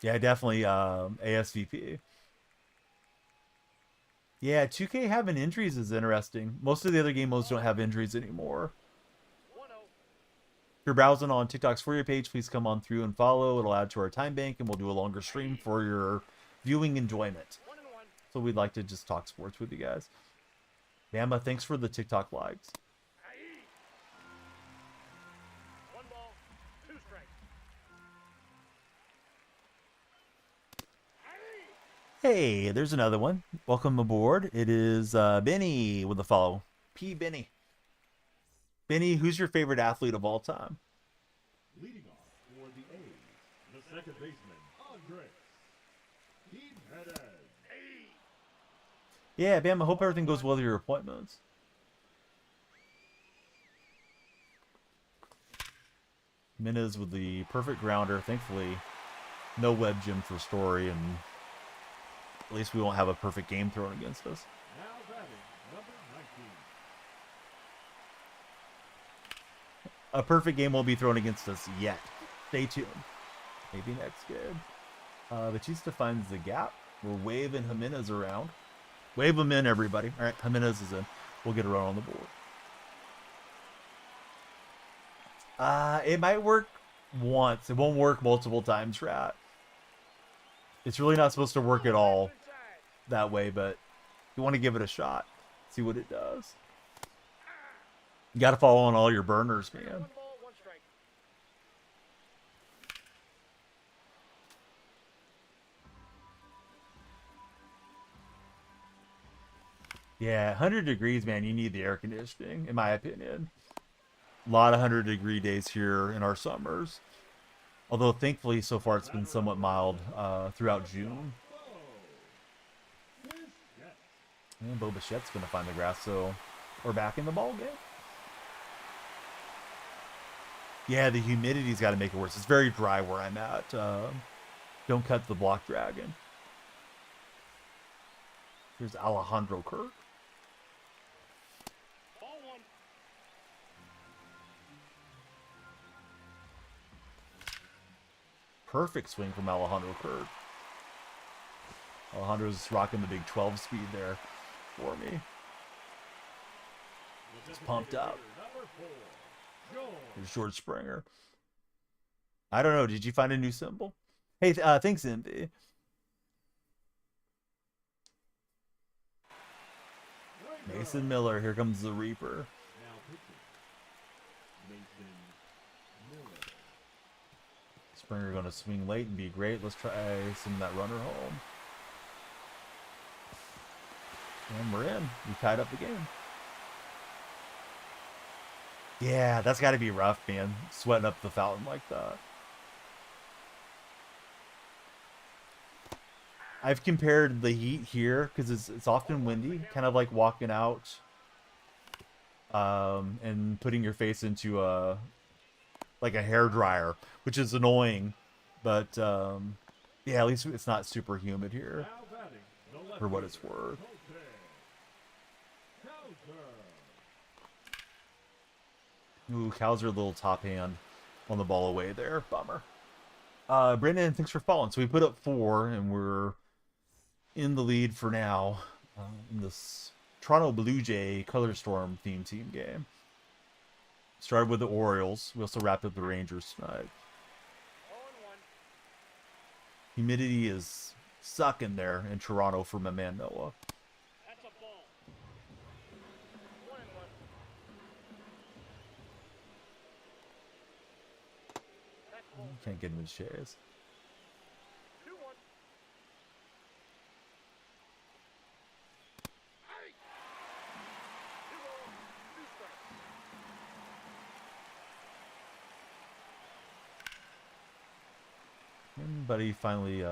Yeah, definitely ASVP. Yeah, 2K having injuries is interesting. Most of the other game modes don't have injuries anymore. 1-0. If you're browsing on TikTok's For You page, please come on through and follow. It'll add to our time bank, and we'll do a longer stream for your viewing enjoyment. 1-1. So we'd like to just talk sports with you guys. Bama, thanks for the TikTok likes. One ball, two strikes. Hey, there's another one. Welcome aboard. It is Benny with a follow. P. Benny. Benny, who's your favorite athlete of all time? Leading off for the A's, the second baseman, Andres Jimenez. Yeah, Bam, I hope everything goes well with your appointments. Minez with the perfect grounder. Thankfully, no web gym for Story, and at least we won't have a perfect game thrown against us. Now batting, number 19. A perfect game won't be thrown against us yet. Stay tuned. Maybe next game. Batista finds the gap. We're waving Jimenez around. Wave him in, everybody. All right, Jimenez is in. We'll get a run on the board. It might work once. It won't work multiple times, Rat. It's really not supposed to work at all that way, but you want to give it a shot. See what it does. You got to follow on all your burners, man. 1 ball, 1 strike. Yeah, 100 degrees, man. You need the air conditioning, in my opinion. A lot of 100-degree days here in our summers. Although, thankfully, so far it's been somewhat mild throughout June. And Bo Bichette's going to find the grass, so we're back in the ball game. Yeah, the humidity's got to make it worse. It's very dry where I'm at. Don't cut the block dragon. Here's Alejandro Kirk. Ball one. Perfect swing from Alejandro Kirk. Alejandro's rocking the big 12 speed there for me. He's pumped up. Here's George Springer. I don't know. Did you find a new symbol? Hey, thanks, Envy. Mason Miller. Here comes the Reaper. Springer going to swing late and be great. Let's try sending that runner home. And we're in. We tied up the game. Yeah, that's got to be rough, man. Sweating up the fountain like that. I've compared the heat here because it's often windy, kind of like walking out and putting your face into a hair dryer, which is annoying, but yeah, at least it's not super humid here for what it's worth. Ooh, Cowser, a little top hand on the ball away there. Bummer. Brandon, thanks for following. So we put up 4, and we're in the lead for now in this Toronto Blue Jay Color Storm theme team game. Started with the Orioles. We also wrapped up the Rangers tonight. Humidity is sucking there in Toronto for my man Noah. That's a ball. 1-1. That's ball. Can't get him in his chase. 2-1. Hey! 2 balls, 2 strikes. And Buddy finally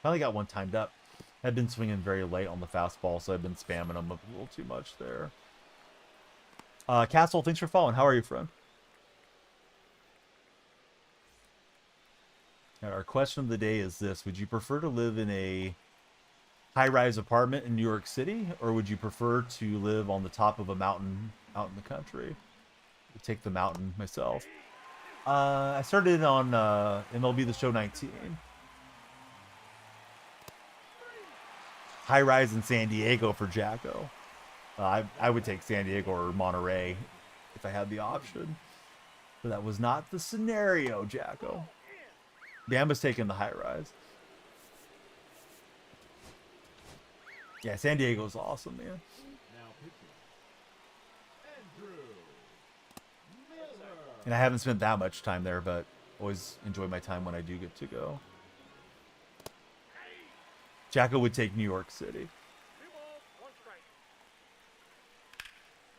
got one timed up. I've been swinging very late on the fastball, so I've been spamming him a little too much there. Castle, thanks for following. How are you, friend? And our question of the day is this: would you prefer to live in a high-rise apartment in New York City, or would you prefer to live on the top of a mountain out in the country? I'd take the mountain myself. I started on MLB The Show 19. High rise in San Diego for Jacko. I would take San Diego or Monterey if I had the option. But that was not the scenario, Jacko. Bamba's taking the high rise. Yeah, San Diego's awesome, man. And I haven't spent that much time there, but always enjoy my time when I do get to go. Jacko would take New York City. 2 balls, 1 strike.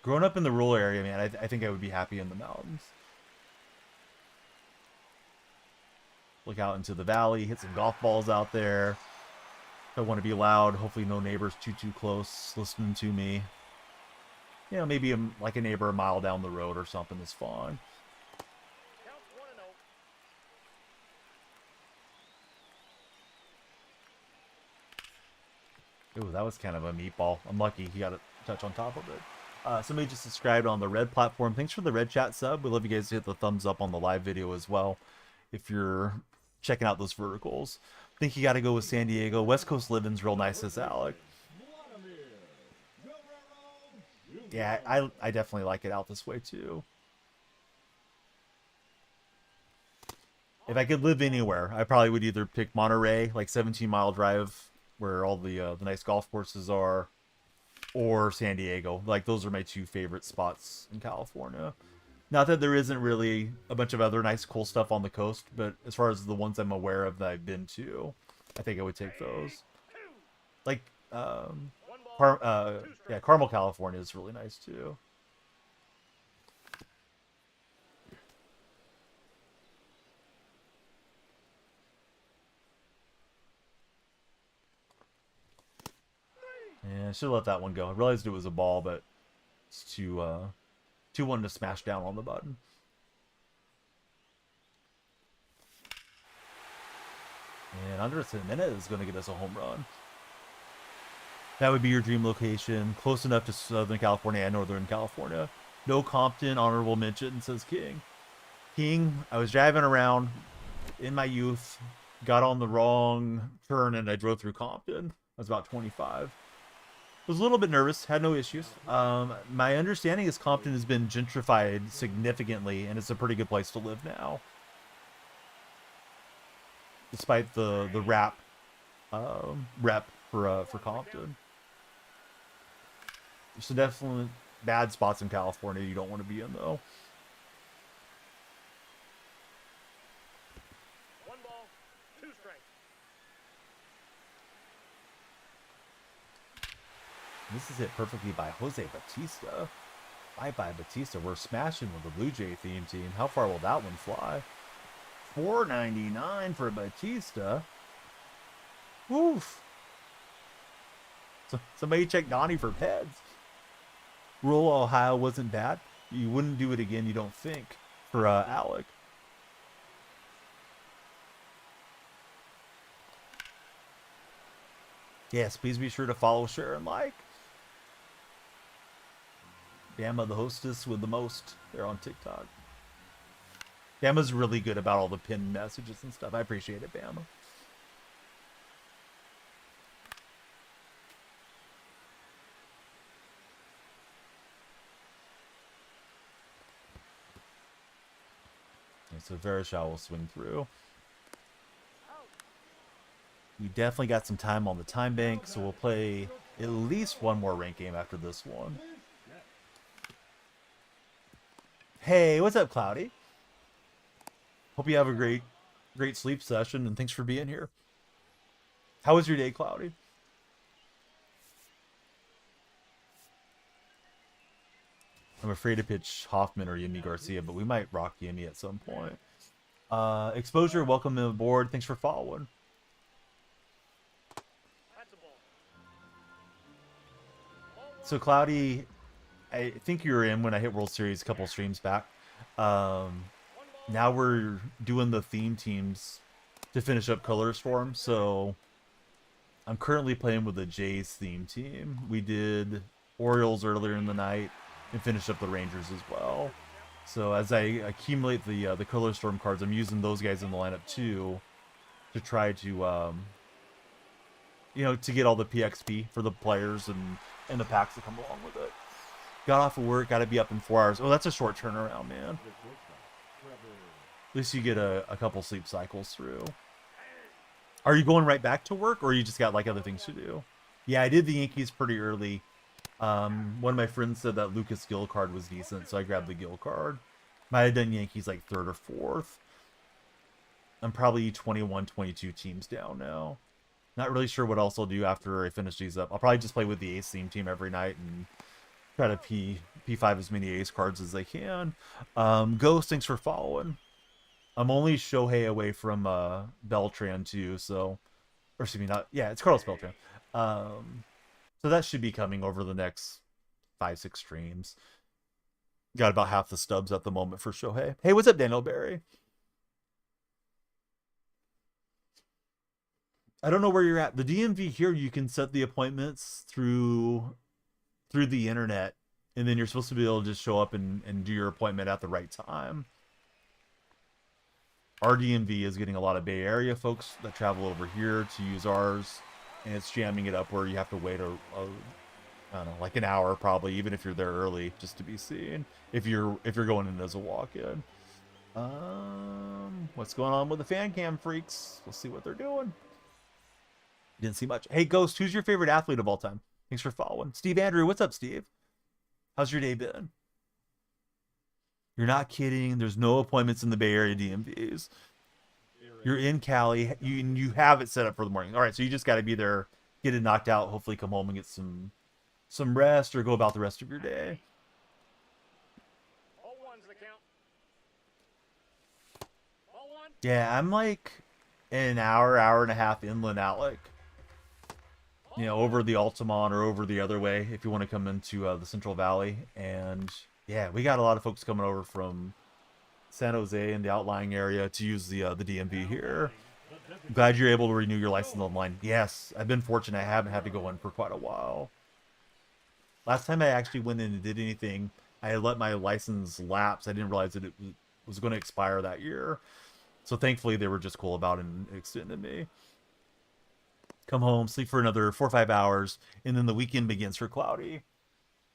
Growing up in the rural area, man, I think I would be happy in the mountains. Look out into the valley, hit some golf balls out there. If I want to be loud, hopefully no neighbors too close listening to me. You know, maybe like a neighbor a mile down the road or something is fun. Count 1-0. Ooh, that was kind of a meatball. I'm lucky he got a touch on top of it. Somebody just subscribed on the red platform. Thanks for the red chat sub. We'd love you guys to hit the thumbs up on the live video as well if you're checking out those verticals. I think you got to go with San Diego. West Coast living's real nice, says Alec. Yeah, I definitely like it out this way too. If I could live anywhere, I probably would either pick Monterey, like 17-mile drive, where all the nice golf courses are, or San Diego. Like, those are my 2 favorite spots in California. Not that there isn't really a bunch of other nice, cool stuff on the coast, but as far as the ones I'm aware of that I've been to, I think I would take those. Like, 1 ball, Yeah, Carmel, California is really nice too. Yeah, I should have let that one go. I realized it was a ball, but it's too one to smash down on the button. And under a minute is going to get us a home run. That would be your dream location, close enough to Southern California and Northern California. No Compton, honorable mention, says King. King, I was driving around in my youth, got on the wrong turn, and I drove through Compton. I was about 25. Was a little bit nervous, had no issues. My understanding is Compton has been gentrified significantly, and it's a pretty good place to live now. Despite the rap rep for Compton. There's some definitely bad spots in California you don't want to be in, though. 1 ball, 2 strikes. This is hit perfectly by Jose Batista. Bye-bye, Batista. We're smashing with the Blue Jay theme team. How far will that one fly? $4.99 for Batista. Woof. So, somebody check Donnie for peds. Rural Ohio wasn't bad. You wouldn't do it again, you don't think, for Alec. Yes, please be sure to follow, share, and like. Bama, the hostess with the most. They're on TikTok. Bama's really good about all the pinned messages and stuff. I appreciate it, Bama. So Verishal will swing through. We definitely got some time on the time bank, so we'll play at least one more ranked game after this one. Hey, what's up, Cloudy? Hope you have a great sleep session, and thanks for being here. How was your day, Cloudy? I'm afraid to pitch Hoffman or Yimi Garcia, but we might rock Yimi at some point. Exposure, welcome aboard. Thanks for following. That's a ball. So, Cloudy, I think you were in when I hit World Series a couple streams back. Now we're doing the theme teams to finish up Color Storm. So, I'm currently playing with the Jays theme team. We did Orioles earlier in the night and finished up the Rangers as well. So as I accumulate the Color Storm cards, I'm using those guys in the lineup too to try to to get all the PXP for the players and the packs that come along with it. Got off of work, got to be up in 4 hours. Oh, that's a short turnaround, man. At least you get a couple sleep cycles through. Are you going right back to work, or you just got like other things to do? Yeah, I did the Yankees pretty early. One of my friends said that Lucas Gill card was decent, so I grabbed the Gill card. Might have done Yankees like 3rd or 4th. I'm probably 21, 22 teams down now. Not really sure what else I'll do after I finish these up. I'll probably just play with the Ace theme team every night and try to P5 as many Ace cards as I can. Ghost, thanks for following. I'm only Shohei away from Beltran too, so... Or excuse me, not... Yeah, it's Carlos Beltran. So that should be coming over the next 5-6 streams. Got about half the stubs at the moment for Shohei. Hey, what's up, Daniel Barry? I don't know where you're at. The DMV here, you can set the appointments through the internet, and then you're supposed to be able to just show up and do your appointment at the right time. Our DMV is getting a lot of Bay Area folks that travel over here to use ours, and it's jamming it up where you have to wait I don't know, like an hour probably, even if you're there early, just to be seen. If you're going in as a walk-in. What's going on with the fan cam freaks? We'll see what they're doing. Didn't see much. Hey, Ghost, who's your favorite athlete of all time? Thanks for following. Steve Andrew, what's up, Steve? How's your day been? You're not kidding. There's no appointments in the Bay Area DMVs. You're in Cali. You have it set up for the morning. All right, so you just got to be there, get it knocked out, hopefully come home and get some some rest or go about the rest of your day. 0-1's the count. Ball 1. Yeah, I'm like an hour and a half inland out, like, over the Altamont or over the other way if you want to come into the Central Valley. And yeah, we got a lot of folks coming over from San Jose and the outlying area to use the DMV here. I'm glad you're able to renew your license online. Yes, I've been fortunate. I haven't had to go in for quite a while. Last time I actually went in and did anything, I had let my license lapse. I didn't realize that it was going to expire that year. So thankfully they were just cool about it and extended me. Come home, sleep for another 4 or 5 hours, and then the weekend begins for Cloudy.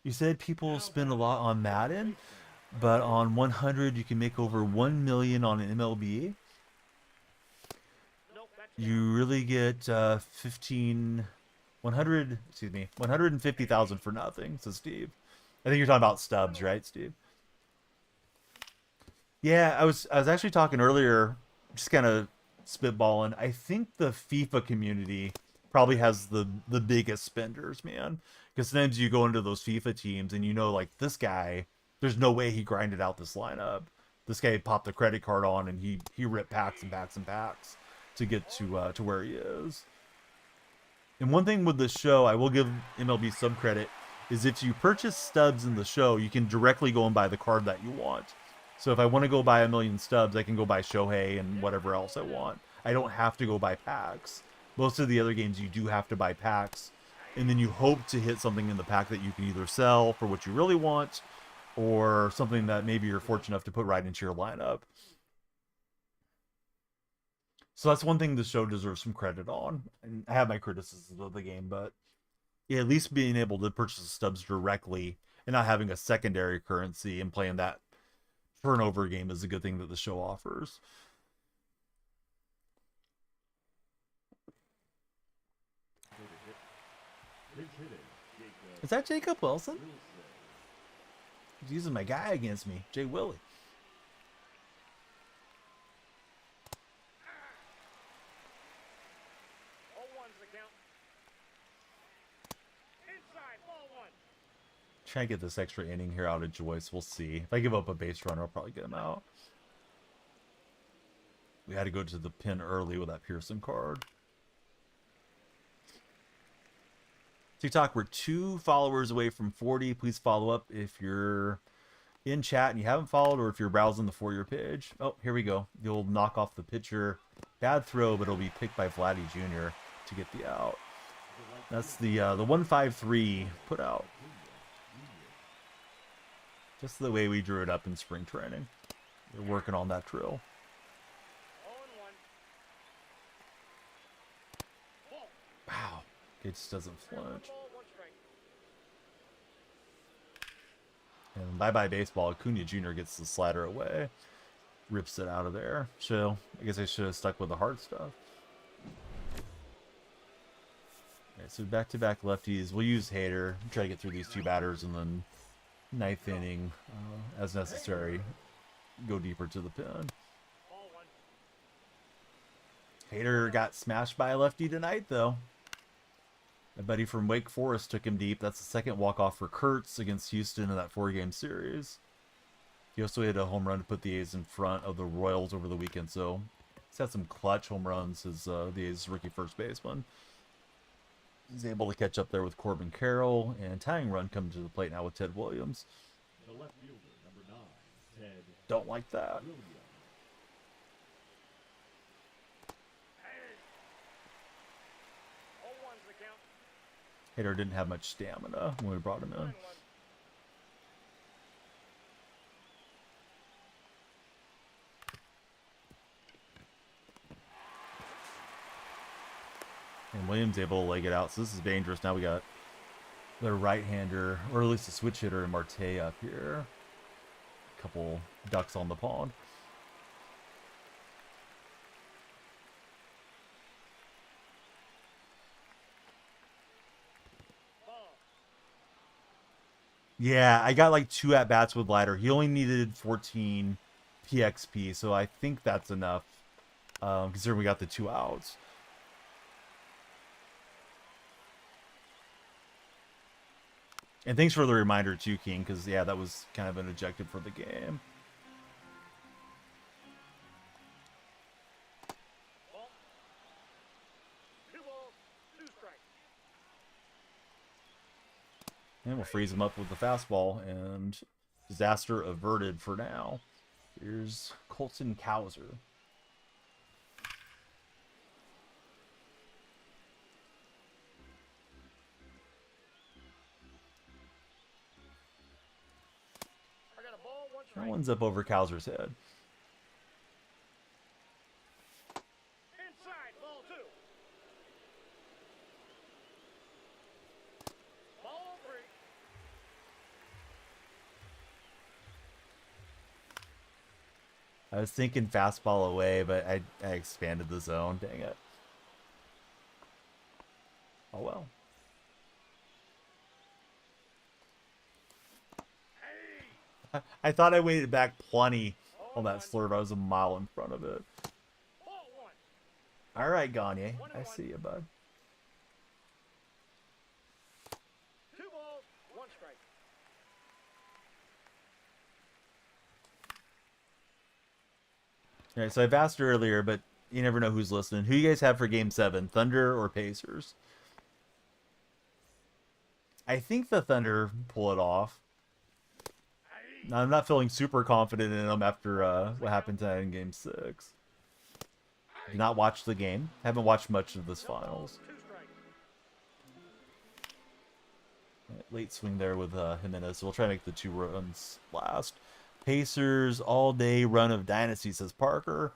You said people spend a lot on Madden, but on 100 you can make over 1 million on an MLB. Nope, that's You really get 150,000 for nothing, says Steve. I think you're talking about stubs, right, Steve? Yeah, I was actually talking earlier, just kind of spitballing. I think the FIFA community probably has the biggest spenders, man. Because sometimes you go into those FIFA teams and like this guy, there's no way he grinded out this lineup. This guy popped a credit card on and he ripped packs and packs and packs to get to where he is. And one thing with the show, I will give MLB some credit, is if you purchase stubs in the show, you can directly go and buy the card that you want. So if I want to go buy 1 million stubs, I can go buy Shohei and whatever else I want. I don't have to go buy packs. Most of the other games, you do have to buy packs. And then you hope to hit something in the pack that you can either sell for what you really want, or something that maybe you're fortunate enough to put right into your lineup. So that's one thing the show deserves some credit on. And I have my criticisms of the game, but yeah, at least being able to purchase stubs directly and not having a secondary currency and playing that turnover game is a good thing that the show offers. Is that Jacob Wilson? He's using my guy against me, Jay Willie. Try to get this extra inning here out of Joyce. We'll see. If I give up a base runner, I'll probably get him out. We had to go to the pin early with that Pearson card. TikTok, we're 2 followers away from 40. Please follow up if you're in chat and you haven't followed, or if you're browsing the For Your page. Oh, here we go. You'll knock off the pitcher. Bad throw, but it'll be picked by Vladdy Jr. to get the out. That's the 153 put out. Just the way we drew it up in spring training. We're working on that drill. Wow. It just doesn't flinch. And bye-bye baseball. Acuna Jr. gets the slider away. Rips it out of there. So, I guess I should have stuck with the hard stuff. Alright, so back-to-back lefties. We'll use Hader. Try to get through these 2 batters and then 9th inning, as necessary, go deeper to the pin. Hader got smashed by a lefty tonight, though. My buddy from Wake Forest took him deep. That's the 2nd walk-off for Kurtz against Houston in that 4-game series. He also hit a home run to put the A's in front of the Royals over the weekend, so he's had some clutch home runs as the A's rookie first baseman. He's able to catch up there with Corbin Carroll, and tying run coming to the plate now with Ted Williams. The left fielder, number 9, Ted. Don't like that. Williams. Hader didn't have much stamina when we brought him in. And Williams able to leg it out, so this is dangerous. Now we got their right-hander, or at least a switch hitter in Marte up here. A couple ducks on the pond. Yeah, I got like 2 at-bats with Ladder. He only needed 14 PXP, so I think that's enough, considering we got the 2 outs. And thanks for the reminder too, King, because yeah, that was kind of an objective for the game. Ball. 2 balls, 2 strikes. And we'll freeze him up with the fastball, and disaster averted for now. Here's Colton Cowser. I got a ball, 1 That strike. one's up over Cowser's head. Inside, ball 2. Ball 3. I was thinking fastball away, but I expanded the zone. Dang it. Oh well. I thought I waited back plenty on that slurve. I was a mile in front of it. Ball 1. All right, Gagne. I see you, bud. 2 balls, 1 strike. All right, so I've asked earlier, but you never know who's listening. Who you guys have for Game 7, Thunder or Pacers? I think the Thunder pull it off. I'm not feeling super confident in them after what happened tonight in Game 6. Did not watch the game. Haven't watched much of this finals. 2 strikes. Late swing there with Jimenez, so we'll try to make the 2 runs last. Pacers all day run of dynasty, says Parker.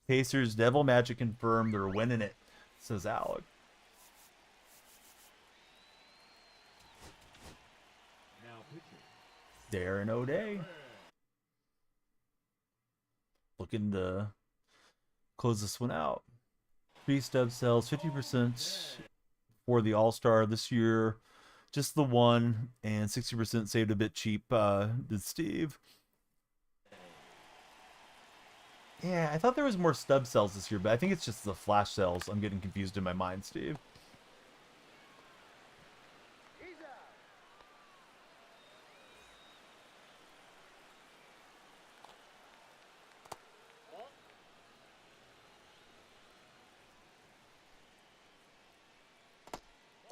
Pacers Devil Magic confirmed they're winning it, says Alec. Now pitching. Darren O'Day looking to close this one out. 3 stub sells, 50% for the All-Star this year. Just the one, and 60% saved a bit cheap, did Steve. Yeah, I thought there was more stub cells this year, but I think it's just the flash cells. I'm getting confused in my mind, Steve. He's out. Ball.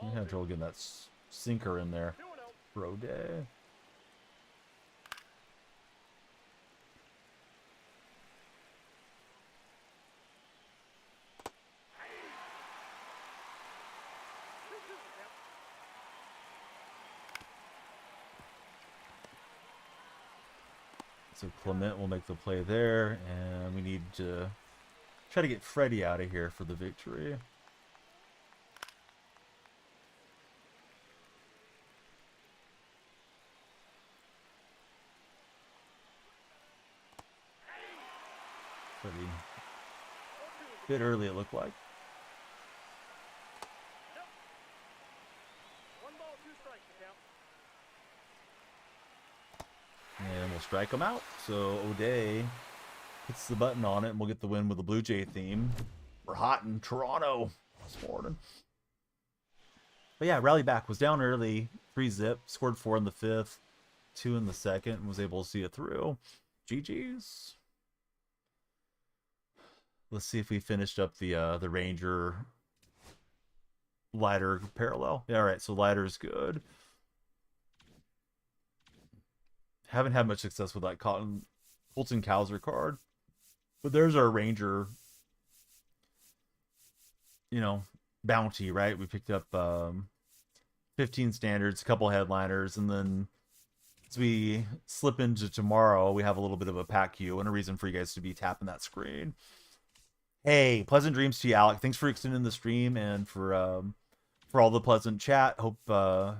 I'm having trouble getting that sinker in there 2-0. for O'Day. So Clement will make the play there, and we need to try to get Freddie out of here for the victory. Freddie, a bit early it looked like. 1 ball, 2 strikes to count. And we'll strike him out. So O'Day hits the button on it, and we'll get the win with the Blue Jay theme. We're hot in Toronto this morning. But yeah, rally back. Was down early, 3-zip, scored 4 in the 5th, 2 in the 2nd, and was able to see it through. GG's. Let's see if we finished up the Ranger lighter parallel. Yeah, all right, so lighter's good. Haven't had much success with that Colton Cowser card. But there's our Ranger, bounty, right? We picked up 15 standards, a couple headliners, and then as we slip into tomorrow, we have a little bit of a pack queue and a reason for you guys to be tapping that screen. Hey, pleasant dreams to you, Alec. Thanks for extending the stream and for all the pleasant chat. Hope the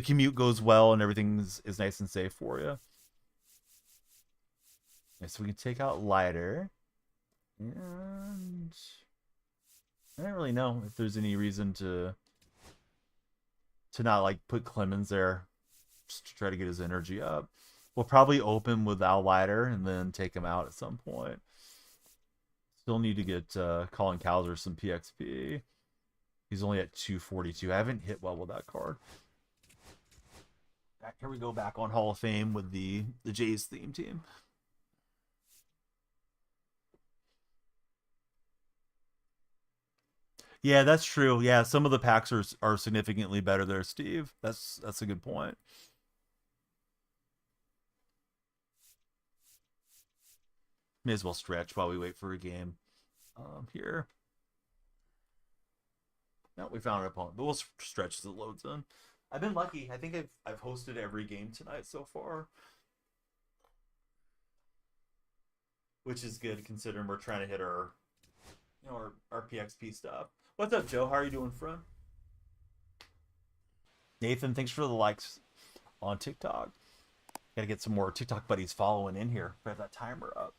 commute goes well and everything is nice and safe for you. Okay, so we can take out lighter, and I don't really know if there's any reason to not like put Clemens there just to try to get his energy up. We'll probably open without lighter and then take him out at some point. Still need to get Colin Cowser some PXP. He's only at 242. I haven't hit well with that card. Here we go back on Hall of Fame with the Jays theme team. Yeah, that's true. Yeah, some of the packs are significantly better there, Steve. That's a good point. May as well stretch while we wait for a game. Here. No, we found an opponent, but we'll stretch as it loads in. I've been lucky. I think I've hosted every game tonight so far, which is good considering we're trying to hit our our PXP stuff. What's up, Joe? How are you doing, friend? Nathan, thanks for the likes on TikTok. Gotta get some more TikTok buddies following in here. We have that timer up.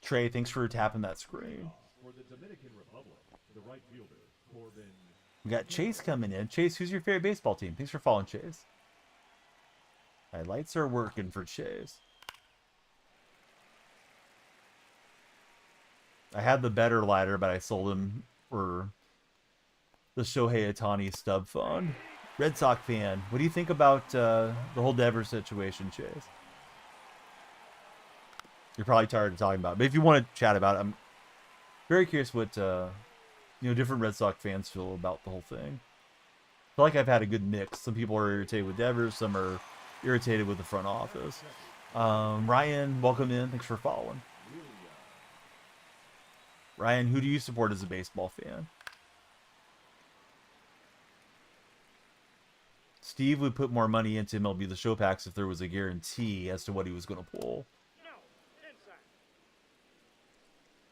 Trey, thanks for tapping that screen. For the Dominican Republic, the right fielder, Corbin. We got Chase coming in. Chase, who's your favorite baseball team? Thanks for following, Chase. My lights are working for Chase. I had the better lighter, but I sold him for the Shohei Ohtani stub fund. Red Sox fan, what do you think about the whole Devers situation, Chase? You're probably tired of talking about it, but if you want to chat about it, I'm very curious what different Red Sox fans feel about the whole thing. I feel like I've had a good mix. Some people are irritated with Devers, some are irritated with the front office. Ryan, welcome in. Thanks for following. Ryan, who do you support as a baseball fan? Steve would put more money into MLB The Show packs if there was a guarantee as to what he was going to pull.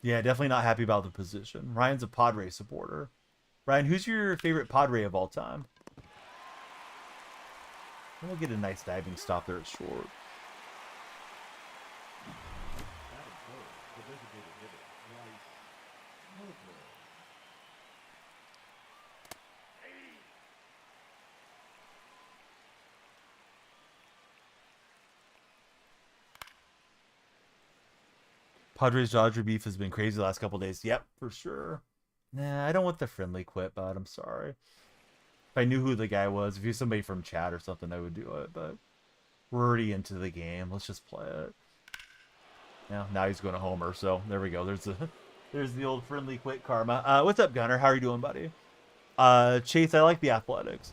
Yeah, definitely not happy about the position. Ryan's a Padre supporter. Ryan, who's your favorite Padre of all time? We'll get a nice diving stop there at short. Padres Dodger beef has been crazy the last couple days. Yep, for sure. Nah, I don't want the friendly quit, bud. I'm sorry. If I knew who the guy was, if he was somebody from chat or something, I would do it. But we're already into the game. Let's just play it. Yeah, now he's going to homer. So there we go. There's the old friendly quit karma. What's up, Gunner? How are you doing, buddy? Chase, I like the Athletics.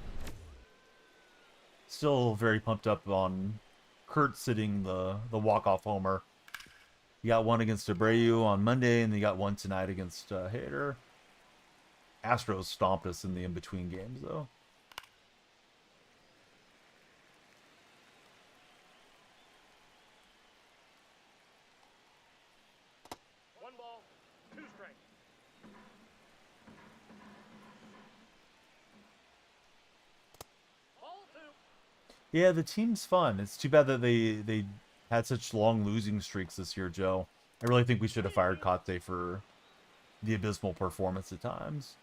Still very pumped up on Kurt sitting the walk-off homer. You got one against Abreu on Monday, and you got one tonight against Hader. Astros stomped us in the in-between games, though. One ball, two strikes. Ball two. Yeah, the team's fun. It's too bad that they had such long losing streaks this year, Joe. I really think we should have fired Kotte for the abysmal performance at times.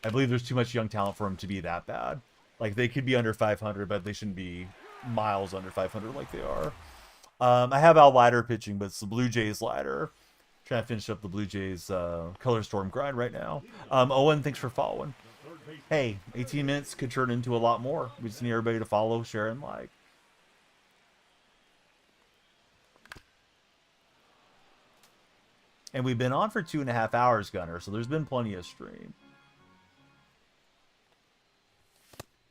I believe there's too much young talent for him to be that bad. Like, they could be under 500, but they shouldn't be miles under 500 like they are. I have Al Leiter pitching, but it's the Blue Jays Leiter. Trying to finish up the Blue Jays Color Storm grind right now. Owen, thanks for following. Hey, 18 minutes could turn into a lot more. We just need everybody to follow, share, and like. And we've been on for 2.5 hours, Gunner, so there's been plenty of stream.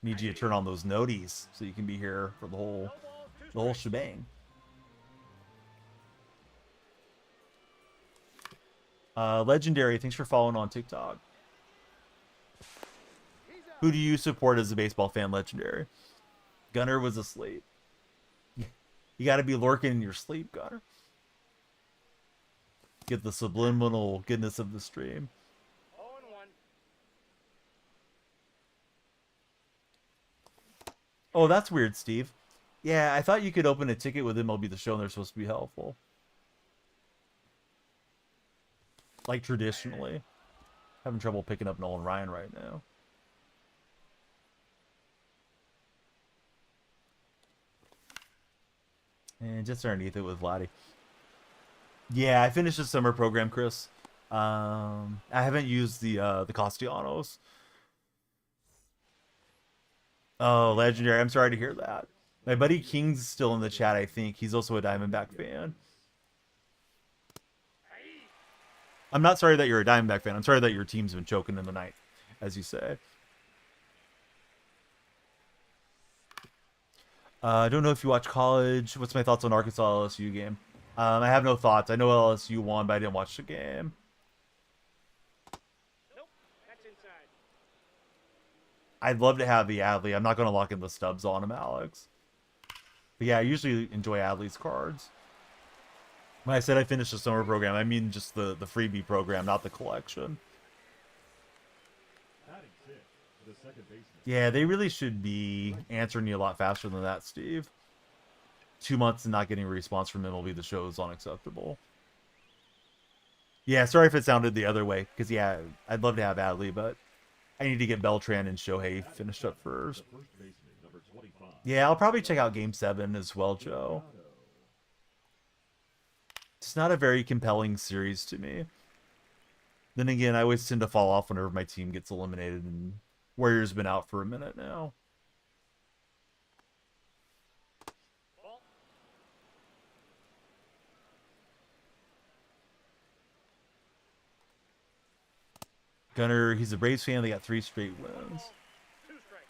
Need you to turn on those noties so you can be here for the whole shebang. Legendary, thanks for following on TikTok. Who do you support as a baseball fan, Legendary? Gunner was asleep. You got to be lurking in your sleep, Gunner. Get the subliminal goodness of the stream. 0-1. Oh, that's weird, Steve. Yeah, I thought you could open a ticket with MLB The Show and they're supposed to be helpful. like traditionally. Having trouble picking up Nolan Ryan right now. And just underneath it with Vladdy. Yeah, I finished the summer program, Chris. I haven't used the Castellanos. Oh, legendary. I'm sorry to hear that. My buddy King's still in the chat, I think. He's also a Diamondback fan. I'm not sorry that you're a Diamondback fan. I'm sorry that your team's been choking in the night, as you say. I don't know if you watch college. What's my thoughts on Arkansas LSU game? I have no thoughts. I know LSU won, but I didn't watch the game. Nope, that's inside. I'd love to have the Adley. I'm not going to lock in the stubs on him, Alex. But yeah, I usually enjoy Adley's cards. When I said I finished the summer program, I mean just the freebie program, not the collection. Batting sixth, the second baseman. Yeah, they really should be answering you a lot faster than that, Steve. 2 months and not getting a response from MLB The Show is unacceptable. Yeah, sorry if it sounded the other way, because yeah, I'd love to have Adley, but I need to get Beltran and Shohei finished up first. The first baseman, number 25. Yeah, I'll probably check out Game 7 as well, Joe. It's not a very compelling series to me. Then again, I always tend to fall off whenever my team gets eliminated, and Warriors been out for a minute now. Ball. Gunner, he's a Braves fan. They got 3 straight wins. 2 strikes.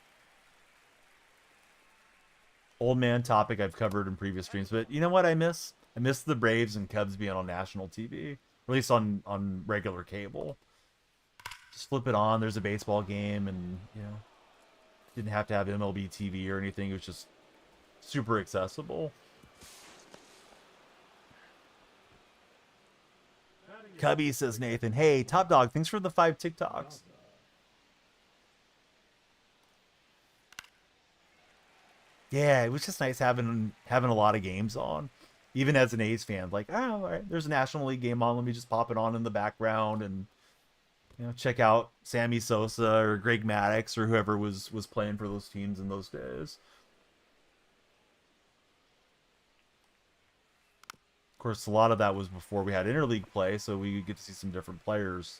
Old man topic I've covered in previous streams, but you know what I miss? I miss the Braves and Cubs being on national TV, or at least on regular cable. Just flip it on. There's a baseball game, and you know, didn't have to have MLB TV or anything. It was just super accessible. Cubby, says Nathan. Hey, Top Dog, thanks for the 5 TikToks. Yeah, it was just nice having a lot of games on. Even as an A's fan, like, oh, all right, there's a National League game on. Let me just pop it on in the background and, you know, check out Sammy Sosa or Greg Maddux or whoever was playing for those teams in those days. Of course, a lot of that was before we had interleague play, so we get to see some different players.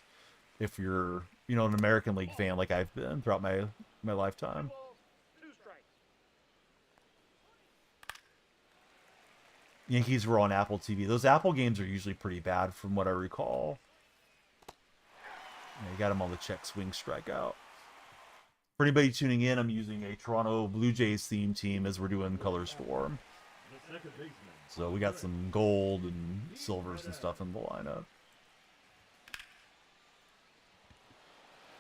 If you're, you know, an American League fan like I've been throughout my lifetime. Balls, 2 strikes. Yankees were on Apple TV. Those Apple games are usually pretty bad from what I recall. Yeah, you got them on the check swing strikeout. For anybody tuning in, I'm using a Toronto Blue Jays theme team as we're doing Color Storm. The second baseman. So we got some gold and silvers and stuff in the lineup.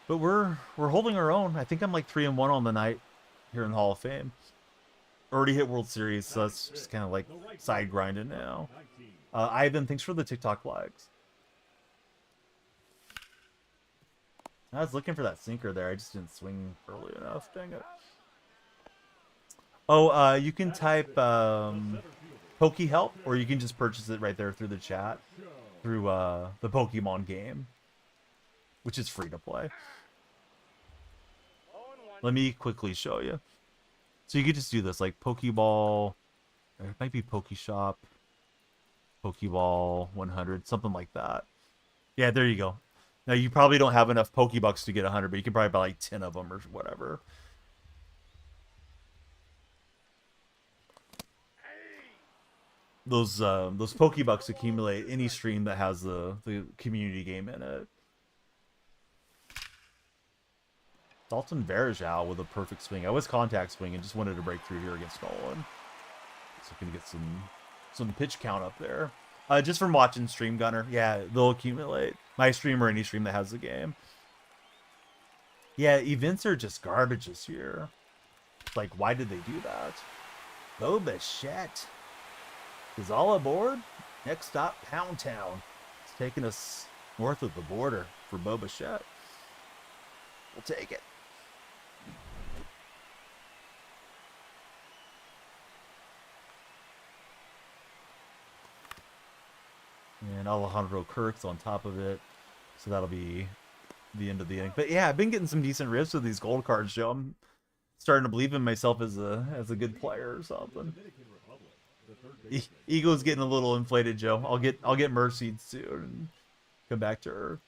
But we're holding our own. I think I'm like 3-1 on the night here in the Hall of Fame. Already hit World Series, so that's just kind of like side grinding now. 19. Ivan, thanks for the TikTok flags. I was looking for that sinker there. I just didn't swing early enough. Dang it. Oh, you can type Poke Help, or you can just purchase it right there through the chat, through the Pokemon game, which is free to play. 0-1. Let me quickly show you. So you could just do this, like Pokeball, or it might be Pokeshop, Pokeball 100, something like that. Yeah, there you go. Now, you probably don't have enough Pokebucks to get 100, but you can probably buy like 10 of them or whatever. Those Pokebucks accumulate any stream that has the community game in it. Dalton Varejao with a perfect swing. I was contact swing and just wanted to break through here against Nolan. So we can get some pitch count up there. Just from watching Stream Gunner. Yeah, they'll accumulate. My stream or any stream that has the game. Yeah, events are just garbage this year. Like, why did they do that? Boba Shett is all aboard. Next stop, Pound Town. It's taking us north of the border for Boba Shett. We'll take it. And Alejandro Kirk's on top of it. So that'll be the end of the inning. But yeah, I've been getting some decent riffs with these gold cards, Joe. I'm starting to believe in myself as a good player or something. Dominican Republic, the third baseman. Ego's getting a little inflated, Joe. I'll get Mercy soon and come back to her.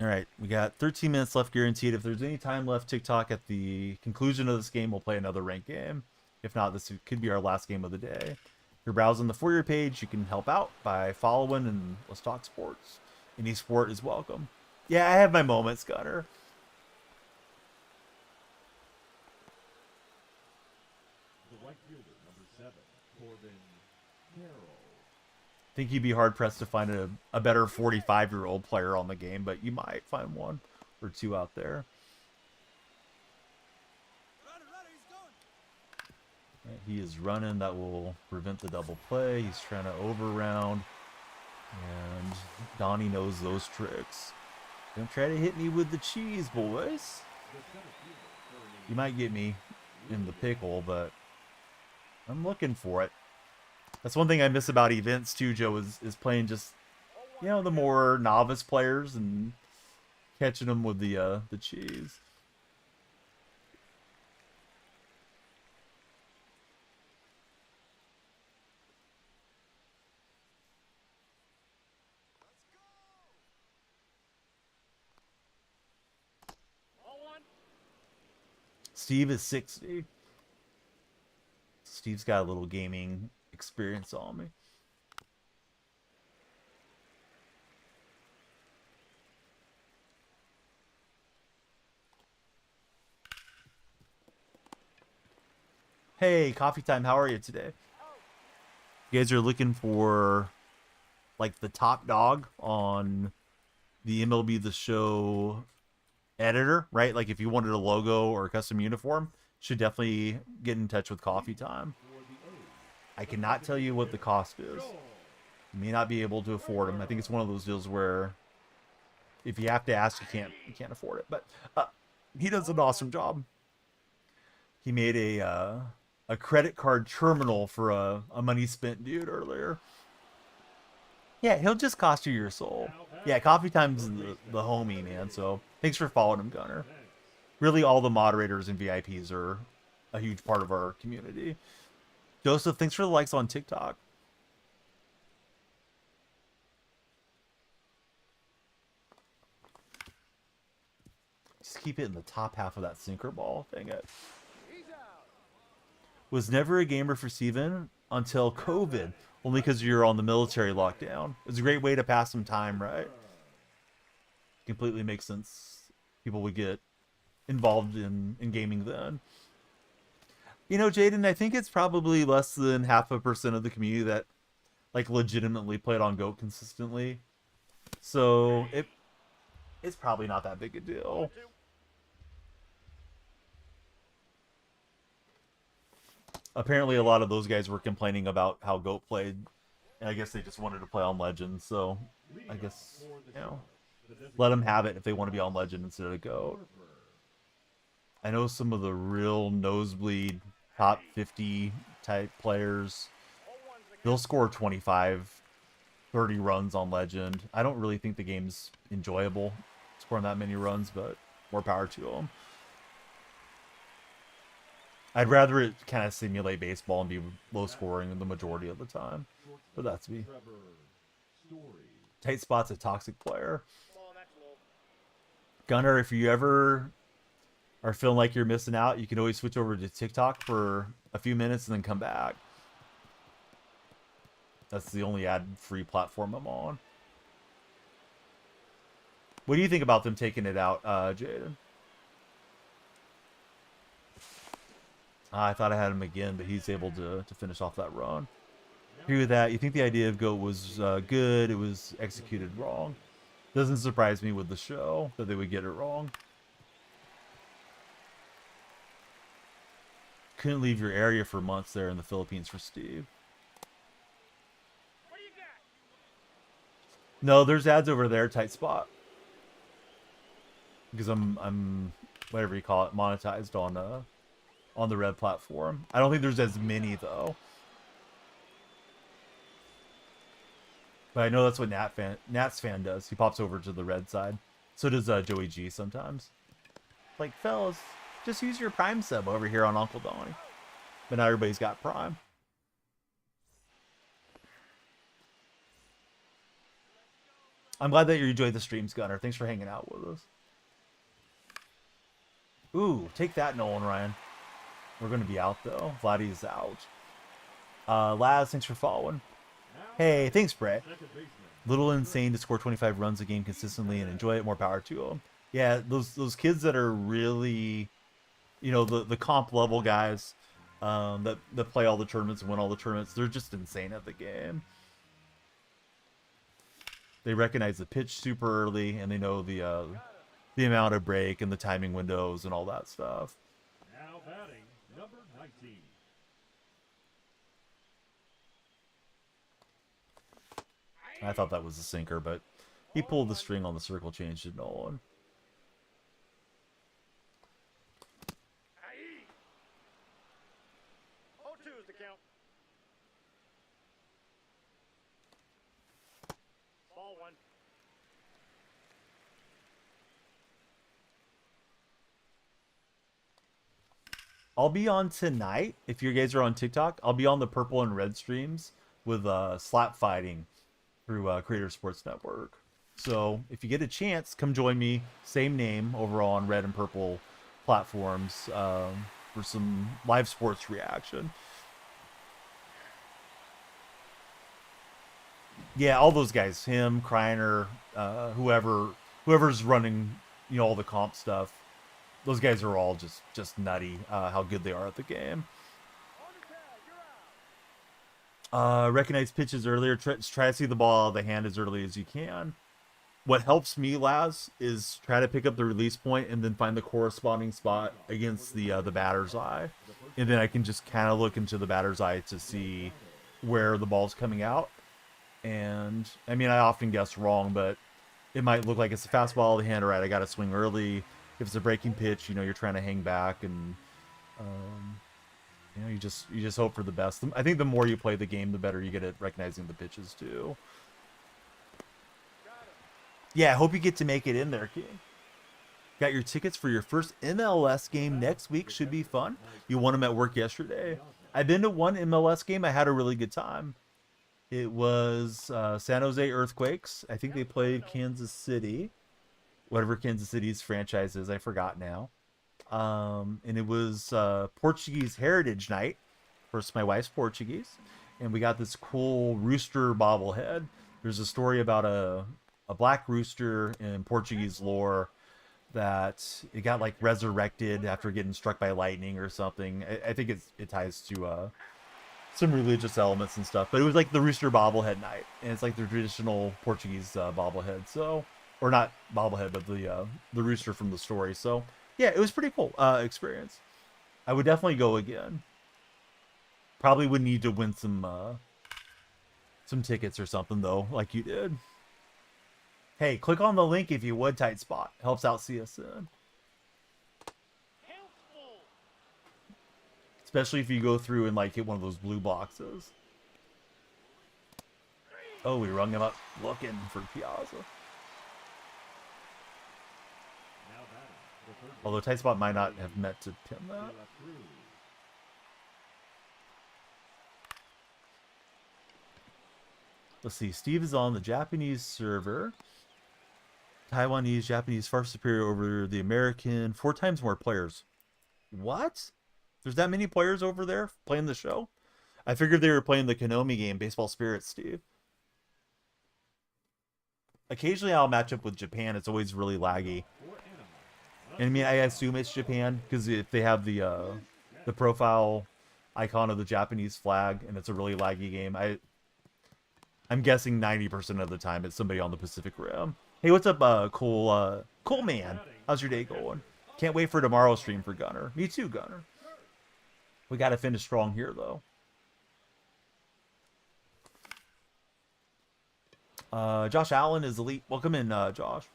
All right, we got 13 minutes left guaranteed. If there's any time left, TikTok, at the conclusion of this game, we'll play another ranked game. If not, this could be our last game of the day. If you're browsing the For You page, you can help out by following and let's talk sports. Any sport is welcome. Yeah, I have my moments, Gunner. The right fielder, number 7, Corbin Carroll. I think you'd be hard-pressed to find a better 45-year-old player on the game, but you might find one or two out there. Right, he is running. That will prevent the double play. He's trying to over-round. And Donnie knows those tricks. Don't try to hit me with the cheese, boys. You might get me in the pickle, but I'm looking for it. That's one thing I miss about events too, Joe, is playing just, you know, the more novice players and catching them with the cheese. Steve is 60. Steve's got a little gaming experience on me. Hey, coffee time. How are you today? You guys are looking for like the top dog on the MLB The Show editor, right? Like if you wanted a logo or a custom uniform, should definitely get in touch with Coffee Time. I cannot tell you what the cost is. You may not be able to afford them. I think it's one of those deals where if you have to ask, you can't afford it. But he does an awesome job. He made a credit card terminal for a money spent dude earlier. Yeah, he'll just cost you your soul. Yeah, Coffee Time's the homie, man. So thanks for following him, Gunner. Really, all the moderators and VIPs are a huge part of our community. Joseph, thanks for the likes on TikTok. Just keep it in the top half of that sinker ball. Dang it. Was never a gamer for Steven until COVID, only because you're on the military lockdown. It's a great way to pass some time, right? Completely makes sense. People would get involved in gaming then. You know, Jaden, I think it's probably less than 0.5% of the community that like legitimately played on GOAT consistently. So it's probably not that big a deal. Apparently a lot of those guys were complaining about how GOAT played, and I guess they just wanted to play on Legend. So I guess, you know, let them have it if they want to be on Legend instead of GOAT. I know some of the real nosebleed top 50 type players, they'll score 25, 30 runs on Legend. I don't really think the game's enjoyable scoring that many runs, but more power to them. I'd rather it kind of simulate baseball and be low scoring the majority of the time. But that's me. Tight spot's a toxic player. Gunner, if you ever are feeling like you're missing out, you can always switch over to TikTok for a few minutes and then come back. That's the only ad-free platform I'm on. What do you think about them taking it out, Jaden? I thought I had him again, but he's able to finish off that run. Agree with that. You think the idea of GOAT was good, it was executed wrong. Doesn't surprise me with the show that they would get it wrong. Couldn't leave your area for months there in the Philippines for Steve. What do you got? No, there's ads over there, tight spot. Because I'm whatever you call it, monetized on the red platform. I don't think there's as many though. But I know that's what Nats fan does. He pops over to the red side. So does Joey G sometimes. Like, fellas, just use your Prime sub over here on Uncle Donnie. But not everybody's got Prime. I'm glad that you enjoyed the streams, Gunner. Thanks for hanging out with us. Ooh, take that, Nolan Ryan. We're going to be out, though. Vladdy's out. Laz, thanks for following. Hey, thanks, Brett. Little insane to score 25 runs a game consistently and enjoy it. More power to them. Yeah, those kids that are really, you know, the comp level guys that play all the tournaments and win all the tournaments, they're just insane at the game. They recognize the pitch super early, and they know the amount of break and the timing windows and all that stuff. Now batting, number 19. I thought that was a sinker, but he pulled the string on the circle change to Nolan. Aye. 0-2 is the count. Ball one. I'll be on tonight. If you guys are on TikTok, I'll be on the purple and red streams with slap fighting through Creator Sports Network. So if you get a chance, come join me. Same name over on red and purple platforms for some live sports reaction. Yeah, all those guys, him, Kreiner, whoever's running, you know, all the comp stuff. Those guys are all just nutty how good they are at the game. Recognize pitches earlier. Try to see the ball out of the hand as early as you can. What helps me, Laz, is try to pick up the release point and then find the corresponding spot against the batter's eye. And then I can just kind of look into the batter's eye to see where the ball's coming out. And, I mean, I often guess wrong, but it might look like it's a fastball out of the hand. All right, I got to swing early. If it's a breaking pitch, you know, you're trying to hang back and, you know, you just hope for the best. I think the more you play the game, the better you get at recognizing the pitches too. Yeah, I hope you get to make it in there, King. Got your tickets for your first MLS game next week. Should be fun. You won them at work yesterday. I've been to one MLS game. I had a really good time. It was San Jose Earthquakes. I think they played Kansas City. Whatever Kansas City's franchise is, I forgot now. And it was Portuguese Heritage Night. First, my wife's Portuguese. And we got this cool rooster bobblehead. There's a story about a black rooster in Portuguese lore that it got like resurrected after getting struck by lightning or something. I think it ties to some religious elements and stuff. But it was like the rooster bobblehead night. And it's like the traditional Portuguese bobblehead. So... or not bobblehead, but the rooster from the story. So, yeah, it was pretty cool experience. I would definitely go again. Probably would need to win some tickets or something, though, like you did. Hey, click on the link if you would, Tight Spot. Helps out CSN. Especially if you go through and, like, hit one of those blue boxes. Oh, we rung him up looking for Piazza. Although Tight Spot might not have meant to pin that. Let's see. Steve is on the Japanese server. Taiwanese, Japanese far superior over the American. 4 times more players. What? There's that many players over there playing the show? I figured they were playing the Konami game, Baseball Spirits, Steve. Occasionally I'll match up with Japan. It's always really laggy. And I mean, I assume it's Japan because if they have the profile icon of the Japanese flag and it's a really laggy game, I'm guessing 90% of the time it's somebody on the Pacific Rim. Hey, what's up, cool man? How's your day going? Can't wait for tomorrow's stream for Gunner. Me too, Gunner. We got to finish strong here, though. Josh Allen is elite. Welcome in, Josh.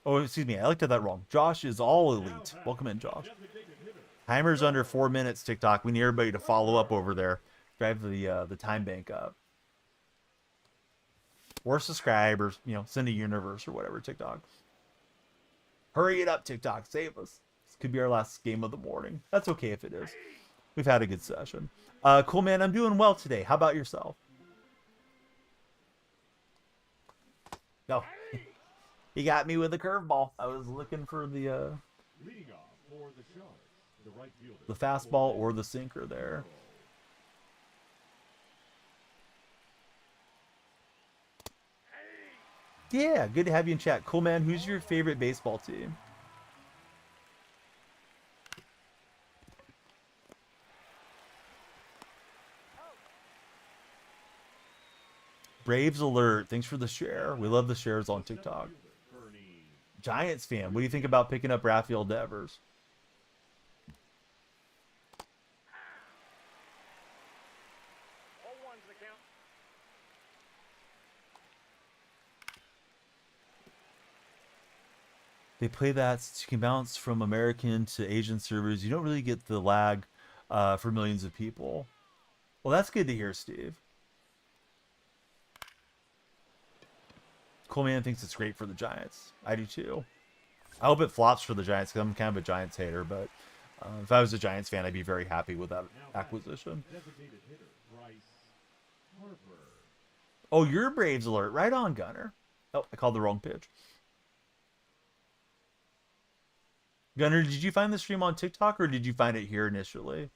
Oh, excuse me. I looked at that wrong. Josh is all elite. Welcome in, Josh. Timer's under 4 minutes, TikTok. We need everybody to follow up over there. Drive the time bank up. or subscribe or, you know, send a universe or whatever, TikTok. Hurry it up, TikTok. Save us. This could be our last game of the morning. That's okay if it is. We've had a good session. Cool, man. I'm doing well today. How about yourself? No. He got me with a curveball. I was looking for the Leading off for the Sharks, the right fielder. the fastball or the sinker there. Yeah, good to have you in chat. Cool, man. Who's your favorite baseball team? Braves alert. Thanks for the share. We love the shares on TikTok. Giants fan. What do you think about picking up Rafael Devers? Ball one's the count. They play that so you can bounce from American to Asian servers. You don't really get the lag for millions of people. Well, that's good to hear, Steve. Coleman thinks it's great for the Giants. I do too. I hope it flops for the Giants because I'm kind of a Giants hater, but if I was a Giants fan, I'd be very happy with that acquisition. Designated hitter, Bryce Harper. Oh, you're Braves alert. Right on, Gunner. Oh, I called the wrong pitch. Gunner, did you find the stream on TikTok or did you find it here initially?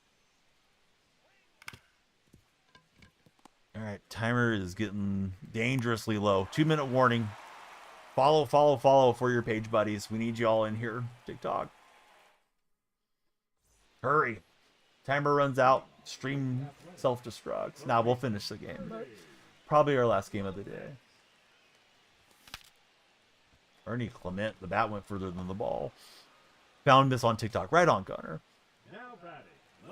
All right, timer is getting dangerously low. 2-minute warning. Follow for your page buddies. We need you all in here. TikTok. Hurry. Timer runs out. Stream self-destructs. Now we'll finish the game. Probably our last game of the day. Ernie Clement. The bat went further than the ball. Found this on TikTok. Right on, Gunner.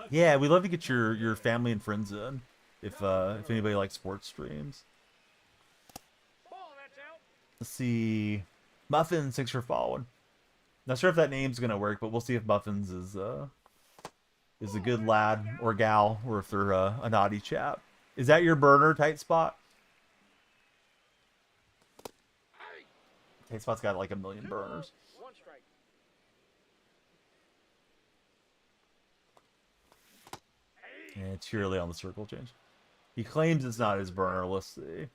Yeah, we'd love to get your family and friends in. If anybody likes sports streams. Ball, that's out. Let's see. Muffins, thanks for following. Not sure if that name's gonna work, but we'll see if Muffins is a good lad or gal, or if they're a naughty chap. Is that your burner, Tight Spot? Tight Spot's got like 1 million burners. One strike. Yeah, it's too early on the circle change. He claims it's not his burner. Let's see.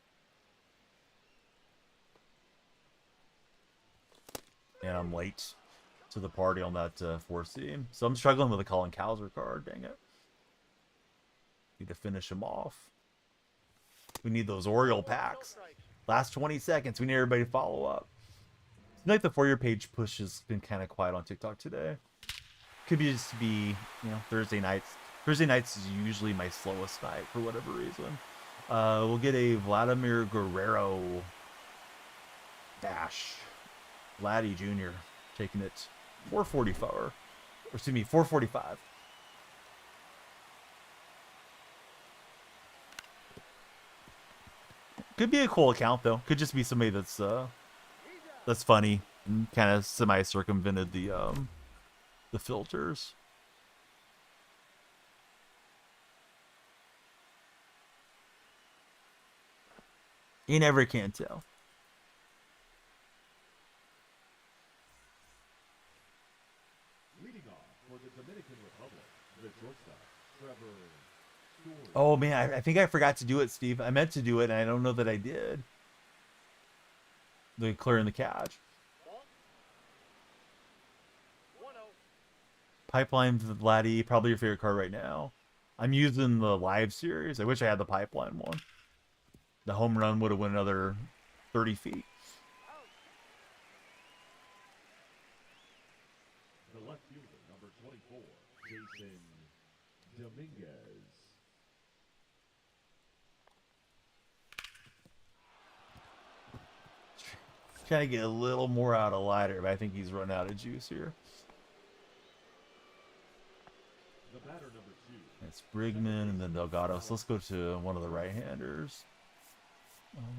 And I'm late to the party on that 4-seam. So I'm struggling with a Colin Cowser card. Dang it. Need to finish him off. We need those Oriole packs. Last 20 seconds. We need everybody to follow up. Seems like the For Your Page push has been kind of quiet on TikTok today. Could be just be, you know, Thursday nights. Thursday nights is usually my slowest night for whatever reason. We'll get a Vladimir Guerrero dash. Vladdy Jr. taking it 444. Or excuse me, 445. Could be a cool account though. Could just be somebody that's funny and kind of semi-circumvented the filters. You never can tell. Leading off for the Dominican Republic, the shortstop, Trevor Story. Oh man, I think I forgot to do it, Steve. I meant to do it, and I don't know that I did. The clearing the catch. Ball. 1-0. Pipeline Vladdy, probably your favorite card right now. I'm using the live series. I wish I had the pipeline one. The home run would have went another 30 feet. The left fielder, number 24, Jason Dominguez. Trying to get a little more out of lighter, but I think he's run out of juice here. The batter, number 2. It's Brigman and then Delgado. So let's go to one of the right-handers.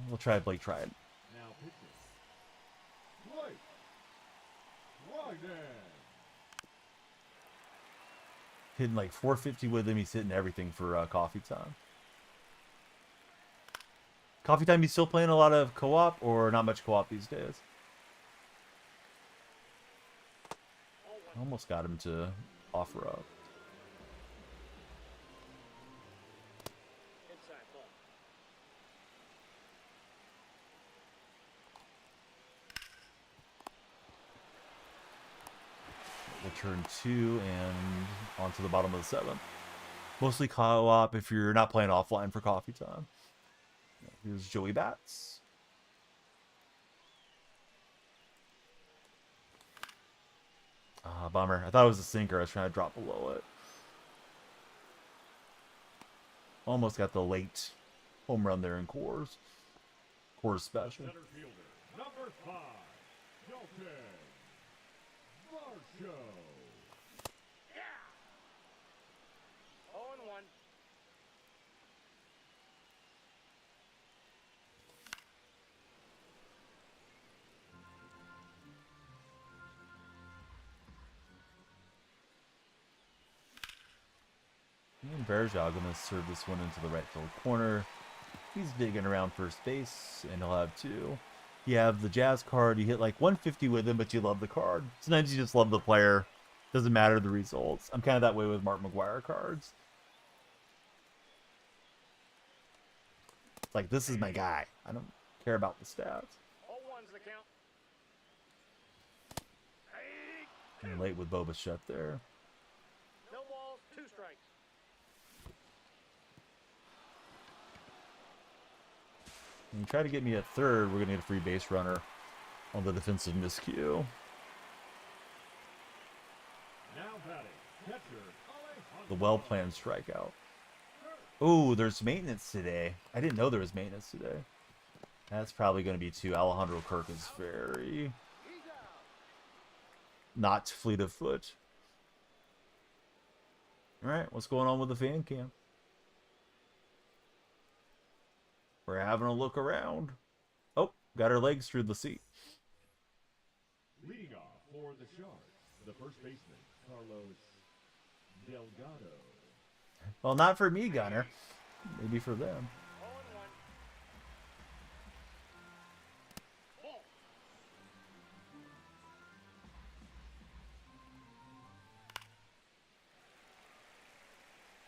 We'll try Blake Triad. Now pitching. Blake Triad. Hitting like 450 with him. He's hitting everything for coffee time. Coffee Time, you still playing a lot of co-op or not much co-op these days? I almost got him to offer up. Inside ball. We'll turn 2 and onto the bottom of the 7th. Mostly co-op if you're not playing offline for Coffee Time. Here's Joey Bats. Ah, bummer. I thought it was a sinker. I was trying to drop below it. Almost got the late home run there in Coors. Coors special. Center fielder, number 5, Dalton Varsho. Yeah. 0-1. And Bergeau going to serve this one into the right field corner. He's digging around first base, and he'll have 2. You have the Jazz card. You hit like 150 with him, but you love the card. Sometimes you just love the player. Doesn't matter the results. I'm kind of that way with Mark McGuire cards. It's like, this is my guy. I don't care about the stats. 0-1's the count. Hey. And late with Boba Shut there. No balls, 2 strikes. And you try to get me at third, we're going to need a free base runner on the defensive miscue. Now batting, catcher, The well-planned strikeout. Oh, there's maintenance today. I didn't know there was maintenance today. That's probably going to be 2. Alejandro Kirk is very not fleet of foot. All right, what's going on with the fan cam? We're having a look around. Oh, got her legs through the seat. leading off for the Sharks, the first baseman, Carlos Delgado. Well, not for me, Gunner. Maybe for them. 0-1. Ball.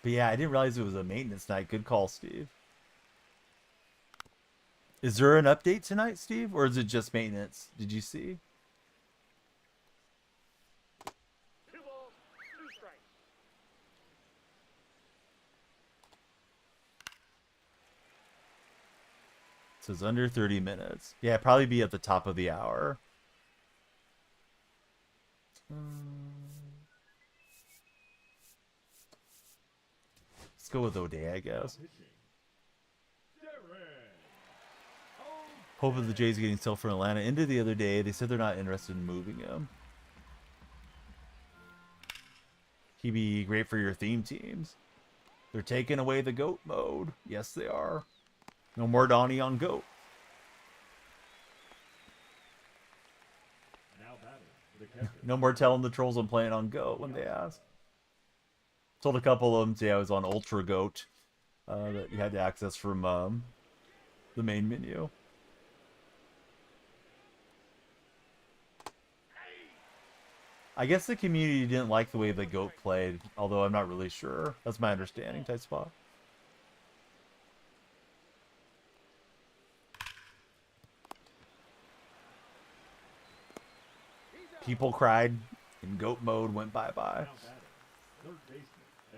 But yeah, I didn't realize it was a maintenance night. Good call, Steve. Is there an update tonight, Steve? Or is it just maintenance? Did you see? 2 balls, 2 strikes. It says under 30 minutes. Yeah, probably be at the top of the hour. Let's go with O'Day, I guess. Pitching, Darren. Hope of the Jays getting sold from Atlanta. Into the other day, they said they're not interested in moving him. He'd be great for your theme teams. They're taking away the GOAT mode. Yes, they are. No more Donnie on GOAT. Now batting, the catcher. No more telling the trolls I'm playing on GOAT when they ask. Told a couple of them, say I was on Ultra GOAT. That you had to access from the main menu. I guess the community didn't like the way the GOAT played, although I'm not really sure. That's my understanding, Tight Spot. People cried, and GOAT mode went bye-bye. Now batting, third baseman,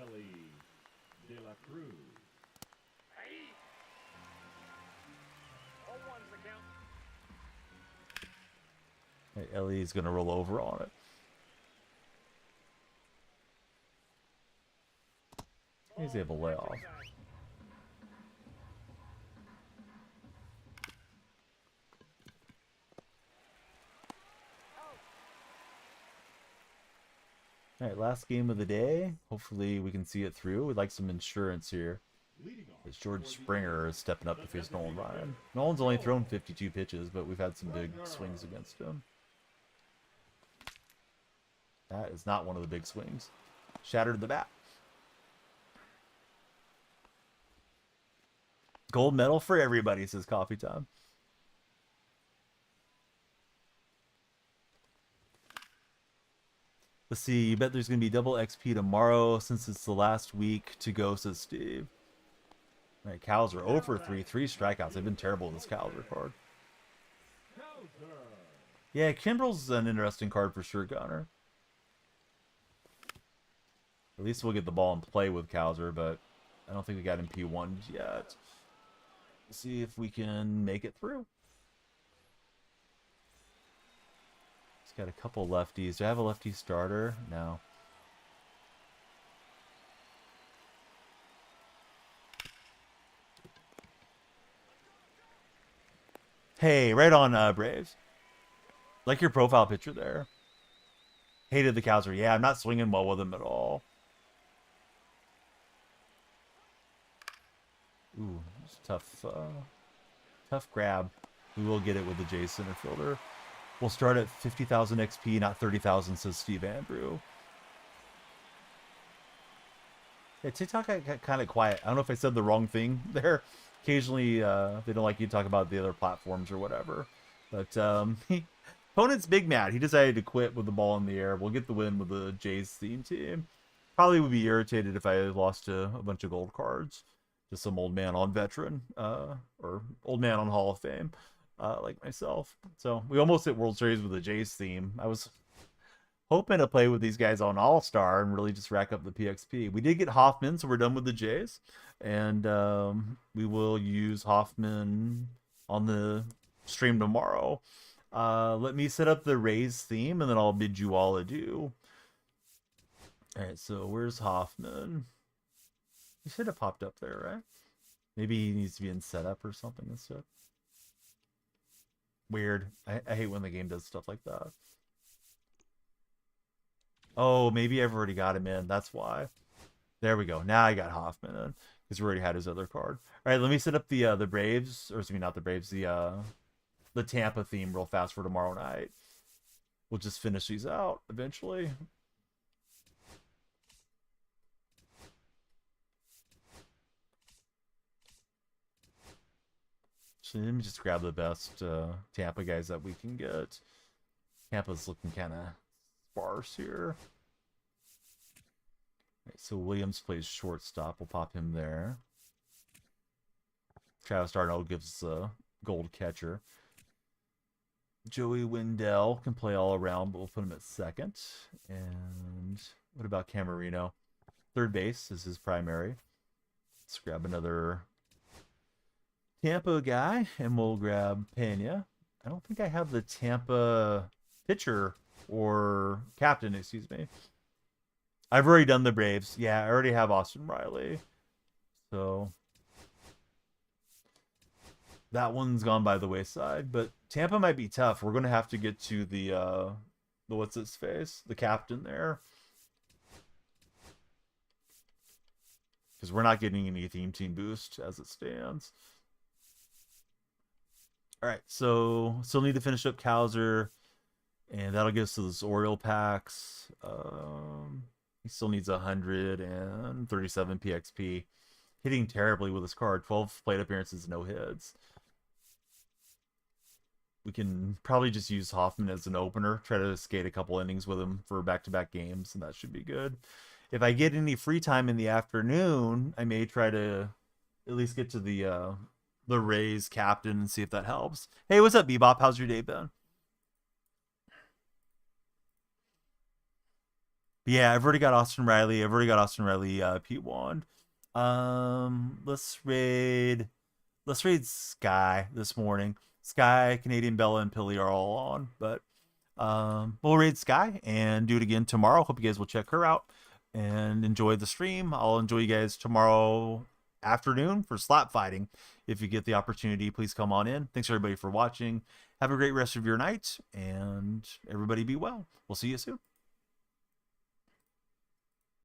Ellie De La Cruz. Hey. 0-1's the count. Hey, Ellie's going to roll over on it. He's able to lay off. All right, last game of the day. Hopefully we can see it through. We'd like some insurance here. Leading off, As George Springer is stepping up to face Nolan Ryan. Nolan's only thrown 52 pitches, but we've had some big swings against him. That is not one of the big swings. Shattered the bat. Gold medal for everybody, says Coffee Time. Let's see. You bet there's going to be double XP tomorrow since it's the last week to go, says Steve. All right, Cows are over 3 strikeouts. They've been terrible with this Cowser card. Yeah, Kimbrel's an interesting card for sure, Gunner. At least we'll get the ball and play with Cowser, but I don't think we got him P1 yet. Let's see if we can make it through. He's got a couple lefties. Do I have a lefty starter? No. Hey, right on, Braves. Like your profile picture there. Hated the Cowser. Yeah, I'm not swinging well with him at all. Ooh, it's tough. Tough grab. We will get it with the J center fielder. We'll start at 50,000 XP, not 30,000, says Steve Andrew. Yeah, TikTok got kind of quiet. I don't know if I said the wrong thing there. Occasionally, they don't like you to talk about the other platforms or whatever. But opponent's big mad. He decided to quit with the ball in the air. We'll get the win with the Jays theme team. Probably would be irritated if I lost to a bunch of gold cards. Just some old man on veteran, or old man on Hall of Fame, like myself. So we almost hit World Series with the Jays theme. I was hoping to play with these guys on All-Star and really just rack up the PXP. We did get Hoffman, so we're done with the Jays. And we will use Hoffman on the stream tomorrow. Let me set up the Rays theme, and then I'll bid you all adieu. All right, so where's Hoffman? He should have popped up there, right? Maybe he needs to be in setup or something instead. Weird. I hate when the game does stuff like that. Oh, maybe I've already got him in. That's why. There we go. Now I got Hoffman in because we already had his other card. All right, let me set up the Braves, or excuse me, not the Braves, the Tampa theme real fast for tomorrow night. We'll just finish these out eventually. So let me just grab the best Tampa guys that we can get. Tampa's looking kind of sparse here. Right, so Williams plays shortstop. We'll pop him there. Travis d'Arnaud gives us a gold catcher. Joey Wendell can play all around, but we'll put him at second. And what about Camarino? Third base is his primary. Let's grab another Tampa guy, and we'll grab Pena. I don't think I have the Tampa pitcher or captain, excuse me. I've already done the Braves. Yeah, I already have Austin Riley. So that one's gone by the wayside, but Tampa might be tough. We're going to have to get to the what's his face? The captain there. Because we're not getting any theme team boost as it stands. All right, so still need to finish up Cowser, and that'll get us to those Oriole packs. He still needs 137 PXP. Hitting terribly with his card. 12 plate appearances, no hits. We can probably just use Hoffman as an opener. Try to skate a couple innings with him for back-to-back games, and that should be good. If I get any free time in the afternoon, I may try to at least get to the Rays captain and see if that helps. Hey, what's up, Bebop? How's your day been? Yeah, I've already got Austin Riley. P1. Let's raid Sky this morning. Sky, Canadian Bella, and Pilly are all on, but we'll raid Sky and do it again tomorrow. Hope you guys will check her out and enjoy the stream. I'll enjoy you guys tomorrow afternoon for slap fighting. If you get the opportunity, please come on in. Thanks everybody for watching. Have a great rest of your night, and everybody be well. We'll see you soon.